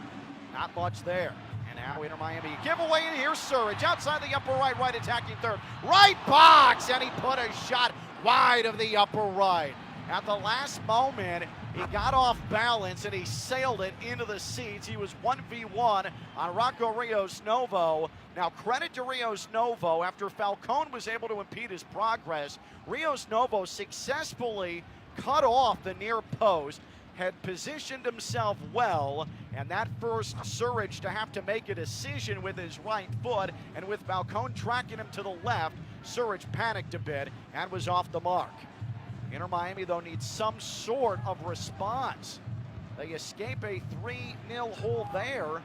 not much there. And now Inter Miami giveaway, and here's Surridge outside the upper right, right attacking third. Right box, and he put a shot wide of the upper right. At the last moment, he got off balance and he sailed it into the seats. He was 1v1 on Rocco Rios Novo. Now credit to Rios Novo. After Falcone was able to impede his progress, Rios Novo successfully cut off the near post, had positioned himself well, and that forced Surridge to have to make a decision with his right foot, and with Falcone tracking him to the left, Surridge panicked a bit and was off the mark. Inter Miami, though, needs some sort of response. They escape a 3-0 hole there.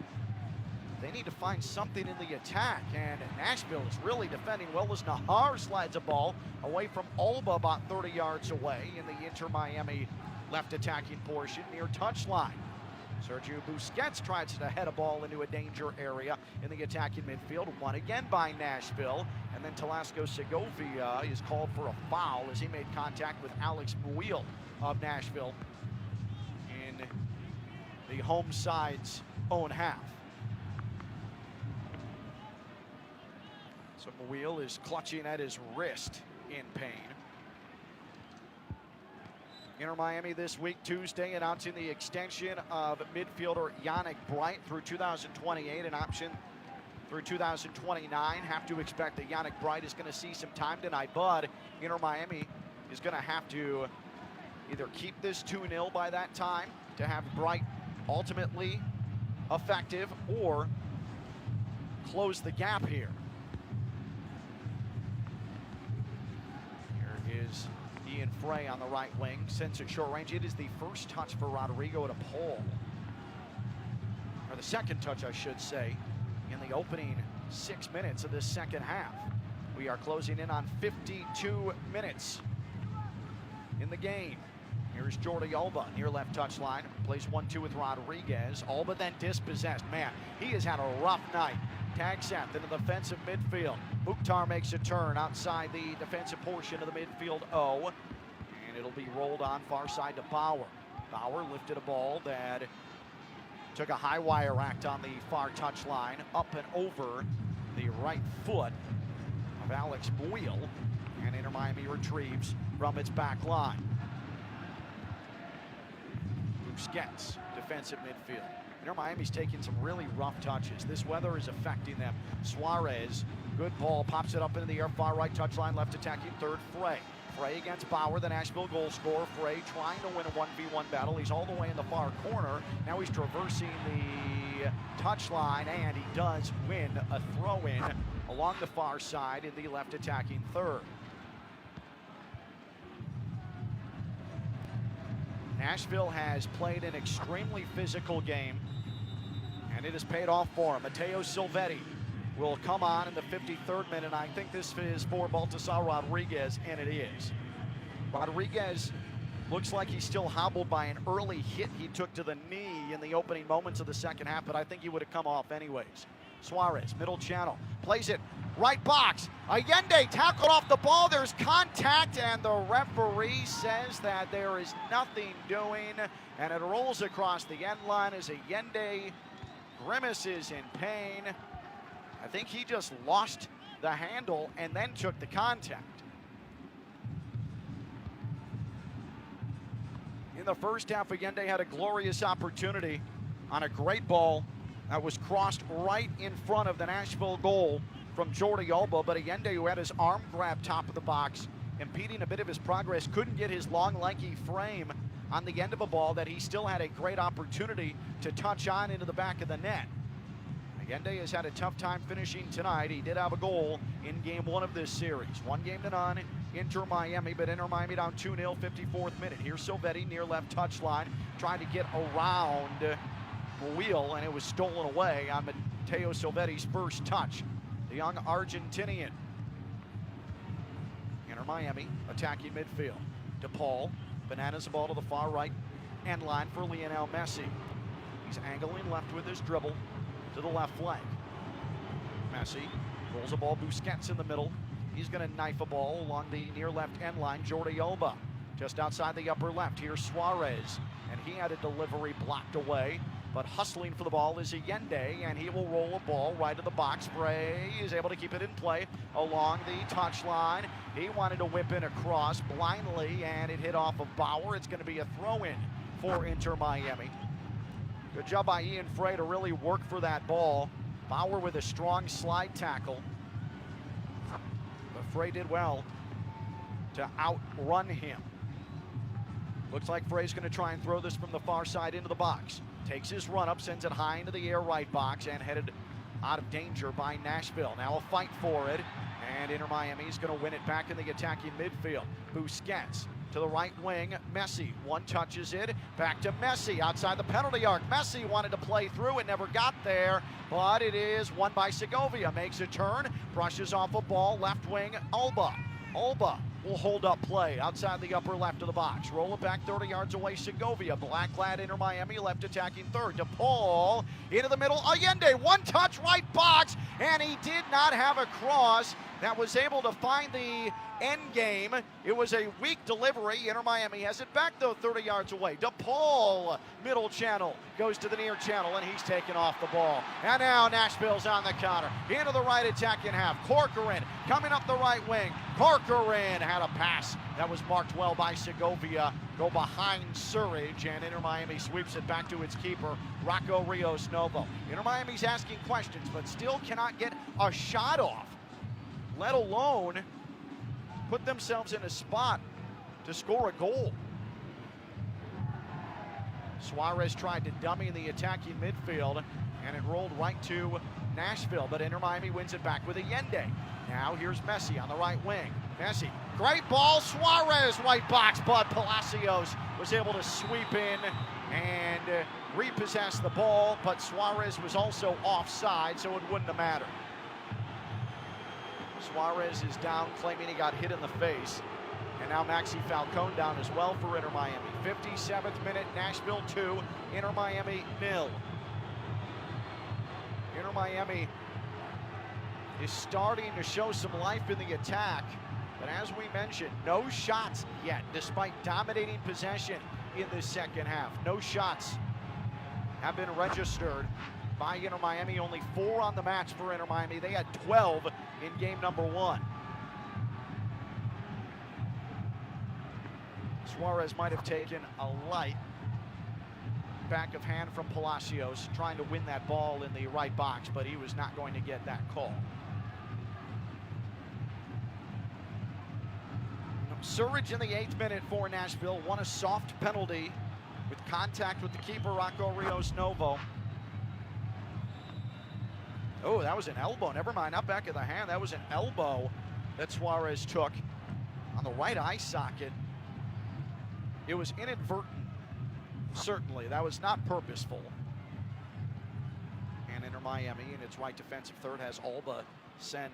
They need to find something in the attack, and Nashville is really defending well as Nahar slides a ball away from Alba about 30 yards away in the Inter Miami left attacking portion near touchline. Sergio Busquets tries to head a ball into a danger area in the attacking midfield. Won again by Nashville. And then Telasco Segovia is called for a foul as he made contact with Alex Muil of Nashville in the home side's own half. So Muil is clutching at his wrist in pain. Inter Miami this week, Tuesday, announcing the extension of midfielder Yannick Bright through 2028, an option through 2029. Have to expect that Yannick Bright is going to see some time tonight, but Inter Miami is going to have to either keep this 2-0 by that time to have Bright ultimately effective or close the gap here. Here is Ian Frey on the right wing, sends it short range. It is the first touch for Rodrigo at a pole. Or the second touch, I should say, in the opening 6 minutes of this second half. We are closing in on 52 minutes in the game. Here's Jordi Alba, near left touchline. Plays 1-2 with Rodriguez. Alba then dispossessed. Man, he has had a rough night. Tag set into the defensive midfield. Mukhtar makes a turn outside the defensive portion of the midfield O. And it'll be rolled on far side to Bauer. Bauer lifted a ball that took a high wire act on the far touchline, up and over the right foot of Alex Muil. And Inter Miami retrieves from its back line. Busquets, defensive midfield. Inter Miami's taking some really rough touches. This weather is affecting them. Suarez, good ball, pops it up into the air, far right touchline, left attacking third, Frey. Frey against Bauer, the Nashville goal scorer. Frey trying to win a 1v1 battle. He's all the way in the far corner. Now he's traversing the touchline, and he does win a throw-in along the far side in the left attacking third. Nashville has played an extremely physical game, and it has paid off for him. Matteo Silvetti will come on in the 53rd minute. I think this is for Baltasar Rodriguez, and it is. Rodriguez looks like he's still hobbled by an early hit he took to the knee in the opening moments of the second half, but I think he would have come off anyways. Suarez, middle channel, plays it, right box. Allende tackled off the ball. There's contact, and the referee says that there is nothing doing, and it rolls across the end line as Allende grimaces in pain. I think he just lost the handle and then took the contact. In the first half, Allende had a glorious opportunity on a great ball that was crossed right in front of the Nashville goal from Jordi Alba, but Allende, who had his arm grabbed top of the box, impeding a bit of his progress, couldn't get his long, lanky frame on the end of a ball that he still had a great opportunity to touch on into the back of the net. Allende has had a tough time finishing tonight. He did have a goal in game one of this series. 1-0, Inter Miami, but Inter Miami down 2-0, 54th minute. Here's Silvetti near left touchline, trying to get around Muil, and it was stolen away on Matteo Silvetti's first touch. The young Argentinian. Inter Miami attacking midfield. DePaul bananas the ball to the far right end line for Lionel Messi. He's angling left with his dribble to the left flank. Messi rolls a ball, Busquets in the middle. He's going to knife a ball along the near left end line. Jordi Alba just outside the upper left. Here's Suarez, and he had a delivery blocked away. But hustling for the ball is Allende, and he will roll a ball right to the box. Frey is able to keep it in play along the touchline. He wanted to whip in across blindly, and it hit off of Bauer. It's going to be a throw-in for Inter Miami. Good job by Ian Frey to really work for that ball. Bauer with a strong slide tackle. But Frey did well to outrun him. Looks like Frey's going to try and throw this from the far side into the box. Takes his run up, sends it high into the air right box, and headed out of danger by Nashville. Now a fight for it, and Inter Miami is going to win it back in the attacking midfield. Busquets to the right wing. Messi, one touches it. Back to Messi outside the penalty arc. Messi wanted to play through. It never got there, but it is won by Segovia. Makes a turn, brushes off a ball. Left wing, Alba. Alba will hold up play outside the upper left of the box. Roll it back 30 yards away, Segovia. Black-clad Inter Miami, left attacking third. DePaul into the middle. Allende, one touch, right box, and he did not have a cross that was able to find the end game. It was a weak delivery. Inter Miami has it back, though, 30 yards away. DePaul, middle channel, goes to the near channel, and he's taken off the ball. And now Nashville's on the counter. Into the right attacking half. Corcoran coming up the right wing. Corcoran had a pass that was marked well by Segovia. Go behind Surridge, and Inter Miami sweeps it back to its keeper, Rocco Rios Novo. Inter Miami's asking questions, but still cannot get a shot off, let alone put themselves in a spot to score a goal. Suarez tried to dummy in the attacking midfield, and it rolled right to Nashville, but Inter Miami wins it back with Allende. Now here's Messi on the right wing. Messi, great ball, Suarez, right box, but Palacios was able to sweep in and repossess the ball, but Suarez was also offside, so it wouldn't have mattered. Suarez is down, claiming he got hit in the face. And now Maxi Falcone down as well for Inter Miami. 57th minute, Nashville 2, Inter Miami 0. Inter Miami is starting to show some life in the attack. But as we mentioned, no shots yet, despite dominating possession in the second half. No shots have been registered by Inter Miami. Only 4 on the match for Inter Miami. They had 12 in game number 1. Suarez might have taken a light back of hand from Palacios, trying to win that ball in the right box, but he was not going to get that call. Surridge in the 8th minute for Nashville won a soft penalty with contact with the keeper, Rocco Rios Novo. Oh, that was an elbow. Never mind, not back of the hand. That was an elbow that Suarez took on the right eye socket. It was inadvertent, certainly. That was not purposeful. And Inter Miami in its right defensive third has Alba send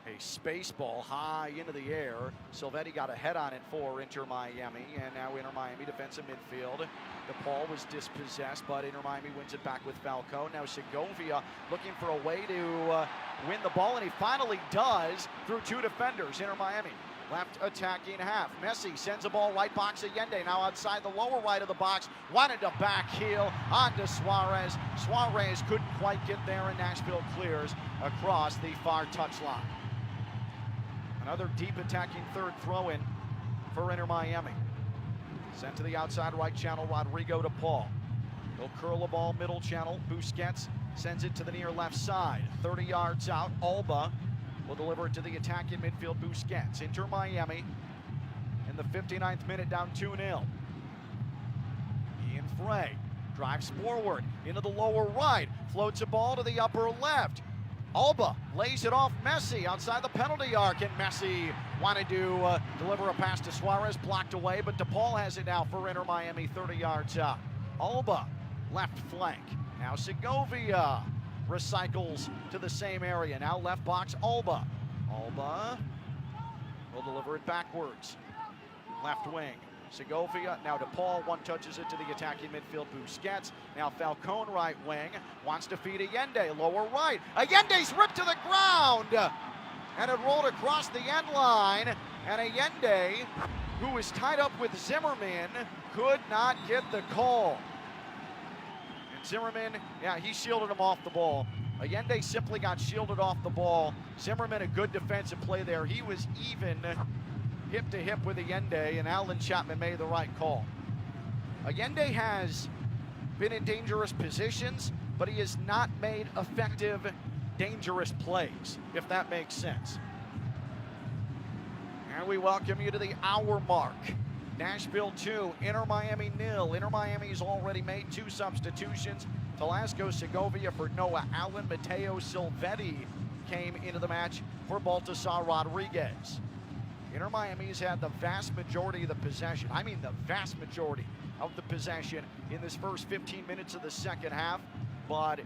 a space ball high into the air. Silvetti got a head on it for Inter Miami, and now Inter Miami defensive midfield. DePaul was dispossessed, but Inter Miami wins it back with Falcone. Now Segovia looking for a way to win the ball, and he finally does through 2 defenders. Inter Miami left attacking half. Messi sends a ball right box. Allende now outside the lower right of the box. Wanted to back heel onto Suarez. Suarez couldn't quite get there, and Nashville clears across the far touchline. Another deep attacking third throw-in for Inter Miami. Sent to the outside right channel, Rodrigo DePaul. He'll curl a ball middle channel. Busquets sends it to the near left side. 30 yards out, Alba will deliver it to the attacking midfield, Busquets. Inter Miami in the 59th minute down 2-0. Ian Frey drives forward into the lower right. Floats a ball to the upper left. Alba lays it off Messi outside the penalty arc, and Messi wanted to deliver a pass to Suarez, blocked away, but DePaul has it now for Inter Miami, 30 yards out. Alba, left flank. Now Segovia recycles to the same area. Now left box, Alba. Alba will deliver it backwards. Left wing. Segovia, now DePaul, one touches it to the attacking midfield, Busquets. Now Falcone, right wing, wants to feed Allende, lower right. Allende's ripped to the ground, and it rolled across the end line, and Allende, who was tied up with Zimmerman, could not get the call. And Zimmerman, yeah, he shielded him off the ball. Allende simply got shielded off the ball. Zimmerman, a good defensive play there. He was even hip to hip with Allende, and Alan Chapman made the right call. Allende has been in dangerous positions, but he has not made effective, dangerous plays, if that makes sense. And we welcome you to the hour mark. Nashville 2, Inter Miami 0. Inter Miami's already made 2 substitutions. Velasco Segovia for Noah Allen. Mateo Silvetti came into the match for Baltasar Rodriguez. Inter Miami's had the vast majority of the possession. I mean the vast majority of the possession in this first 15 minutes of the second half, but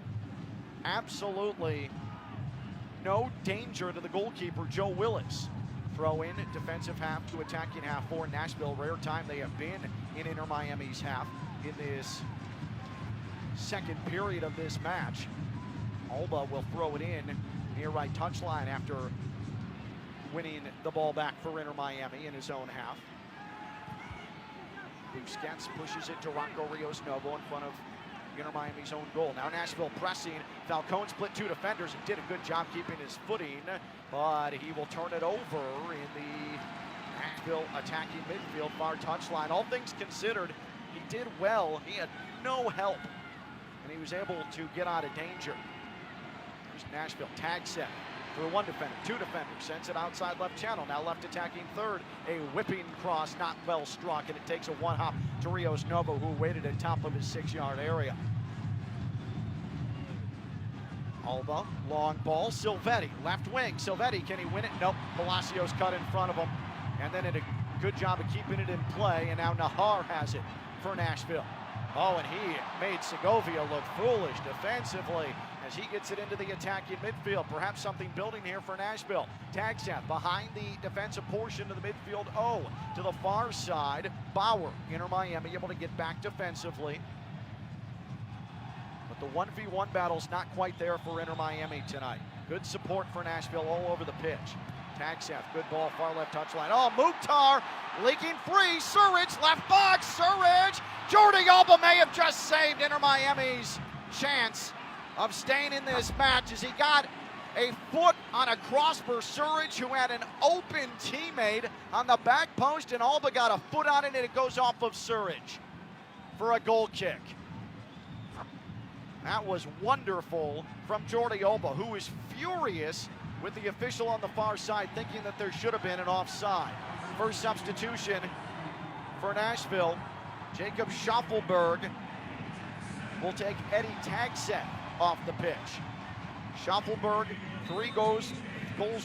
absolutely no danger to the goalkeeper, Joe Willis. throw in defensive half to attacking half for Nashville. Rare time they have been in Inter Miami's half in this second period of this match. Alba will throw it in near right touchline after winning the ball back for Inter Miami in his own half. Busquets pushes it to Rocco Rios Novo in front of Inter Miami's own goal. Now Nashville pressing. Falcone split two defenders and did a good job keeping his footing, but he will turn it over in the Nashville attacking midfield, far touchline. All things considered, he did well. He had no help, and he was able to get out of danger. Here's Nashville, tag set for one defender, two defenders, sends it outside left channel. Now left attacking third, a whipping cross, not well struck, and it takes a one hop to Rios Novo, who waited at top of his 6-yard area. Alba, long ball, Silvetti, left wing. Silvetti, can he win it? Nope, Palacios cut in front of him, and then a good job of keeping it in play, and now Nahar has it for Nashville. Oh, and he made Segovia look foolish defensively as he gets it into the attacking midfield. Perhaps something building here for Nashville. Tag set behind the defensive portion of the midfield. Oh, to the far side, Bauer, Inter Miami, able to get back defensively. But the 1v1 battle's not quite there for Inter Miami tonight. Good support for Nashville all over the pitch. Tagseth, good ball, far left touchline. Oh, Mukhtar leaking free. Surridge, left box. Surridge. Jordi Alba may have just saved Inter Miami's chance of staying in this match as he got a foot on a cross for Surridge, who had an open teammate on the back post, and Alba got a foot on it, and it goes off of Surridge for a goal kick. That was wonderful from Jordi Alba, who was furious with the official on the far side, thinking that there should have been an offside. First substitution for Nashville, Jacob Schaffelberg will take Eddie Tagset off the pitch. Schaffelberg, 3 goals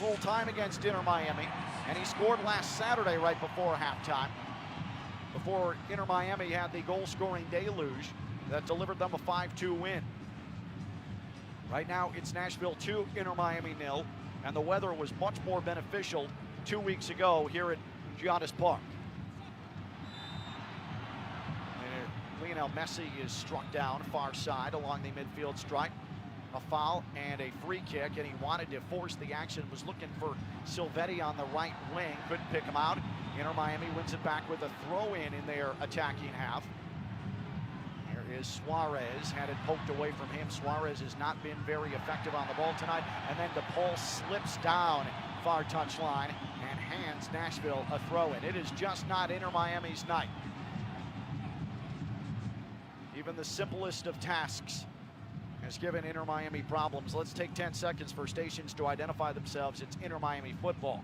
all time against Inter Miami, and he scored last Saturday right before halftime, before Inter Miami had the goal-scoring deluge that delivered them a 5-2 win. Right now, it's Nashville 2, Inter Miami 0, and the weather was much more beneficial 2 weeks ago here at Giannis Park. Lionel Messi is struck down far side along the midfield stripe. A foul and a free kick, and he wanted to force the action, was looking for Silvetti on the right wing, couldn't pick him out. Inter Miami wins it back with a throw-in their attacking half. Here is Suarez, had it poked away from him. Suarez has not been very effective on the ball tonight, and then DePaul slips down far touchline and hands Nashville a throw-in. It is just not Inter Miami's night. Even the simplest of tasks has given Inter Miami problems. Let's take 10 seconds for stations to identify themselves. It's Inter Miami football.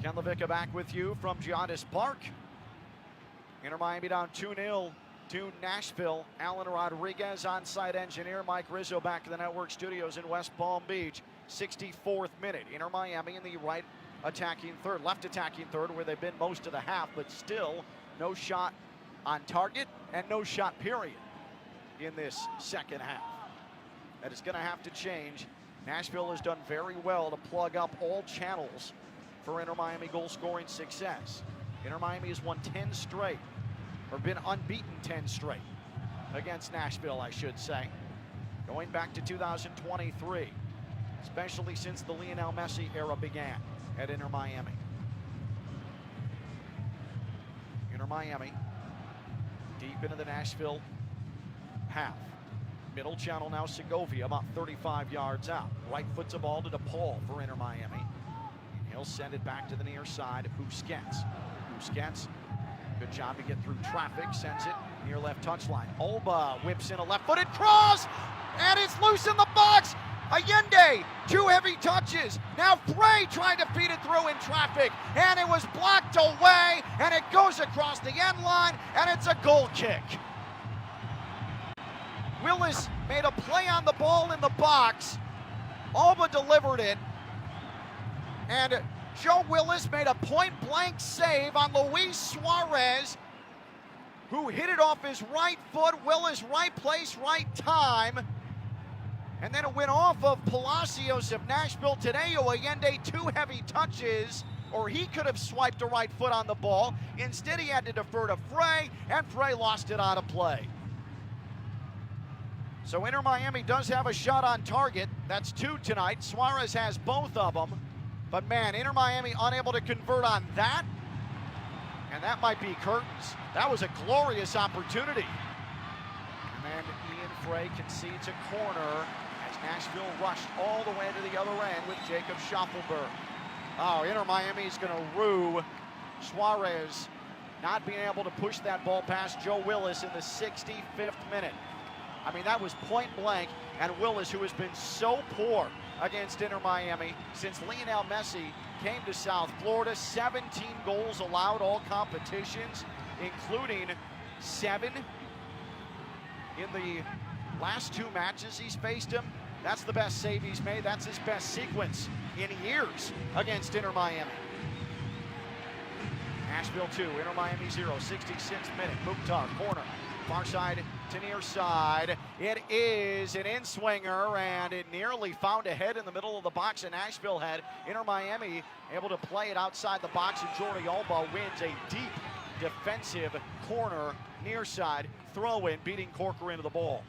Ken LaVicka back with you from Giannis Park. Inter Miami down 2-0 to Nashville. Alan Rodriguez, on-site engineer. Mike Rizzo back to the network studios in West Palm Beach. 64th minute. Inter Miami in the right attacking third, left attacking third, where they've been most of the half, but still no shot on target and no shot period in this second half. That is going to have to change. Nashville has done very well to plug up all channels for Inter Miami goal scoring success. Inter Miami has won 10 straight, or been unbeaten 10 straight against Nashville, I should say, going back to 2023, especially since the Lionel Messi era began at Inter Miami. Inter Miami deep into the Nashville half. Middle channel now, Segovia about 35 yards out. Right foot's a ball to DePaul for Inter Miami. He'll send it back to the near side. Busquets. Busquets, good job to get through traffic, sends it near left touchline. Alba whips in a left-footed cross, and it's loose in the box. Allende, 2 heavy touches. Now Frey trying to feed it through in traffic, and it was blocked away, and it goes across the end line, and it's a goal kick. Willis made a play on the ball in the box. Alba delivered it, and Joe Willis made a point-blank save on Luis Suarez, who hit it off his right foot. Willis, right place, right time. And then it went off of Palacios of Nashville. Tadeo Allende, 2 heavy touches, or he could have swiped a right foot on the ball. Instead, he had to defer to Frey, and Frey lost it on a play. So Inter Miami does have a shot on target. That's 2 tonight. Suarez has both of them. But man, Inter Miami unable to convert on that. And that might be curtains. That was a glorious opportunity. And then Ian Frey concedes a corner as Nashville rushed all the way to the other end with Jacob Schaffelberg. Oh, Inter Miami is going to rue Suarez not being able to push that ball past Joe Willis in the 65th minute. I mean, that was point blank, and Willis, who has been so poor against Inter Miami since Lionel Messi came to South Florida. 17 goals allowed, all competitions, including 7 in the last 2 matches he's faced him. That's the best save he's made. That's his best sequence in years against Inter Miami. Nashville 2, Inter Miami 0, 66th minute. Mukhtar, corner, far side to near side. It is an in-swinger, and it nearly found a head in the middle of the box, and Nashville had. Inter Miami able to play it outside the box, and Jordi Alba wins a deep defensive corner near side throw-in, beating Corker into the ball.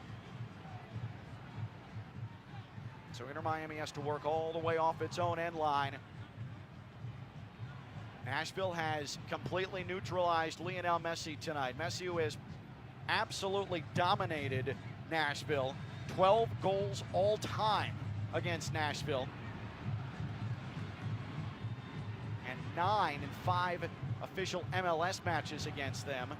So Inter Miami has to work all the way off its own end line. Nashville has completely neutralized Lionel Messi tonight. Messi, who has absolutely dominated Nashville. 12 goals all time against Nashville. And 9 in 5 official MLS matches against them.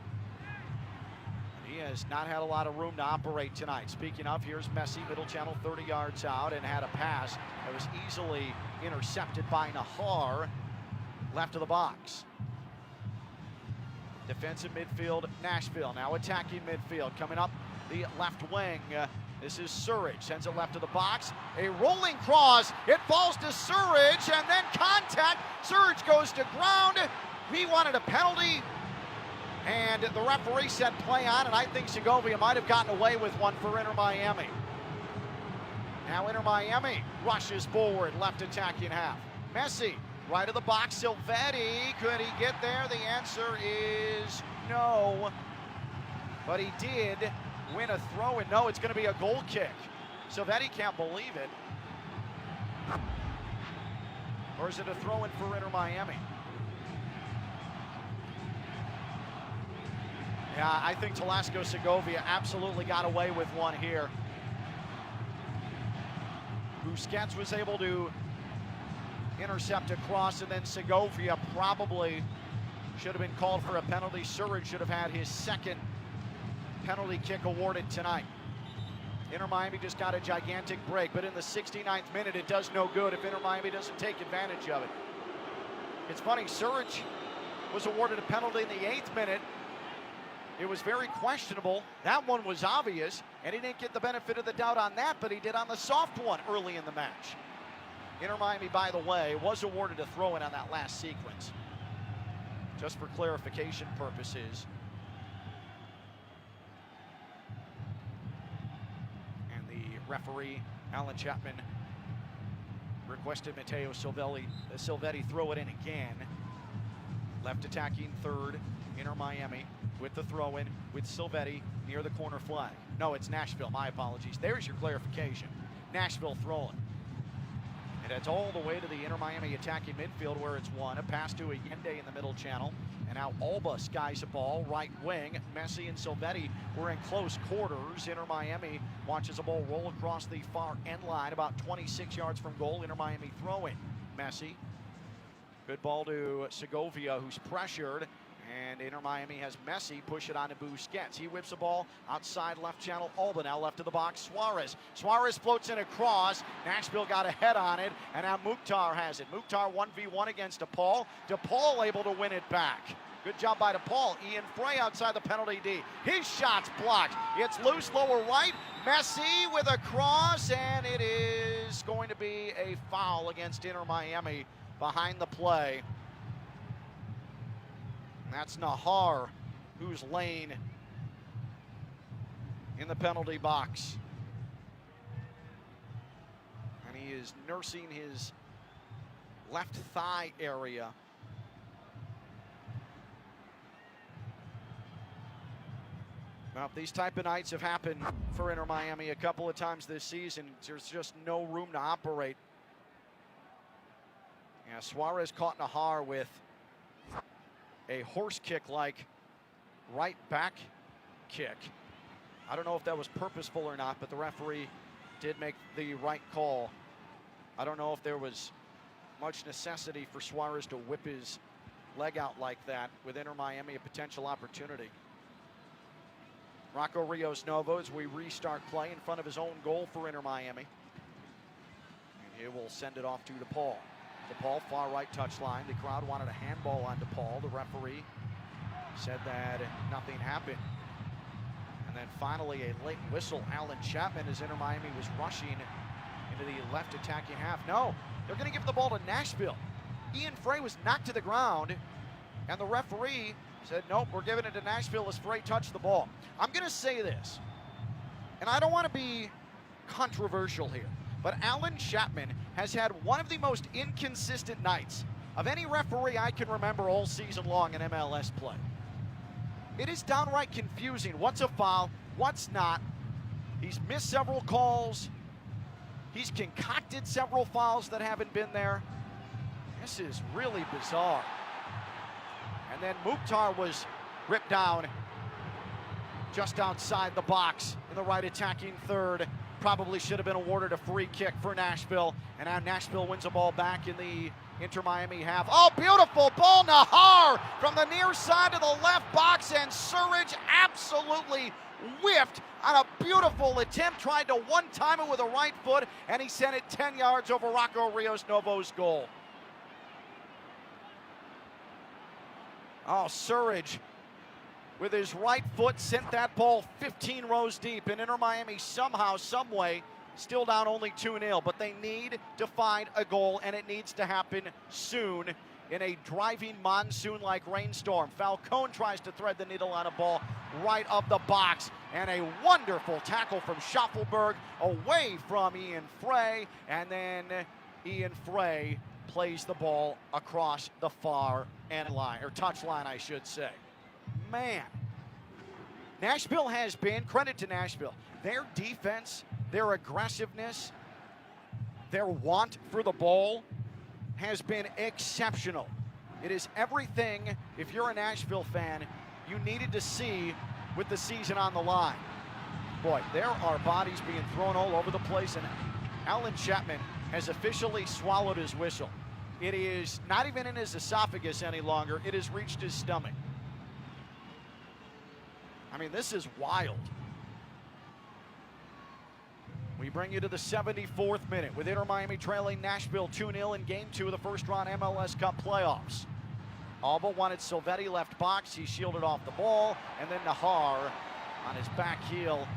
He has not had a lot of room to operate tonight. Speaking of, here's Messi, middle channel, 30 yards out, and had a pass that was easily intercepted by Nahar, left of the box. Defensive midfield, Nashville. Now attacking midfield. Coming up the left wing. This is Surridge. Sends it left of the box. A rolling cross. It falls to Surridge, and then contact. Surridge goes to ground. He wanted a penalty, and the referee said play on, and I think Segovia might have gotten away with one for Inter Miami. Now Inter Miami rushes forward, left attacking half. Messi, right of the box, Silvetti. Could he get there? The answer is no. But he did win a throw, and no, it's going to be a goal kick. Silvetti can't believe it. Or is it a throw-in for Inter Miami? Yeah, I think Telasco Segovia absolutely got away with one here. Busquets was able to intercept a cross, and then Segovia probably should have been called for a penalty. Surridge should have had his second penalty kick awarded tonight. Inter Miami just got a gigantic break, but in the 69th minute, it does no good if Inter Miami doesn't take advantage of it. It's funny, Surridge was awarded a penalty in the 8th minute. It was very questionable. That one was obvious, and he didn't get the benefit of the doubt on that, but he did on the soft one early in the match. Inter Miami, by the way, was awarded a throw-in on that last sequence. Just for clarification purposes. And the referee, Alan Chapman, requested Matteo Silvetti throw it in again. Left attacking third, Inter Miami, with the throw-in with Silvetti near the corner flag. No, it's Nashville, my apologies. There's your clarification. Nashville throwing. And it's all the way to the Inter Miami attacking midfield where it's won. A pass to Allende in the middle channel. And now Alba skies a ball, right wing. Messi and Silvetti were in close quarters. Inter Miami watches a ball roll across the far end line, about 26 yards from goal. Inter Miami throwing. Messi. Good ball to Segovia, who's pressured. And Inter Miami has Messi push it on to Busquets. He whips the ball outside left channel. Alba now left of the box. Suarez. Suarez floats in a cross. Nashville got a head on it. And now Mukhtar has it. Mukhtar 1v1 against DePaul. DePaul able to win it back. Good job by DePaul. Ian Frey outside the penalty D. His shot's blocked. It's loose lower right. Messi with a cross. And it is going to be a foul against Inter Miami behind the play. That's Nahar who's laying in the penalty box. And he is nursing his left thigh area. Well, these type of nights have happened for Inter Miami a couple of times this season. There's just no room to operate. Yeah, Suarez caught Nahar with a horse kick-like right back kick. I don't know if that was purposeful or not, but the referee did make the right call. I don't know if there was much necessity for Suarez to whip his leg out like that, with Inter Miami a potential opportunity. Rocco Rios Novo as we restart play in front of his own goal for Inter Miami. And he will send it off to DePaul. DePaul, far right touchline. The crowd wanted a handball on DePaul. The referee said that nothing happened. And then finally a late whistle. Alan Chapman, as Inter Miami was rushing into the left attacking half. No, they're going to give the ball to Nashville. Ian Frey was knocked to the ground, and the referee said, nope, we're giving it to Nashville as Frey touched the ball. I'm going to say this, and I don't want to be controversial here, but Alan Chapman has had one of the most inconsistent nights of any referee I can remember all season long in MLS play. It is downright confusing. What's a foul? What's not? He's missed several calls. He's concocted several fouls that haven't been there. This is really bizarre. And then Mukhtar was ripped down just outside the box in the right attacking third. Probably should have been awarded a free kick for Nashville. And now Nashville wins the ball back in the Inter Miami half. Oh, beautiful ball, Nahar from the near side to the left box, and Surridge absolutely whiffed on a beautiful attempt, tried to one-time it with a right foot, and he sent it 10 yards over Rocco Rios Novo's goal. Oh, Surridge with his right foot sent that ball 15 rows deep, and Inter Miami somehow, someway, still down only 2-0, but they need to find a goal, and it needs to happen soon in a driving monsoon-like rainstorm. Falcone tries to thread the needle on a ball right of the box, and a wonderful tackle from Schaffelberg away from Ian Frey, and then Ian Frey plays the ball across the far end line, or touch line, I should say. Man, Nashville has been, credit to Nashville, their defense, their aggressiveness, their want for the ball has been exceptional. It is everything, if you're a Nashville fan, you needed to see with the season on the line. Boy, there are bodies being thrown all over the place, and Alan Chapman has officially swallowed his whistle. It is not even in his esophagus any longer. It has reached his stomach. I mean, this is wild. We bring you to the 74th minute with Inter Miami trailing Nashville 2-0 in Game 2 of the first-round MLS Cup playoffs. Alba wanted Silvetti left box. He shielded off the ball, and then Nahar on his back heel,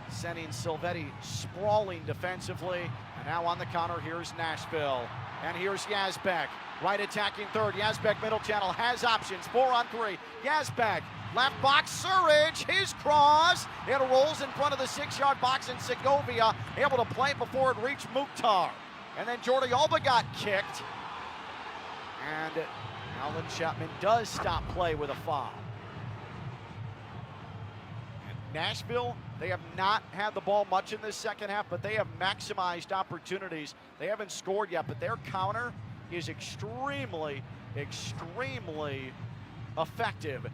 sending Silvetti sprawling defensively. And now on the counter, here's Nashville. And here's Yazbek, right attacking third. Yazbek, middle channel, has options, 4-on-3. Yazbek, left box, Surridge, his cross. It rolls in front of the 6-yard box, and Segovia able to play it before it reached Mukhtar. And then Jordi Alba got kicked. And Alan Chapman does stop play with a foul. And Nashville, they have not had the ball much in this second half, but they have maximized opportunities. They haven't scored yet, but their counter is extremely, extremely effective,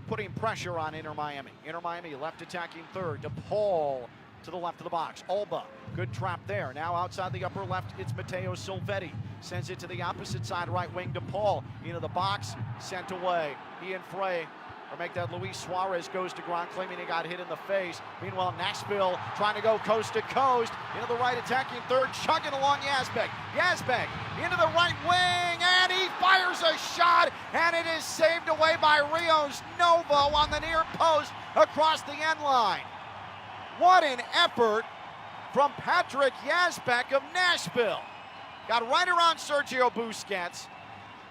putting pressure on Inter Miami. Inter Miami left attacking third. DePaul to the left of the box. Alba, good trap there. Now outside the upper left, it's Matteo Silvetti. Sends it to the opposite side, right wing. DePaul into the box, sent away. Ian Frey, or make that Luis Suarez, goes to ground, claiming he got hit in the face. Meanwhile, Nashville trying to go coast to coast into the right attacking third, chugging along Yazbek. Yazbek into the right wing, and he fires a shot, and it is saved away by Rios Novo on the near post across the end line. What an effort from Patrick Yazbek of Nashville. Got right around Sergio Busquets,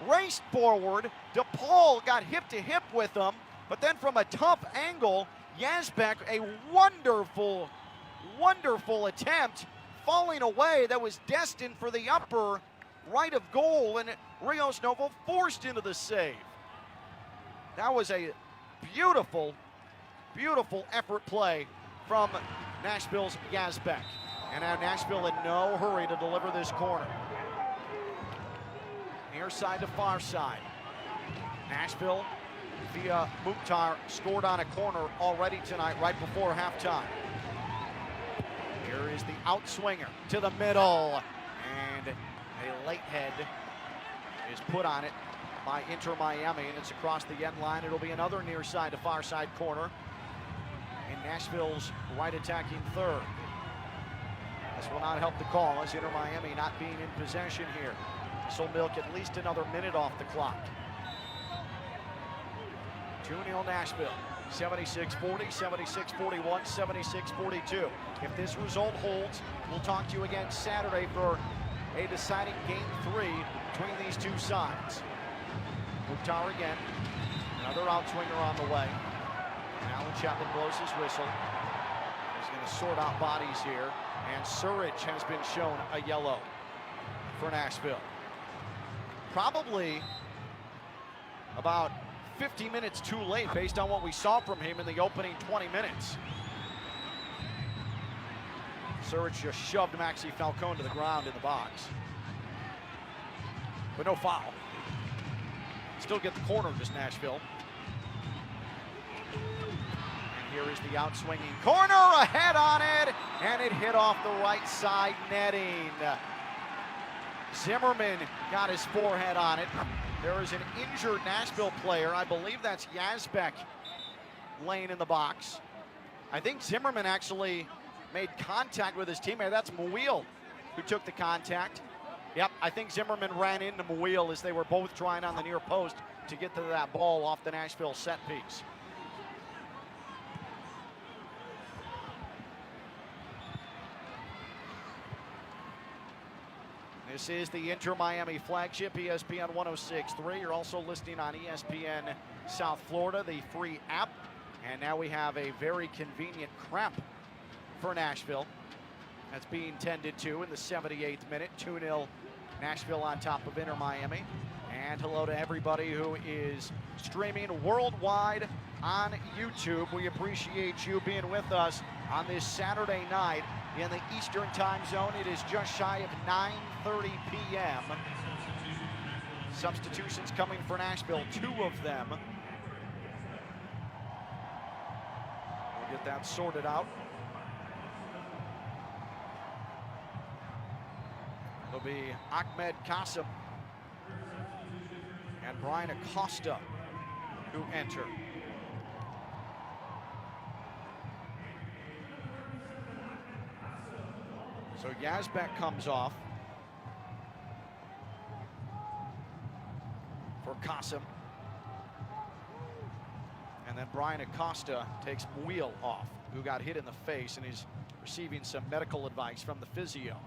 raced forward. DePaul got hip to hip with him, But then from a tough angle, Yazbek, a wonderful, wonderful attempt, falling away that was destined for the upper right of goal, and Rios Novo forced into the save. That was a beautiful, beautiful effort play from Nashville's Yazbek. And now Nashville in no hurry to deliver this corner. Near side to far side. Nashville via Mukhtar scored on a corner already tonight right before halftime. Here is the outswinger to the middle. And a late head is put on it by Inter Miami, and it's across the end line. It'll be another near side to far side corner in Nashville's right attacking third. This will not help the cause. Inter Miami not being in possession here. This will milk at least another minute off the clock. 2-0 Nashville. 76-40, 76-41, 76-42. If this result holds, we'll talk to you again Saturday for a deciding game 3 between these two sides. Mukhtar again. Another outswinger on the way. And Alan Chapman blows his whistle. He's going to sort out bodies here. And Surridge has been shown a yellow for Nashville. Probably about 50 minutes too late based on what we saw from him in the opening 20 minutes. Surridge just shoved Maxi Falcone to the ground in the box. But no foul. Still get the corner, just Nashville. And here is the outswinging corner, a head on it, and it hit off the right side netting. Zimmerman got his forehead on it. There is an injured Nashville player. I believe that's Yazbek laying in the box. I think Zimmerman actually made contact with his teammate. That's Muil who took the contact. Yep, I think Zimmerman ran into Muil as they were both trying on the near post to get to that ball off the Nashville set piece. This is the Inter Miami flagship, ESPN 106.3. You're also listening on ESPN South Florida, the free app. And now we have a very convenient cramp for Nashville. That's being tended to in the 78th minute. 2-0 Nashville on top of Inter Miami. And hello to everybody who is streaming worldwide on YouTube. We appreciate you being with us on this Saturday night in the Eastern time zone. It is just shy of 9:30 p.m. Substitutions coming for Nashville, 2 of them. We'll get that sorted out. It'll be Ahmed Qasim and Brian Acosta who enter. So Yazbek comes off for Qasim. And then Brian Acosta takes Muil off, who got hit in the face and is receiving some medical advice from the physio.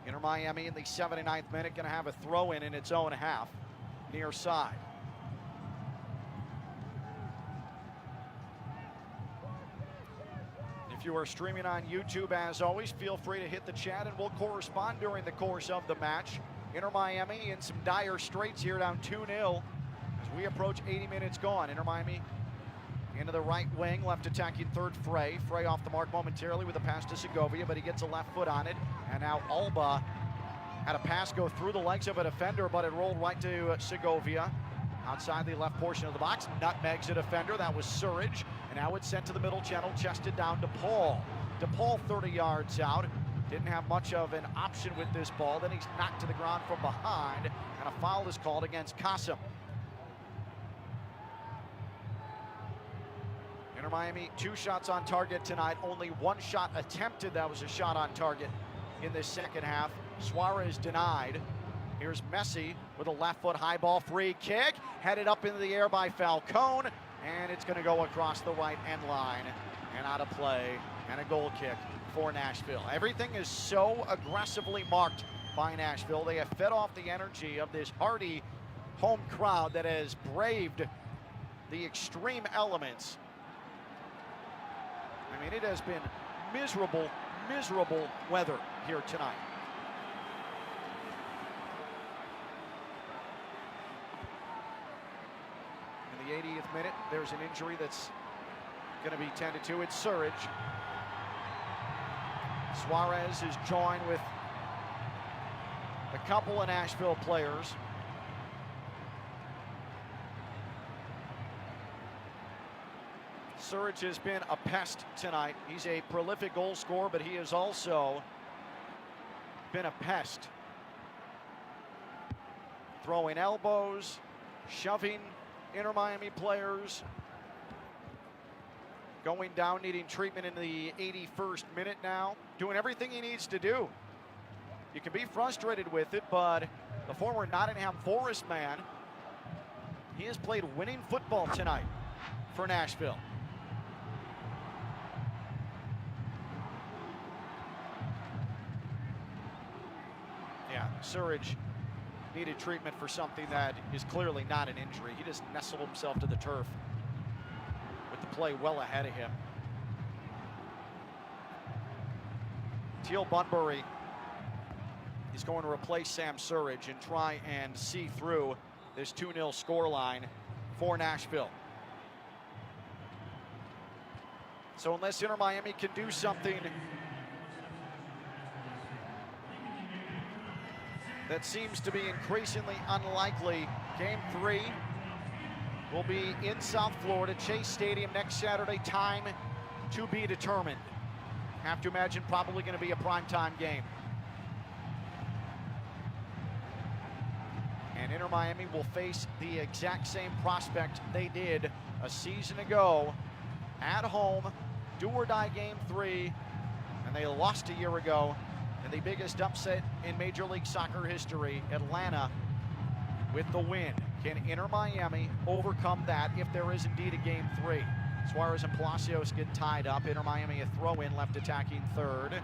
Inter Miami in the 79th minute going to have a throw in its own half, near side. If you are streaming on YouTube, as always, feel free to hit the chat and we'll correspond during the course of the match. Inter Miami in some dire straits here, down 2-0 as we approach 80 minutes gone. Inter Miami into the right wing, left attacking third Frey. Frey off the mark momentarily with a pass to Segovia, but he gets a left foot on it. And now Alba had a pass go through the legs of a defender, but it rolled right to Segovia. Outside the left portion of the box, nutmegs a defender. That was Surridge. And now it's sent to the middle channel, chested down to Paul. DePaul 30 yards out. Didn't have much of an option with this ball. Then he's knocked to the ground from behind, and a foul is called against Qasim. Inter Miami, 2 shots on target tonight. Only 1 shot attempted. That was a shot on target in this second half. Suarez denied. Here's Messi with a left foot high ball free kick. Headed up into the air by Falcone. And it's going to go across the right end line and out of play, and a goal kick for Nashville. Everything is so aggressively marked by Nashville. They have fed off the energy of this hardy home crowd that has braved the extreme elements. I mean, it has been miserable, miserable weather here tonight. In the 80th minute, there's an injury that's going to be tended to. It's Surridge. Suarez is joined with a couple of Nashville players. Surridge has been a pest tonight. He's a prolific goal scorer, but he has also been a pest. Throwing elbows, shoving Inter Miami players, going down, needing treatment in the 81st minute now, doing everything he needs to do. You can be frustrated with it, but the former Nottingham Forest man, he has played winning football tonight for Nashville. Yeah, Surridge needed treatment for something that is clearly not an injury. He just nestled himself to the turf with the play well ahead of him. Teal Bunbury is going to replace Sam Surridge and try and see through this 2-0 scoreline for Nashville. So unless Inter Miami can do something that seems to be increasingly unlikely, Game 3 will be in South Florida, Chase Stadium next Saturday, time to be determined. Have to imagine probably going to be a primetime game. And Inter Miami will face the exact same prospect they did a season ago at home, do-or-die Game 3, and they lost a year ago in the biggest upset in Major League Soccer history, Atlanta with the win. Can Inter Miami overcome that if there is indeed a Game 3? Suarez and Palacios get tied up. Inter Miami a throw-in, left attacking third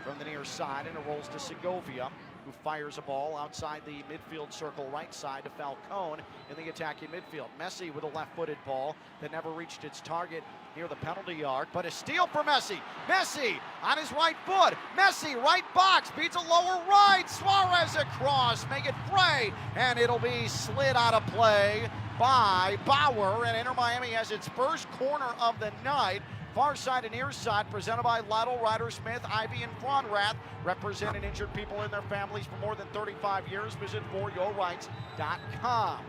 from the near side, and it rolls to Segovia, who fires a ball outside the midfield circle right side to Falcone in the attacking midfield. Messi with a left-footed ball that never reached its target near the penalty yard, but a steal for Messi. Messi on his right foot. Messi, right box, beats a lower right. Suarez across, make it Frey, and it'll be slid out of play by Bauer, and Inter Miami has its first corner of the night. Far side and near side, presented by Lytle, Ryder Smith, Ivy, and Fronrath, representing injured people and their families for more than 35 years. Visit foryourrights.com.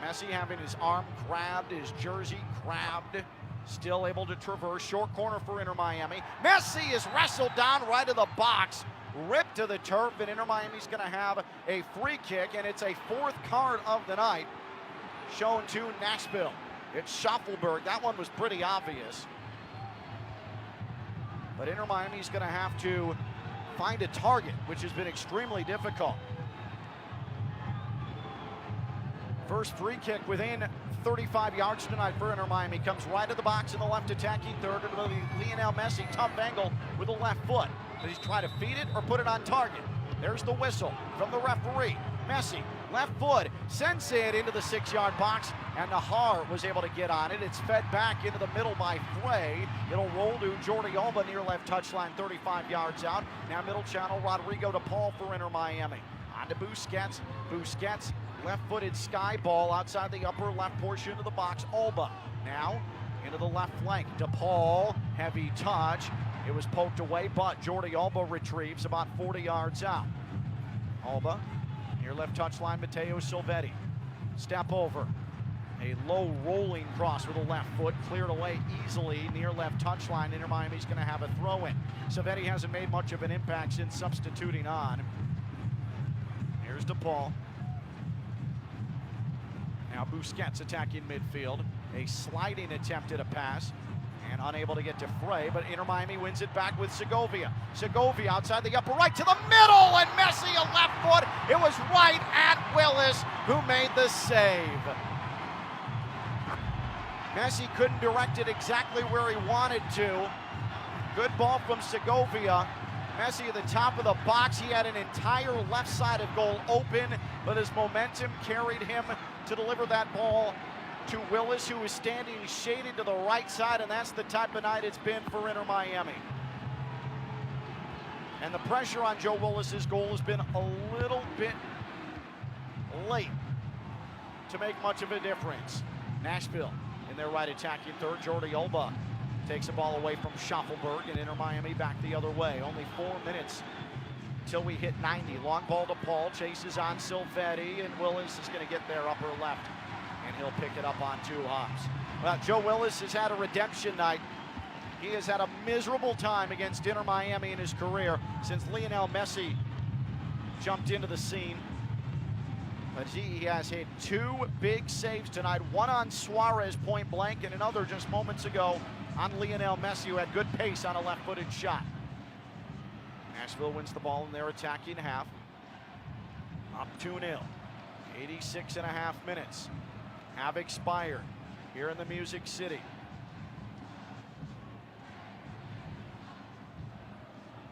Messi having his arm grabbed, his jersey grabbed, still able to traverse. Short corner for Inter Miami. Messi is wrestled down right of the box, ripped to the turf, and Inter Miami's going to have a free kick, and it's a fourth card of the night shown to Nashville. It's Schaffelberg. That one was pretty obvious. But Inter Miami's going to have to find a target, which has been extremely difficult. First free kick within 35 yards tonight for Inter Miami. Comes right to the box in the left attacking third. Into Lionel Messi, tough angle with the left foot. Does he try to feed it or put it on target? There's the whistle from the referee. Messi, left foot, sends it into the 6-yard box, and Nahar was able to get on it. It's fed back into the middle by Frey. It'll roll to Jordi Alba near left touchline, 35 yards out. Now middle channel, Rodrigo to Paul for Inter Miami. On to Busquets. Busquets, left-footed sky ball outside the upper left portion of the box. Alba now into the left flank. DePaul, heavy touch. It was poked away, but Jordi Alba retrieves about 40 yards out. Alba, near left touchline, Matteo Silvetti. Step over. A low rolling cross with a left foot, cleared away easily near left touchline. Inter Miami's going to have a throw-in. Silvetti hasn't made much of an impact since substituting on. Here's DePaul. Now Busquets attacking midfield. A sliding attempt at a pass and unable to get to Frey, but Inter Miami wins it back with Segovia. Segovia outside the upper right to the middle, and Messi a left foot. It was right at Willis who made the save. Messi couldn't direct it exactly where he wanted to. Good ball from Segovia. Messi at the top of the box. He had an entire left side of goal open, but his momentum carried him to deliver that ball to Willis, who is standing shaded to the right side, and that's the type of night it's been for Inter Miami. And the pressure on Joe Willis's goal has been a little bit late to make much of a difference. Nashville in their right attacking third. Jordi Alba takes the ball away from Schaffelberg, and Inter Miami back the other way. Only 4 minutes until we hit 90. Long ball to Paul, chases on Silvetti, and Willis is going to get there upper left, and he'll pick it up on 2 hops. Well, Joe Willis has had a redemption night. He has had a miserable time against Inter Miami in his career since Lionel Messi jumped into the scene. But he has hit 2 big saves tonight, one on Suarez point blank, and another just moments ago on Lionel Messi, who had good pace on a left-footed shot. Nashville wins the ball in their attacking half. Up 2-0. 86.5 minutes have expired here in the Music City.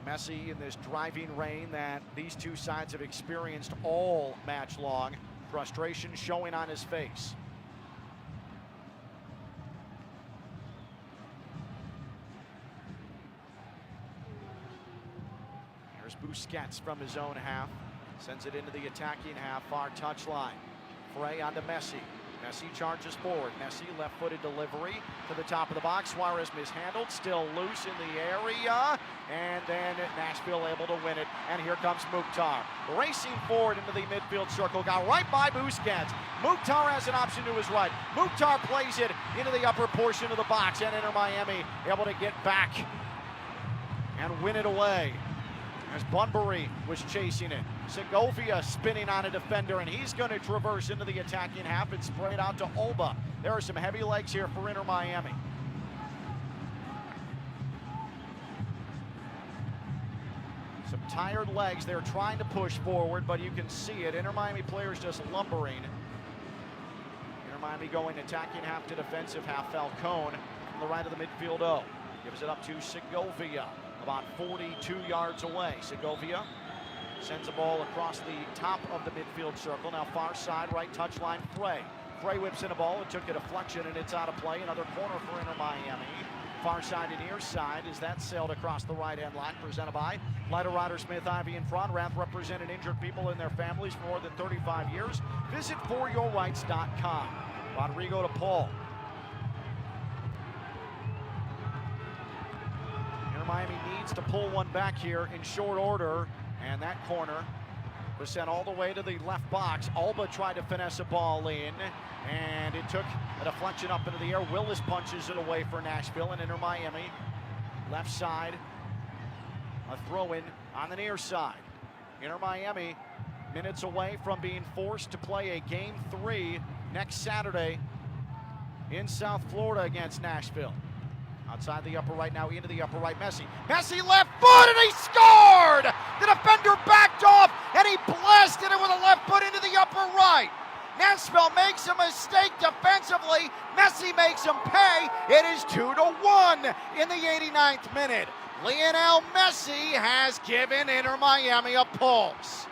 Messi in this driving rain that these two sides have experienced all match long. Frustration showing on his face. Here's Busquets from his own half. Sends it into the attacking half, far touchline. Frey onto Messi. Messi charges forward. Messi left-footed delivery to the top of the box. Suarez mishandled, still loose in the area. And then Nashville able to win it. And here comes Mukhtar. Racing forward into the midfield circle. Got right by Busquets. Mukhtar has an option to his right. Mukhtar plays it into the upper portion of the box. And Inter Miami able to get back and win it away. As Bunbury was chasing it. Segovia spinning on a defender, and he's going to traverse into the attacking half and spray it out to Alba. There are some heavy legs here for Inter Miami. Some tired legs. They're trying to push forward, but you can see it. Inter Miami players just lumbering. Inter Miami going attacking half to defensive half. Falcone from the right of the midfield O. Gives it up to Segovia. About 42 yards away. Segovia sends a ball across the top of the midfield circle. Now far side, right touchline, Frey. Frey whips in a ball. It took a deflection, and it's out of play. Another corner for Inter Miami. Far side and near side as that sailed across the right-hand line. Presented by Leiter Ryder Smith, Ivy, and Fronrath, represented injured people and their families for more than 35 years. Visit foryourrights.com. Rodrigo to Paul. Miami needs to pull one back here in short order, and that corner was sent all the way to the left box. Alba tried to finesse a ball in, and it took a deflection up into the air. Willis punches it away for Nashville, and Inter Miami left side, a throw-in on the near side. Inter Miami minutes away from being forced to play a Game 3 next Saturday in South Florida against Nashville. Outside the upper right now, into the upper right, Messi. Messi left foot, and he scored! The defender backed off, and he blasted it with a left foot into the upper right. Nashville makes a mistake defensively. Messi makes him pay. It is 2-1 in the 89th minute. Lionel Messi has given Inter Miami a pulse.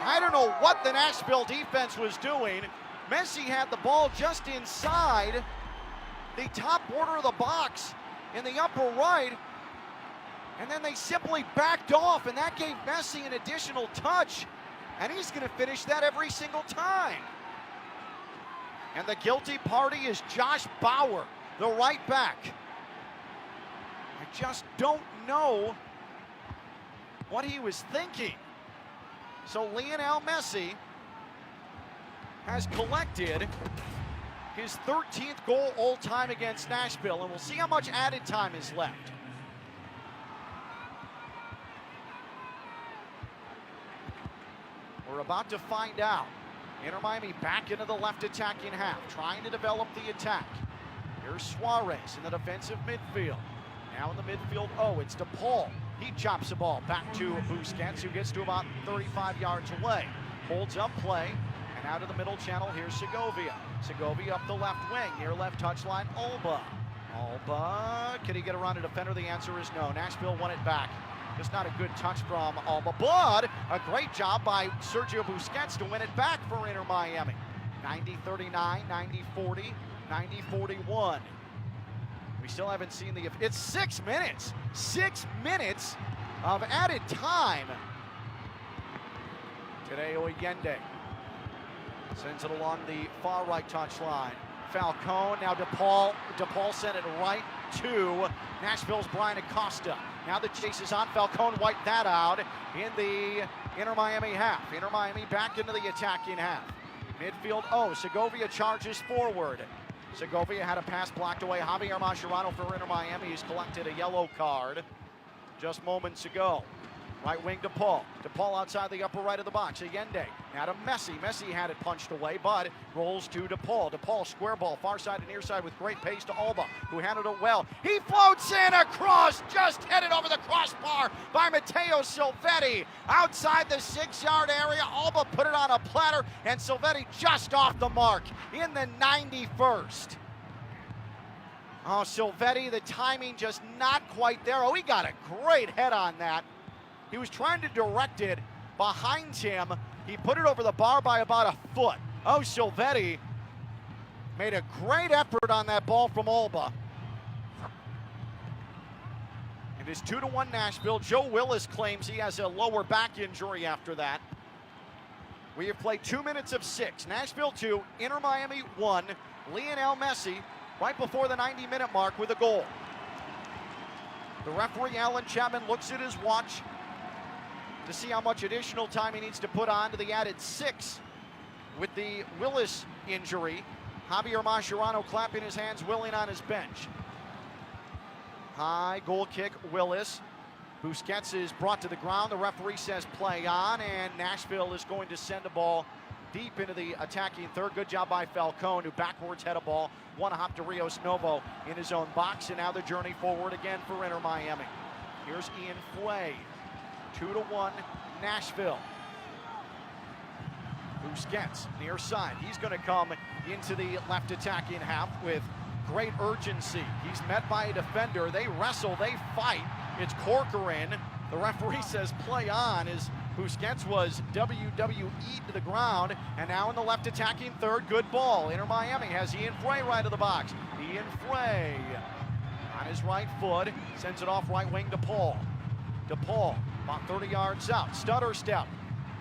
I don't know what the Nashville defense was doing. Messi had the ball just inside the top border of the box in the upper right, and then they simply backed off, and that gave Messi an additional touch, and he's going to finish that every single time. And the guilty party is Josh Bauer, the right back. I just don't know what he was thinking. So Lionel Messi has collected his 13th goal all-time against Nashville, and we'll see how much added time is left. We're about to find out. Inter Miami back into the left attacking half, trying to develop the attack. Here's Suarez in the defensive midfield. Now in the midfield, it's to Paul. He chops the ball back to Busquets, who gets to about 35 yards away. Holds up play. And out of the middle channel, here's Segovia. Segovia up the left wing, near left touchline, Alba. Alba, can he get around a defender? The answer is no. Nashville won it back. Just not a good touch from Alba, but a great job by Sergio Busquets to win it back for Inter Miami. 90-39, 90-40, 90-41. We still haven't seen it's 6 minutes. 6 minutes of added time. Today, Oyende sends it along the far right touchline. Falcone, now DePaul. DePaul sent it right to Nashville's Brian Acosta. Now the chase is on. Falcone wiped that out in the Inter Miami half. Inter Miami back into the attacking half. Midfield, Segovia charges forward. Segovia had a pass blocked away. Javier Mascherano for Inter Miami. He's collected a yellow card just moments ago. Right wing DePaul. DePaul outside the upper right of the box. Allende. Now to Messi. Messi had it punched away, but rolls to DePaul. DePaul square ball, far side and near side with great pace to Alba, who handled it well. He floats in across, just headed over the crossbar by Matteo Silvetti. Outside the 6-yard area, Alba put it on a platter, and Silvetti just off the mark in the 91st. Oh, Silvetti, the timing just not quite there. Oh, he got a great head on that. He was trying to direct it behind him. He put it over the bar by about a foot. Oh, Silvetti made a great effort on that ball from Alba. It is 2-1 Nashville. Joe Willis claims he has a lower back injury after that. We have played 2 minutes of 6. Nashville 2, Inter Miami 1. Lionel Messi right before the 90-minute mark with a goal. The referee, Alan Chapman, looks at his watch to see how much additional time he needs to put on to the added 6 with the Willis injury. Javier Mascherano clapping his hands, willing on his bench. High goal kick, Willis. Busquets is brought to the ground. The referee says play on, and Nashville is going to send a ball deep into the attacking third. Good job by Falcone, who backwards had a ball. One hop to Rios Novo in his own box, and now the journey forward again for Inter Miami. Here's Ian Flay. 2-1 Nashville. Busquets near side. He's going to come into the left attacking half with great urgency. He's met by a defender. They wrestle, they fight. It's Corcoran. The referee says play on as Busquets was WWE'd to the ground. And now in the left attacking third, good ball. Inter Miami has Ian Frey right of the box. Ian Frey on his right foot, sends it off right wing to Paul. DePaul about 30 yards out. Stutter step.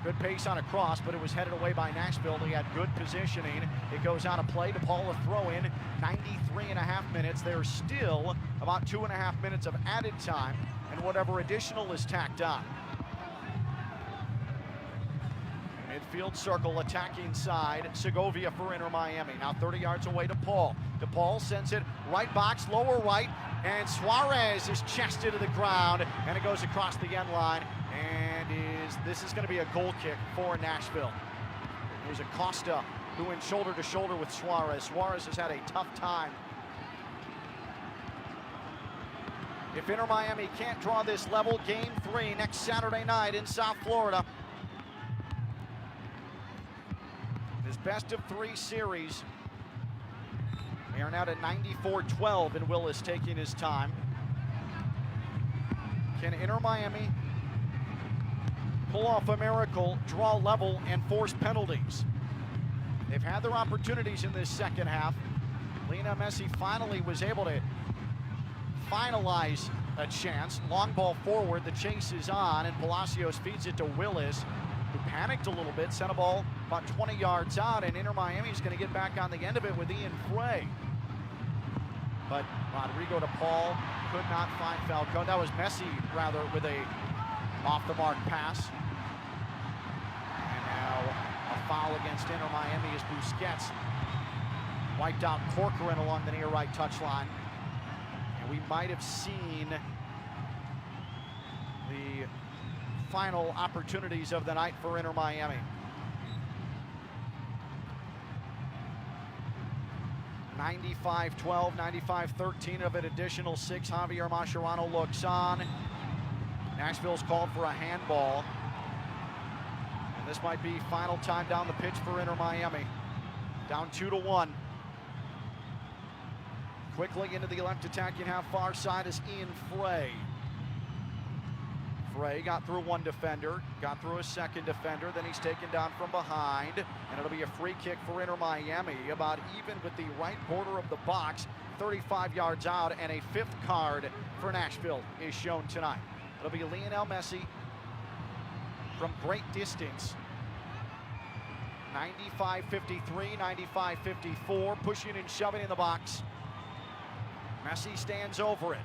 Good pace on a cross, but it was headed away by Nashville. They had good positioning. It goes out of play. DePaul a throw in. 93.5 minutes. There's still about 2.5 minutes of added time and whatever additional is tacked on. Midfield circle, attacking side. Segovia for Inter Miami. Now 30 yards away to Paul. DePaul sends it right box, lower right, and Suarez is chested to the ground, and it goes across the end line, and this is going to be a goal kick for Nashville. It was Acosta who went shoulder to shoulder with Suarez. Suarez has had a tough time. If Inter Miami can't draw this level, Game 3 next Saturday night in South Florida. This best-of-3 series. We are now at 94-12, and Willis taking his time. Can Inter Miami pull off a miracle, draw level, and force penalties? They've had their opportunities in this second half. Lionel Messi finally was able to finalize a chance. Long ball forward, the chase is on, and Palacios feeds it to Willis, who panicked a little bit, sent a ball about 20 yards out, and Inter Miami's going to get back on the end of it with Ian Frey. But Rodrigo to Paul could not find Falcone. That was Messi, rather, with a off-the-mark pass. And now a foul against Inter Miami as Busquets wiped out Corcoran along the near right touchline. And we might have seen the final opportunities of the night for Inter Miami. 95-12, 95-13 of an additional 6. Javier Mascherano looks on. Nashville's called for a handball. And this might be final time down the pitch for Inter Miami. Down 2-1. Quickly into the left attacking half, far side is Ian Frey. Frey got through one defender, got through a second defender, then he's taken down from behind, and it'll be a free kick for Inter Miami, about even with the right border of the box, 35 yards out, and a 5th card for Nashville is shown tonight. It'll be Lionel Messi from great distance. 95-53, 95-54, pushing and shoving in the box. Messi stands over it.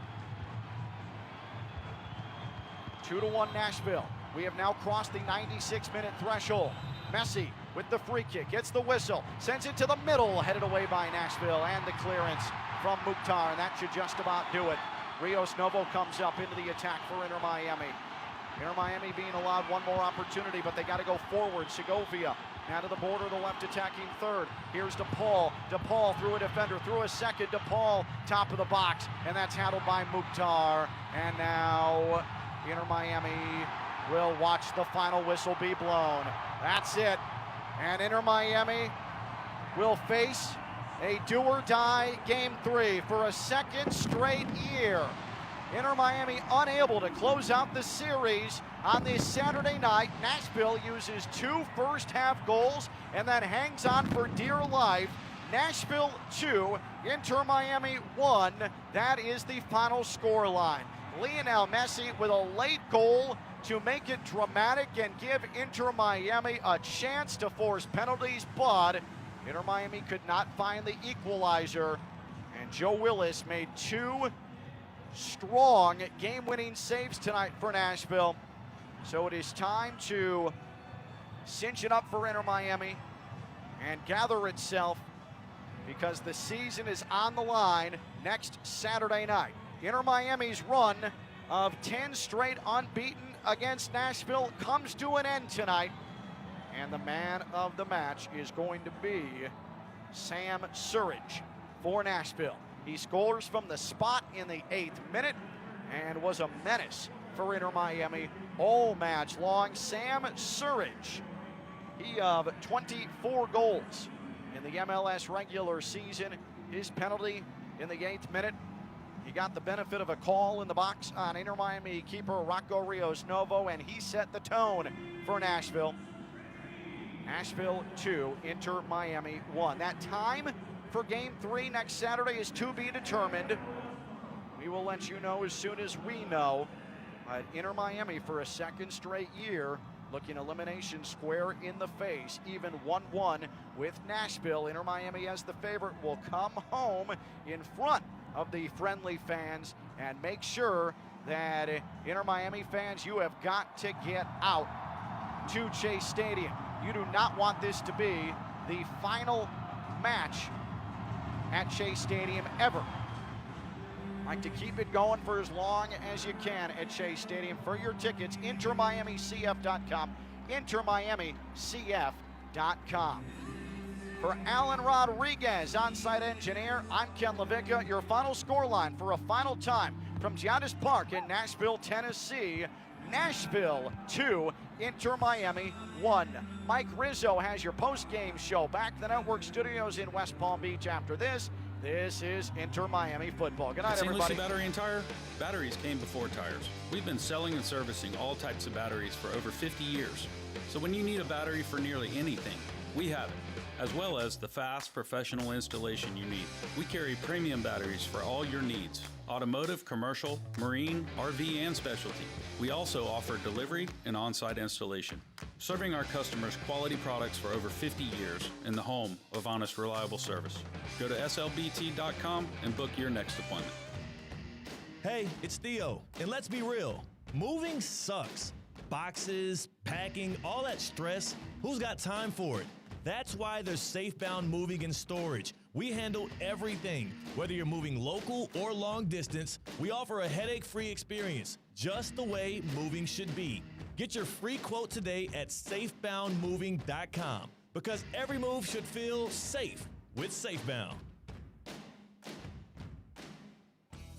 2-1 Nashville. We have now crossed the 96-minute threshold. Messi with the free kick, gets the whistle, sends it to the middle, headed away by Nashville, and the clearance from Mukhtar, and that should just about do it. Rios Novo comes up into the attack for Inter Miami. Inter Miami being allowed one more opportunity, but they got to go forward. Segovia now to the border, the left attacking third. Here's DePaul. DePaul through a defender, through a second. DePaul top of the box, and that's handled by Mukhtar. And now Inter Miami will watch the final whistle be blown. That's it. And Inter Miami will face a do-or-die Game 3 for a second straight year. Inter Miami unable to close out the series on this Saturday night. Nashville uses 2 first-half goals and then hangs on for dear life. Nashville 2, Inter Miami 1. That is the final scoreline. Lionel Messi with a late goal to make it dramatic and give Inter Miami a chance to force penalties, but Inter Miami could not find the equalizer, and Joe Willis made 2 strong game-winning saves tonight for Nashville. So it is time to cinch it up for Inter Miami and gather itself, because the season is on the line next Saturday night. Inter Miami's run of 10 straight unbeaten against Nashville comes to an end tonight, and the man of the match is going to be Sam Surridge for Nashville. He scores from the spot in the 8th minute and was a menace for Inter Miami all match long. Sam Surridge, he of 24 goals in the MLS regular season. His penalty in the 8th minute, he got the benefit of a call in the box on Inter Miami keeper Rocco Rios Novo, and he set the tone for Nashville. Nashville 2, Inter Miami 1. That time for Game 3 next Saturday is to be determined. We will let you know as soon as we know. But Inter Miami, for a second straight year, looking elimination square in the face, even 1-1 with Nashville. Inter Miami, as the favorite, will come home in front of the friendly fans, and make sure that Inter Miami fans, you have got to get out to Chase Stadium. You do not want this to be the final match at Chase Stadium ever. Like to keep it going for as long as you can at Chase Stadium. For your tickets, InterMiamiCF.com, InterMiamiCF.com. For Alan Rodriguez, on-site engineer, I'm Ken Levicka. Your final scoreline for a final time from Giannis Park in Nashville, Tennessee. Nashville 2, Inter Miami 1. Mike Rizzo has your post-game show back to the network studios in West Palm Beach after this. This is Inter Miami football. Good night, At St. everybody. Lucie Battery and Tire, batteries came before tires. We've been selling and servicing all types of batteries for over 50 years. So when you need a battery for nearly anything, we have it, as well as the fast professional installation you need. We carry premium batteries for all your needs: automotive, commercial, marine, RV, and specialty. We also offer delivery and on-site installation, serving our customers quality products for over 50 years in the home of honest, reliable service. Go to slbt.com and book your next appointment. Hey, it's Theo, and let's be real, moving sucks. Boxes, packing, all that stress, who's got time for it? That's why there's Safebound Moving and Storage. We handle everything. Whether you're moving local or long distance, we offer a headache-free experience, just the way moving should be. Get your free quote today at safeboundmoving.com, because every move should feel safe with Safebound.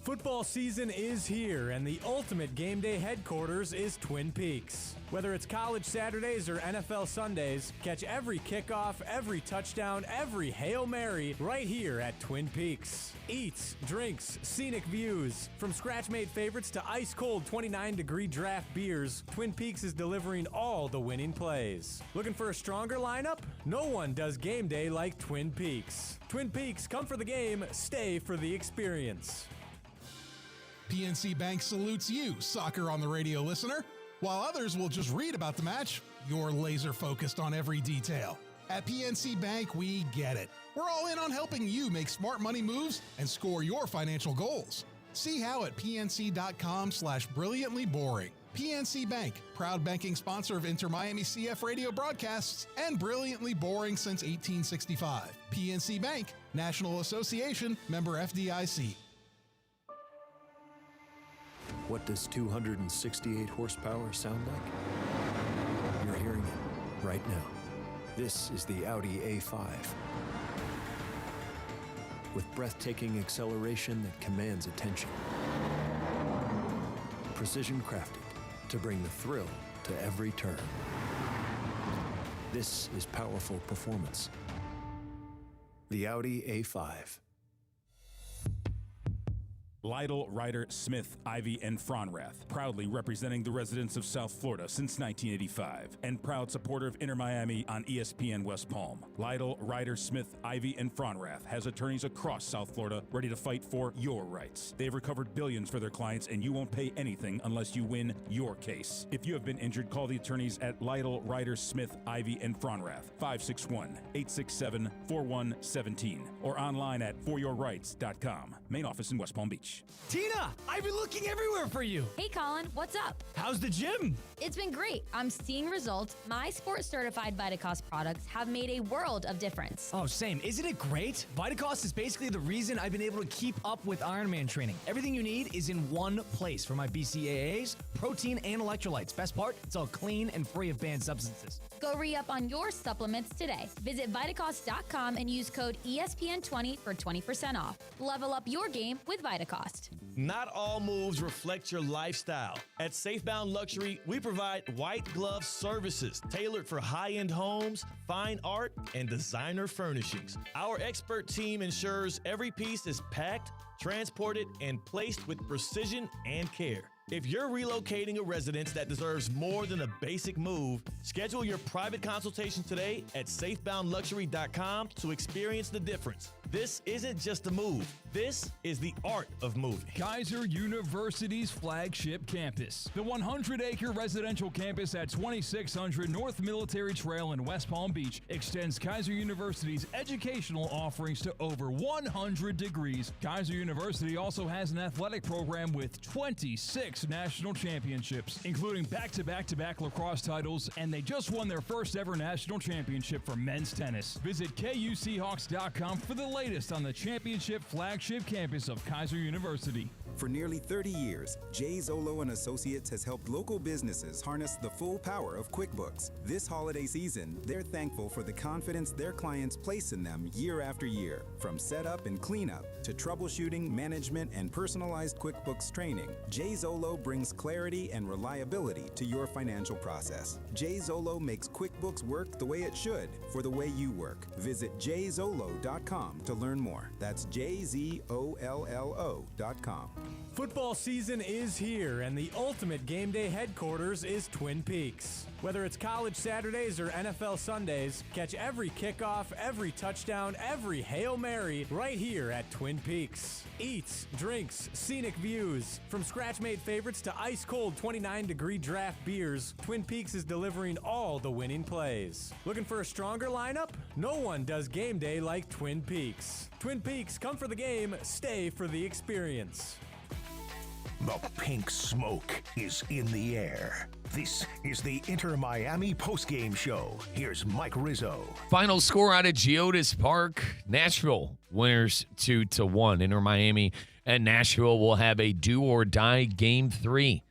Football season is here, and the ultimate game day headquarters is Twin Peaks. Whether it's college Saturdays or NFL Sundays, catch every kickoff, every touchdown, every Hail Mary right here at Twin Peaks. Eats, drinks, scenic views. From scratch-made favorites to ice-cold 29-degree draft beers, Twin Peaks is delivering all the winning plays. Looking for a stronger lineup? No one does game day like Twin Peaks. Twin Peaks, come for the game, stay for the experience. PNC Bank salutes you, Soccer on the Radio listener. While others will just read about the match, you're laser focused on every detail. At PNC Bank, we get it. We're all in on helping you make smart money moves and score your financial goals. See how at pnc.com/brilliantlyboring. PNC Bank, proud banking sponsor of Inter Miami CF radio broadcasts and Brilliantly Boring since 1865. PNC Bank, National Association, member FDIC. What does 268 horsepower sound like? You're hearing it right now. This is the Audi A5. With breathtaking acceleration that commands attention. Precision crafted to bring the thrill to every turn. This is powerful performance. The Audi A5. Lytle, Ryder, Smith, Ivy, and Fronrath, proudly representing the residents of South Florida since 1985, and proud supporter of Inter Miami on ESPN West Palm. Lytle, Ryder, Smith, Ivy, and Fronrath has attorneys across South Florida ready to fight for your rights. They've recovered billions for their clients, and you won't pay anything unless you win your case. If you have been injured, call the attorneys at Lytle, Ryder, Smith, Ivy, and Fronrath, 561-867-4117, or online at foryourrights.com. Main office in West Palm Beach. Tina, I've been looking everywhere for you. Hey, Colin, what's up? How's the gym? It's been great. I'm seeing results. My sports certified Vitacost products have made a world of difference. Oh, same. Isn't it great? Vitacost is basically the reason I've been able to keep up with Ironman training. Everything you need is in one place for my BCAAs, protein, and electrolytes. Best part, it's all clean and free of banned substances. Go re-up on your supplements today. Visit Vitacost.com and use code ESPN20 for 20% off. Level up your game with Vitacost. Not all moves reflect your lifestyle. At Safebound Luxury, we provide white glove services tailored for high-end homes, fine art, and designer furnishings. Our expert team ensures every piece is packed, transported, and placed with precision and care. If you're relocating a residence that deserves more than a basic move, schedule your private consultation today at safeboundluxury.com to experience the difference. This isn't just a move. This is the art of moving. Kaiser University's flagship campus. The 100-acre residential campus at 2600 North Military Trail in West Palm Beach extends Kaiser University's educational offerings to over 100 degrees. Kaiser University also has an athletic program with 26 national championships, including back-to-back-to-back lacrosse titles, and they just won their first ever national championship for men's tennis. Visit KUSeahawks.com for the latest on the championship flagship campus of Kaiser University. For nearly 30 years, Jay Zolo and Associates has helped local businesses harness the full power of QuickBooks. This holiday season, they're thankful for the confidence their clients place in them year after year. From setup and cleanup to troubleshooting, management, and personalized QuickBooks training, Jay Zolo brings clarity and reliability to your financial process. Jay Zolo makes QuickBooks work the way it should for the way you work. Visit jzolo.com to learn more. That's JZOLLO.com. Football season is here, and the ultimate game day headquarters is Twin Peaks. Whether it's college Saturdays or NFL Sundays, catch every kickoff, every touchdown, every Hail Mary right here at Twin Peaks. Eats, drinks, scenic views. From scratch-made favorites to ice-cold 29-degree draft beers, Twin Peaks is delivering all the winning plays. Looking for a stronger lineup? No one does game day like Twin Peaks. Twin Peaks, come for the game, stay for the experience. The pink smoke is in the air. This is the Inter Miami Postgame Show. Here's Mike Rizzo. Final score out of Geodis Park. Nashville winners 2-1. Inter Miami and Nashville will have a do-or-die Game 3.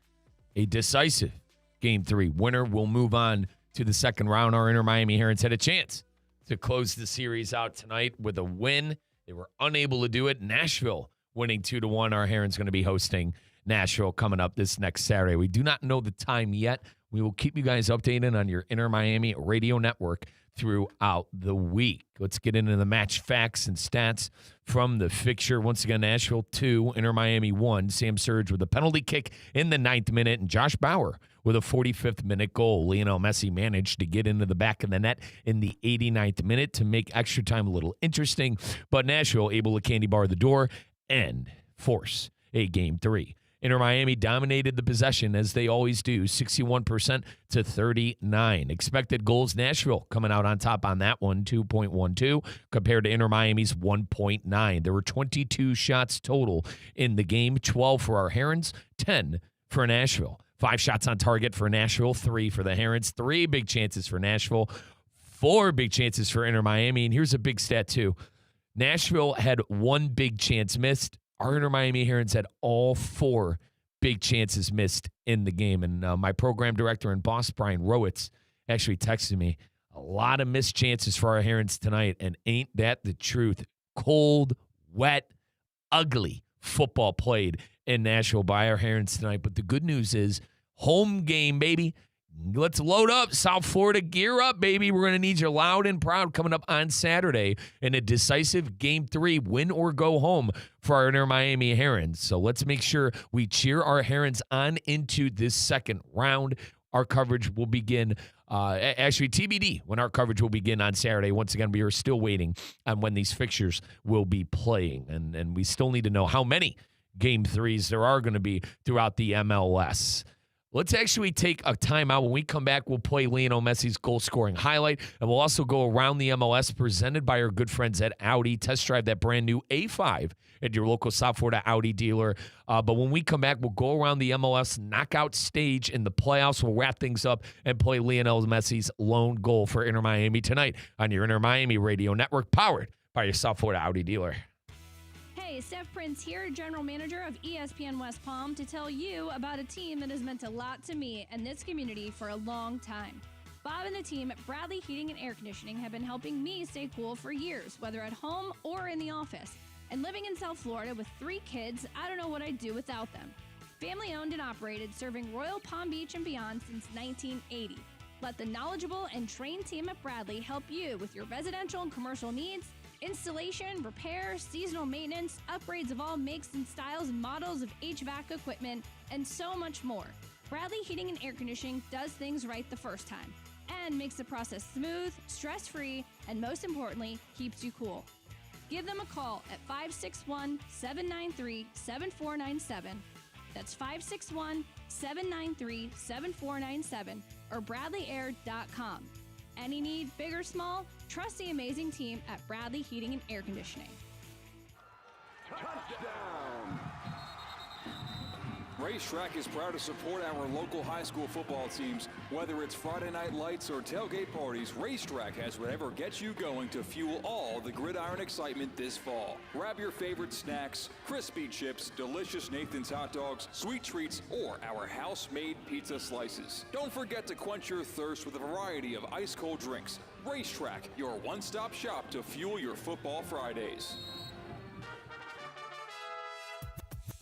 A decisive Game 3. Winner will move on to the second round. Our Inter Miami Herons had a chance to close the series out tonight with a win. They were unable to do it. Nashville winning 2-1. Our Herons going to be hosting Nashville coming up this next Saturday. We do not know the time yet. We will keep you guys updated on your Inter Miami radio network throughout the week. Let's get into the match facts and stats from the fixture. Once again, Nashville 2, Inter Miami 1. Sam Surge with a penalty kick in the 9th minute, and Josh Bauer with a 45th minute goal. Lionel Messi managed to get into the back of the net in the 89th minute to make extra time a little interesting, but Nashville able to candy bar the door and force a Game 3. Inter Miami dominated the possession, as they always do, 61% to 39. Expected goals, Nashville coming out on top on that one, 2.12, compared to Inter Miami's 1.9. There were 22 shots total in the game, 12 for our Herons, 10 for Nashville. 5 shots on target for Nashville, 3 for the Herons, 3 big chances for Nashville, 4 big chances for Inter Miami. And here's a big stat, too. Nashville had 1 big chance missed. Our Inter Miami Herons had all 4 big chances missed in the game. And my program director and boss, Brian Rowitz, actually texted me, a lot of missed chances for our Herons tonight, and ain't that the truth? Cold, wet, ugly football played in Nashville by our Herons tonight. But the good news is, home game, baby. Let's load up. South Florida, gear up, baby. We're going to need you loud and proud coming up on Saturday in a decisive Game 3, win or go home for our Inter Miami Herons. So let's make sure we cheer our Herons on into this second round. Our coverage will begin, actually TBD, when our coverage will begin on Saturday. Once again, we are still waiting on when these fixtures will be playing. And we still need to know how many Game 3s there are going to be throughout the MLS. Let's actually take a timeout. When we come back, we'll play Lionel Messi's goal-scoring highlight, and we'll also go around the MLS presented by our good friends at Audi. Test drive that brand-new A5 at your local South Florida Audi dealer. But when we come back, we'll go around the MLS knockout stage in the playoffs. We'll wrap things up and play Lionel Messi's lone goal for Inter Miami tonight on your Inter Miami radio network, powered by your South Florida Audi dealer. Hey, Steph Prince here, General Manager of ESPN West Palm, to tell you about a team that has meant a lot to me and this community for a long time. Bob and the team at Bradley Heating and Air Conditioning have been helping me stay cool for years, whether at home or in the office. And living in South Florida with 3 kids, I don't know what I'd do without them. Family owned and operated, serving Royal Palm Beach and beyond since 1980. Let the knowledgeable and trained team at Bradley help you with your residential and commercial needs, installation, repair, seasonal maintenance, upgrades of all makes and styles and models of HVAC equipment, and so much more. Bradley Heating and Air Conditioning does things right the first time and makes the process smooth, stress-free, and most importantly, keeps you cool. Give them a call at 561-793-7497. That's 561-793-7497 or BradleyAir.com. Any need, big or small, trust the amazing team at Bradley Heating and Air Conditioning. Touchdown! Racetrack is proud to support our local high school football teams. Whether it's Friday night lights or tailgate parties, Racetrack has whatever gets you going to fuel all the gridiron excitement this fall. Grab your favorite snacks, crispy chips, delicious Nathan's hot dogs, sweet treats, or our house-made pizza slices. Don't forget to quench your thirst with a variety of ice-cold drinks. Racetrack, your one-stop shop to fuel your football Fridays.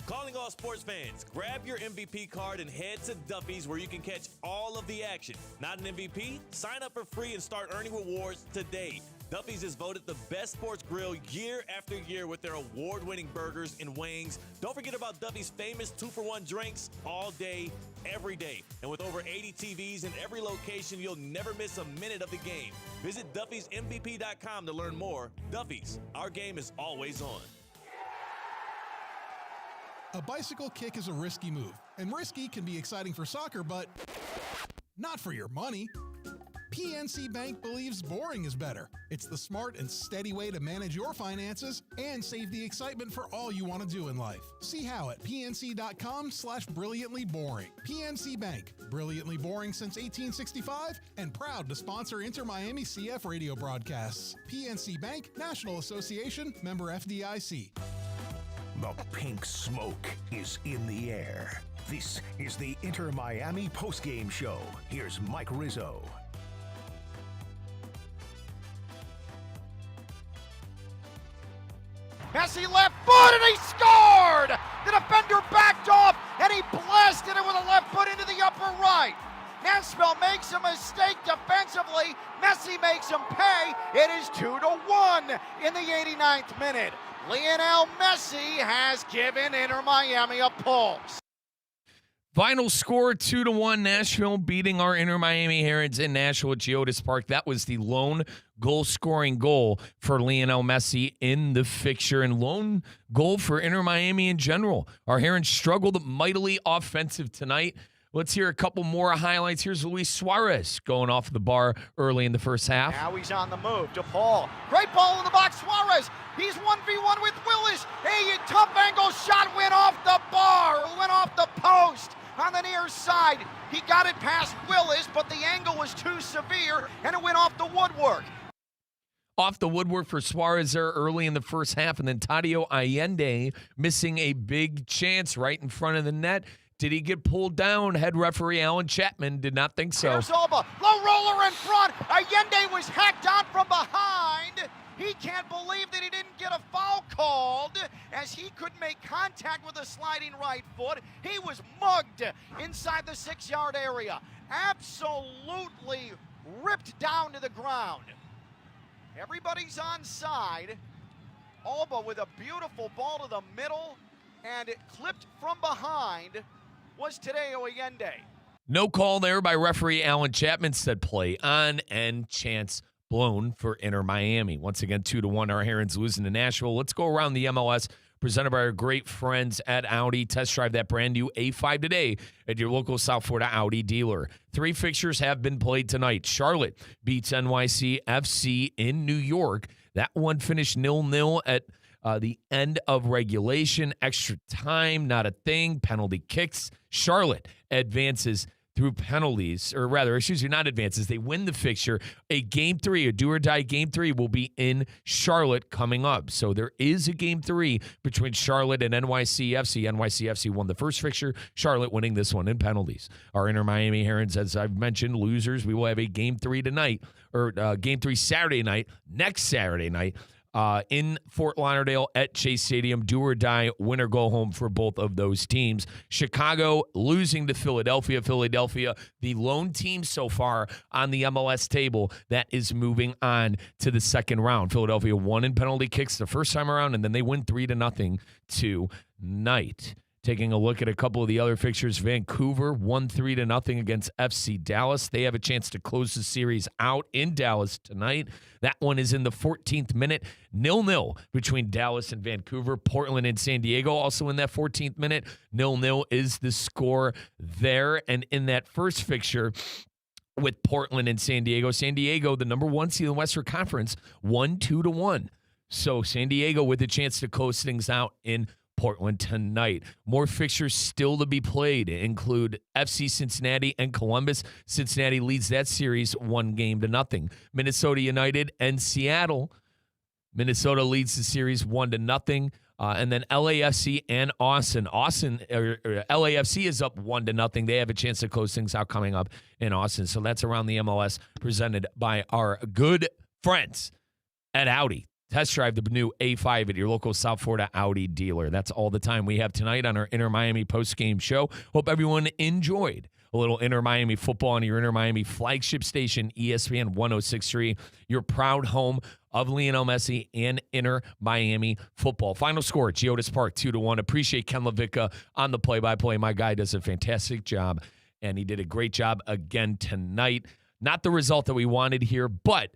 Calling all sports fans, grab your MVP card and head to Duffy's, where you can catch all of the action. Not an MVP? Sign up for free and start earning rewards today. Duffy's is voted the best sports grill year after year with their award-winning burgers and wings. Don't forget about Duffy's famous 2-for-1 drinks all day, every day. And with over 80 TVs in every location, you'll never miss a minute of the game. Visit Duffy'sMVP.com to learn more. Duffy's, our game is always on. A bicycle kick is a risky move, and risky can be exciting for soccer, but not for your money. PNC Bank believes boring is better. It's the smart and steady way to manage your finances and save the excitement for all you want to do in life. See how at pnc.com/brilliantlyboring. PNC Bank, brilliantly boring since 1865 and proud to sponsor Inter Miami CF radio broadcasts. PNC Bank, National Association, member FDIC. The pink smoke is in the air. This is the Inter Miami Postgame Show. Here's Mike Rizzo. Messi left foot and he scores! Nashville makes a mistake defensively. Messi makes him pay. It is 2-1 in the 89th minute. Lionel Messi has given Inter Miami a pulse. Final score 2-1, Nashville beating our Inter Miami Herons in Nashville at Geodis Park. That was the lone goal-scoring goal for Lionel Messi in the fixture and lone goal for Inter Miami in general. Our Herons struggled mightily offensive tonight. Let's hear a couple more highlights. Here's Luis Suarez going off the bar early in the first half. Now he's on the move. DePaul. Great ball in the box. Suarez. He's 1v1 with Willis. A tough angle shot went off the bar. Went off the post on the near side. He got it past Willis, but the angle was too severe, and it went off the woodwork. Off the woodwork for Suarez there early in the first half, and then Tadio Allende missing a big chance right in front of the net. Did he get pulled down? Head referee Alan Chapman did not think so. Here's Alba. Low roller in front. Allende was hacked out from behind. He can't believe that he didn't get a foul called as he couldn't make contact with a sliding right foot. He was mugged inside the 6-yard area. Absolutely ripped down to the ground. Everybody's onside. Alba with a beautiful ball to the middle, and it clipped from behind was Tadeo Allende. No call there by referee Alan Chapman. Said play on and chance blown for Inter Miami. Once again, 2-1, our Herons losing to Nashville. Let's go around the MLS, presented by our great friends at Audi. Test drive that brand new A5 today at your local South Florida Audi dealer. 3 fixtures have been played tonight. Charlotte beats NYC FC in New York. That one finished 0-0 at the end of regulation. Extra time, not a thing. Penalty kicks. Charlotte advances through penalties, or rather, not advances. They win the fixture. A Game 3, a do-or-die Game 3 will be in Charlotte coming up. So there is a Game 3 between Charlotte and NYCFC. NYCFC won the first fixture, Charlotte winning this one in penalties. Our Inter Miami Herons, as I've mentioned, losers. We will have a Game 3 tonight, or Game 3 Saturday night, next Saturday night, in Fort Lauderdale at Chase Stadium. Do or die, win or go home for both of those teams. Chicago losing to Philadelphia. Philadelphia, the lone team so far on the MLS table that is moving on to the second round. Philadelphia won in penalty kicks the first time around, and then they win 3-0 tonight. Taking a look at a couple of the other fixtures, Vancouver won 3-0 against FC Dallas. They have a chance to close the series out in Dallas tonight. That one is in the 14th minute, 0-0 between Dallas and Vancouver. Portland and San Diego also in that 14th minute, 0-0 is the score there. And in that first fixture with Portland and San Diego, the number 1 seed in the Western Conference, won 2-1. So San Diego with a chance to close things out in Portland tonight. More fixtures still to be played include FC Cincinnati and Columbus. Cincinnati leads that series 1-0. Minnesota United and Seattle. Minnesota leads the series 1-0. And then LAFC and Austin. LAFC is up 1-0. They have a chance to close things out coming up in Austin. So that's around the MLS, presented by our good friends at Audi. Test drive the new A5 at your local South Florida Audi dealer. That's all the time we have tonight on our Inter Miami postgame show. Hope everyone enjoyed a little Inter Miami football on your Inter Miami flagship station, ESPN 106.3, your proud home of Lionel Messi and Inter Miami football. Final score at Geodis Park, 2-1. Appreciate Ken LaVicka on the play-by-play. My guy does a fantastic job, and he did a great job again tonight. Not the result that we wanted here, but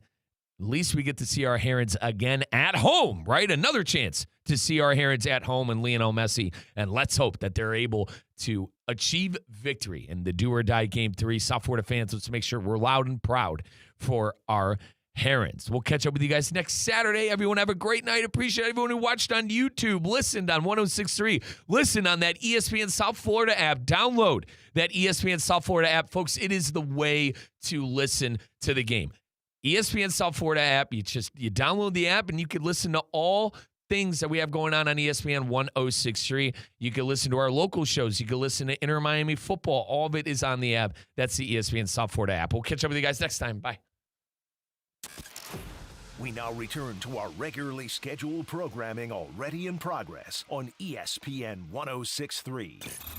at least we get to see our Herons again at home, right? Another chance to see our Herons at home and Lionel Messi. And let's hope that they're able to achieve victory in the do-or-die Game 3. South Florida fans, let's make sure we're loud and proud for our Herons. We'll catch up with you guys next Saturday. Everyone have a great night. Appreciate everyone who watched on YouTube, listened on 106.3, listened on that ESPN South Florida app. Download that ESPN South Florida app. Folks, it is the way to listen to the game. ESPN South Florida app, you download the app and you can listen to all things that we have going on ESPN 106.3. You can listen to our local shows. You can listen to Inter Miami football. All of it is on the app. That's the ESPN South Florida app. We'll catch up with you guys next time. Bye. We now return to our regularly scheduled programming already in progress on ESPN 106.3.